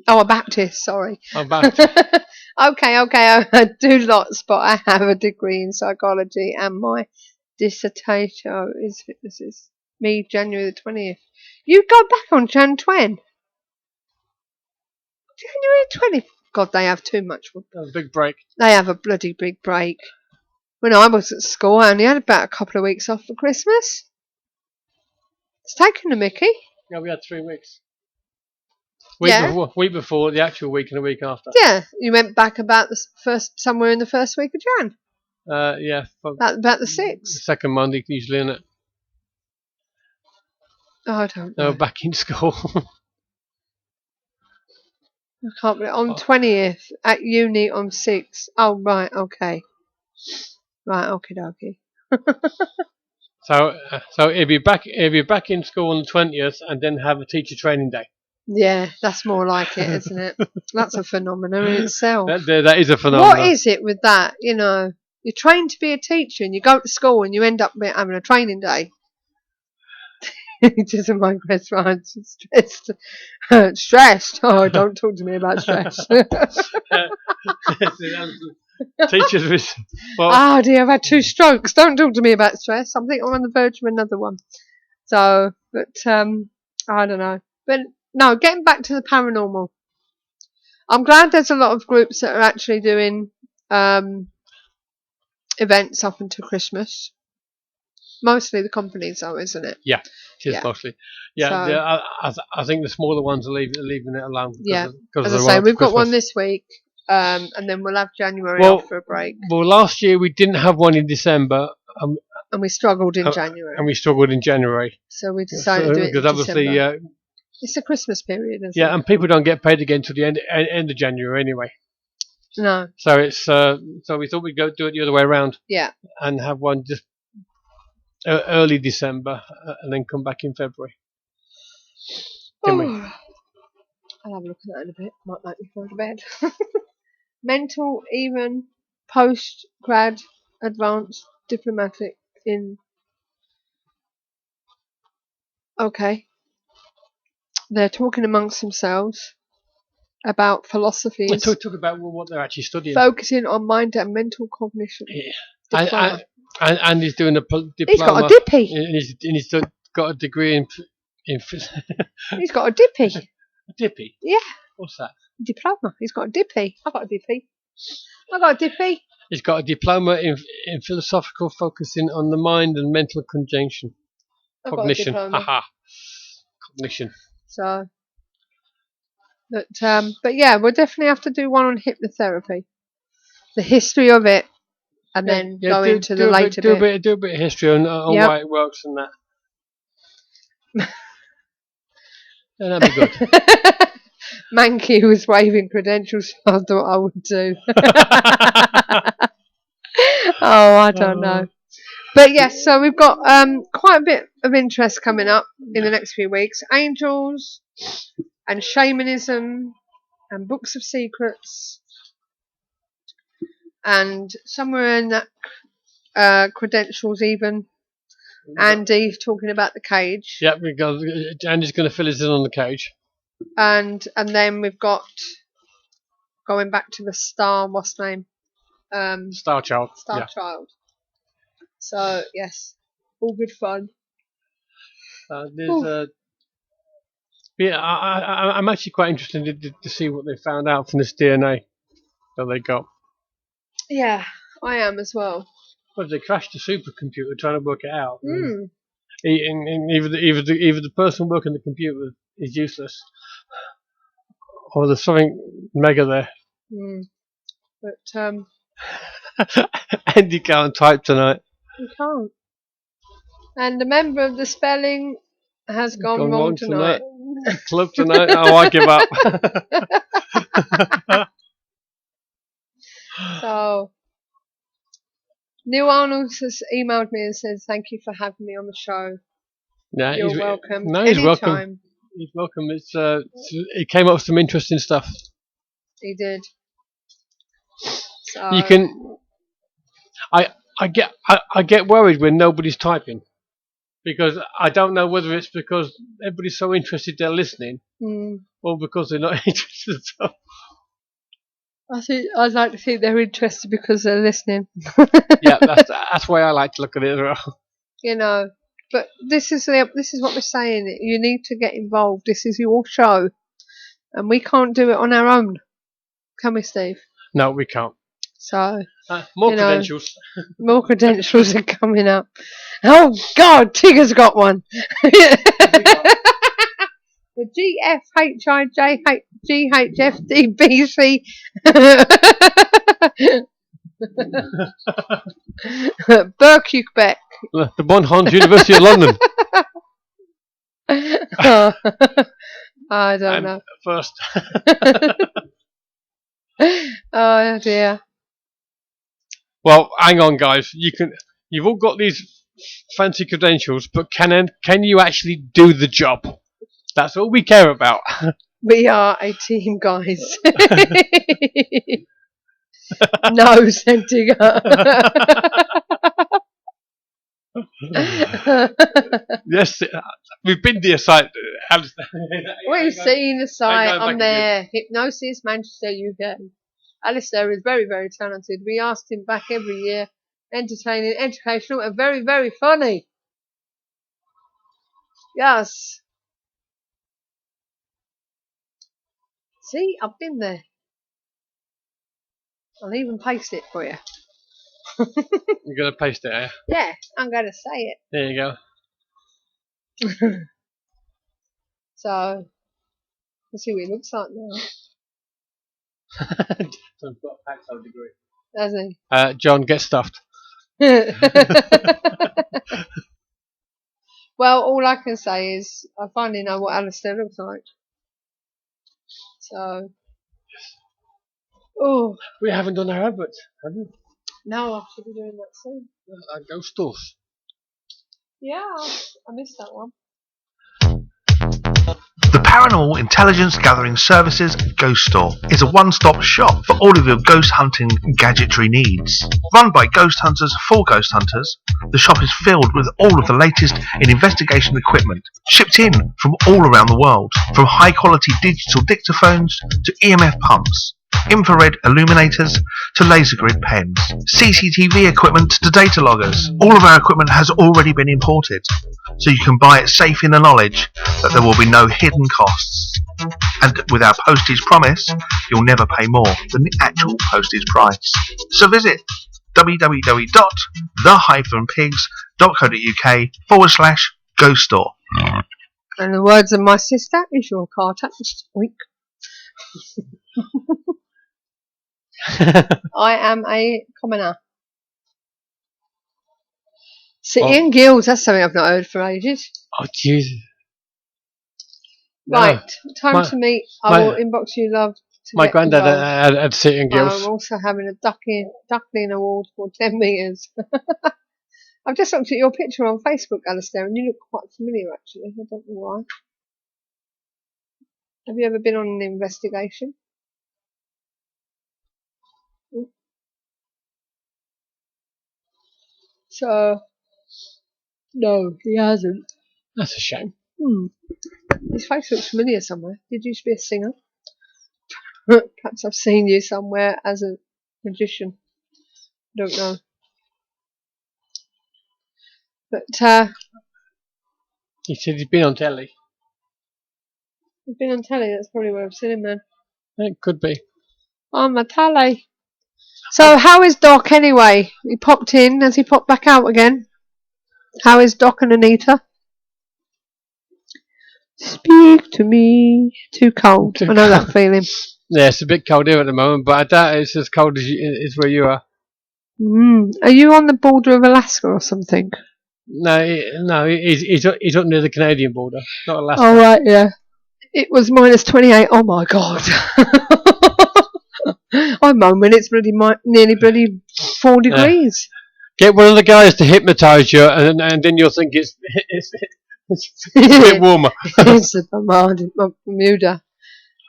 Oh, a Baptist. Sorry. I'm back. Okay. I do lots, but I have a degree in psychology, and my dissertation is hypnosis. Me, January the 20th. You go back on Jan 20. January 20th. God, they have too much. That was a big break. They have a bloody big break. When I was at school, I only had about a couple of weeks off for Christmas. It's taken a mickey. Yeah, we had 3 weeks. Week before, the actual week, and a week after. Yeah, you went back about somewhere in the first week of Jan. Yeah. About the 6th. Second Monday, usually, isn't it? Oh, I don't know. No, back in school. I can't believe on 20th at uni on 6th. Oh, right, okay. Right, okie dokie. So if you're back in school on the 20th, and then have a teacher training day. Yeah, that's more like it, isn't it? That's a phenomenon in itself. That is a phenomenon. What is it with that? You know, you're trained to be a teacher, and you go to school, and you end up having a training day. Just a micro's right. Stressed. Stressed. Oh, don't talk to me about stress. Teachers with. Oh dear, I've had 2 strokes. Don't talk to me about stress. I think I'm on the verge of another one. So, but I don't know. But no, getting back to the paranormal. I'm glad there's a lot of groups that are actually doing events up until Christmas. Mostly the companies, though, isn't it? Yeah, it is mostly. Yeah, so, I think the smaller ones are leaving it alone. As I say, we've got one this week, and then we'll have January off for a break. Well, last year we didn't have one in December. And we struggled in January. So we decided to do it in obviously, December. It's a Christmas period, isn't it? Yeah, and people don't get paid again until the end of January anyway. No. So it's so we thought we'd go do it the other way around. Yeah. And have one just early December, and then come back in February. I'll have a look at that in a bit. Might make me go to bed. Mental, even, post, grad, advanced, diplomatic, in. Okay. They're talking amongst themselves about philosophies. They talk about what they're actually studying. Focusing on mind and mental cognition. Yeah. And he's doing a diploma. He's got a dippy. And he's got a degree in He's got a dippy. a dippy. Yeah. What's that? Diploma. He's got a dippy. I've got a dippy. I got a dippy. He's got a diploma in philosophical focusing on the mind and mental conjunction. I've Cognition. got a diploma. Aha. Cognition. So, but yeah, we'll definitely have to do one on hypnotherapy, the history of it, and then go into the later bit. Do a bit of history on why it works and that. Yeah, that'd be good. Mankey was waving credentials. I thought I would do. Oh, I don't know. But yes, so we've got quite a bit of interest coming up in the next few weeks. Angels and shamanism and books of secrets. And somewhere in that credentials even, Andy talking about the cage. Yeah, because Andy's going to fill us in on the cage. And then we've got going back to the star, what's the name? Star Child. Star Child. So yes, all good fun. I'm actually quite interested to see what they found out from this DNA that they got. Yeah, I am as well. Well, they crashed a supercomputer trying to work it out. And either the person working the computer is useless, or there's something mega there. But Andy can't type tonight. You can't. And a member of the spelling has gone wrong tonight. Club tonight. Oh, I give up. So, Neil Arnold has emailed me and says, "Thank you for having me on the show. Yeah, You're welcome. No, he's welcome. Anytime." He's welcome. He came up with some interesting stuff. He did. So, You can. I get worried when nobody's typing, because I don't know whether it's because everybody's so interested they're listening, or because they're not interested at all. I'd like to think they're interested because they're listening. Yeah, that's why I like to look at it as well. You know, but this is what we're saying. You need to get involved. This is your show, and we can't do it on our own, can we, Steve? No, we can't. So more credentials. More credentials are coming up. Oh God, Tigger's got one. The GFHIJGHFDBC Birkbeck. The Bonhons University of London. I don't know. First. Oh dear. Well, hang on, guys. You've all got these fancy credentials, but can you actually do the job? That's all we care about. We are a team, guys. No, Sentiga. Yes, we've been to your site. We've seen the site. I'm there. Hypnosis, Manchester, UK. Alistair is very, very talented. We asked him back every year. Entertaining, educational, and very, very funny. Yes. See, I've been there. I'll even paste it for you. You're going to paste it, eh? Yeah, I'm going to say it. There you go. So, let's see what he looks like now. John's got a Paxo degree. Does he? John, get stuffed. Well, all I can say is I finally know what Alistair looks like. So, oh, we haven't done our adverts, have we? No, I should be doing that soon. Ghost stores. Yeah, I missed that one. The Paranormal Intelligence Gathering Services Ghost Store is a one-stop shop for all of your ghost hunting gadgetry needs. Run by ghost hunters for ghost hunters, the shop is filled with all of the latest in investigation equipment, shipped in from all around the world, from high-quality digital dictaphones to EMF pumps, infrared illuminators to laser grid pens, CCTV equipment to data loggers. All of our equipment has already been imported, so you can buy it safe in the knowledge that there will be no hidden costs. And with our postage promise, you'll never pay more than the actual postage price. So visit www.the-pigs.co.uk/ghost store. And the words of my sister, is your car touched? Oink. I am a commoner. City and Guilds, that's something I've not heard for ages. Oh, Jesus. Right, time my- to meet. I my- will inbox you, love. My granddad involved. had City and Guilds. I'm also having a duckling award for 10 metres. I've just looked at your picture on Facebook, Alistair, and you look quite familiar, actually. I don't know why. Have you ever been on an investigation? So, no, he hasn't. That's a shame. His face looks familiar somewhere. Did you used to be a singer? Perhaps I've seen you somewhere as a magician. Don't know. But, He said he's been on telly. he's been on telly, that's probably where I've seen him, man. It could be. On the telly. So, how is Doc anyway? He popped in, has he popped back out again? How is Doc and Anita? Speak to me. Too cold. I know that feeling. Yeah, it's a bit cold here at the moment, but I doubt it's as cold as is where you are. Are you on the border of Alaska or something? No, he's up near the Canadian border, not Alaska. Oh, right, yeah. It was minus 28. Oh, my God. I moan when it's nearly bloody 4 degrees. Get one of the guys to hypnotise you, and then you'll think it's a bit warmer. It's a Bermuda.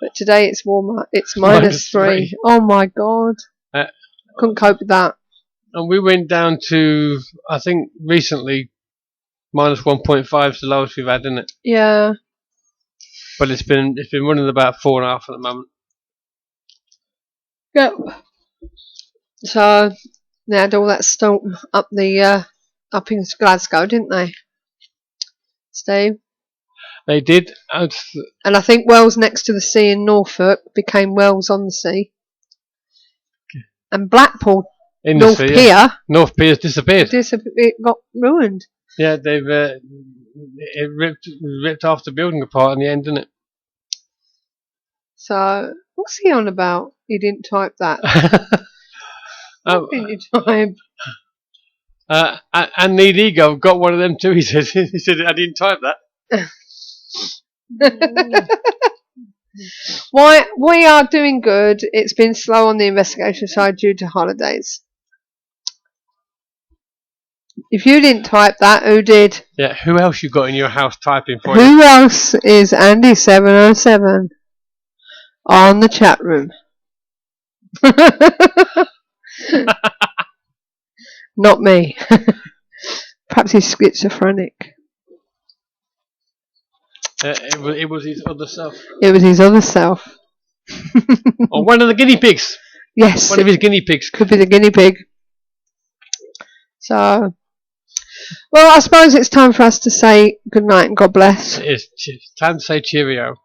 But today it's warmer. It's minus 3. Oh, my God. Couldn't cope with that. And we went down to, I think, recently, minus 1.5 is the lowest we've had, isn't it? Yeah. But it's been running about 4.5 at the moment. Yep. So they had all that storm up in Glasgow, didn't they, Steve? They did. And I think Wells next to the sea in Norfolk became Wells on the sea. And Blackpool, In North the sea, Pier, yeah. North Pier's disappeared. it got ruined. Yeah, they've it ripped half the building apart in the end, didn't it? So what's he on about? He didn't type that. What didn't you type? And Need Ego got one of them too. He said I didn't type that. Why we are doing good. It's been slow on the investigation side due to holidays. If you didn't type that, who did? Yeah, who else you got in your house typing for you? Who else is Andy707 on the chat room? Not me. Perhaps he's schizophrenic. It was his other self. It was his other self. Or one of the guinea pigs. Yes. One of his guinea pigs. Could be the guinea pig. So, well, I suppose it's time for us to say good night and God bless. It's time to say cheerio.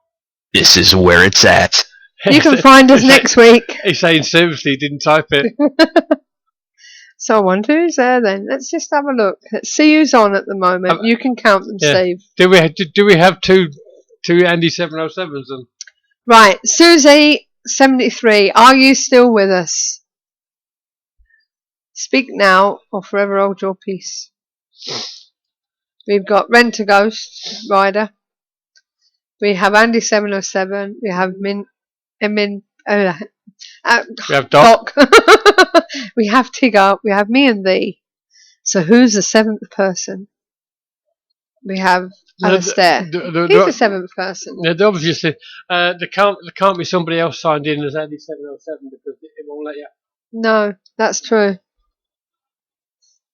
This is where it's at. You can find us next week. He's saying seriously, he didn't type it. So I wonder who's there then. Let's just have a look. Let's see who's on at the moment. You can count them, Yeah. Steve. Do we have two Andy 707s then? Right, Susie 73. Are you still with us? Speak now or forever hold your peace. We've got Rent a Ghost Rider. We have Andy 707. We have we have Doc. We have Tigger. We have me and thee. So who's the 7th person? We have Alistair. He's the 7th person. Yeah, obviously, there can't be somebody else signed in as Andy 707 because it won't let you. No, that's true.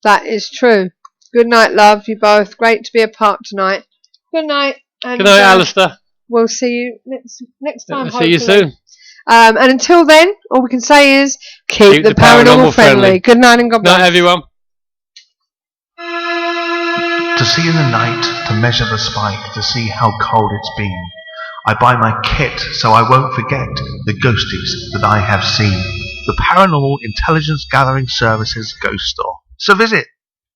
That is true. Good night, love. You both. Great to be a part tonight. Good night. And, Good night, Alistair. We'll see you next time. See you soon. And until then, all we can say is keep the paranormal friendly. Good night and God bless. Night, everyone. To see in the night, to measure the spike, to see how cold it's been. I buy my kit so I won't forget the ghosties that I have seen. The Paranormal Intelligence Gathering Services Ghost Store. So visit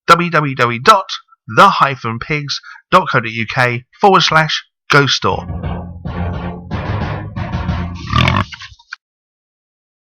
www.the-pigs.co.uk/ghost store.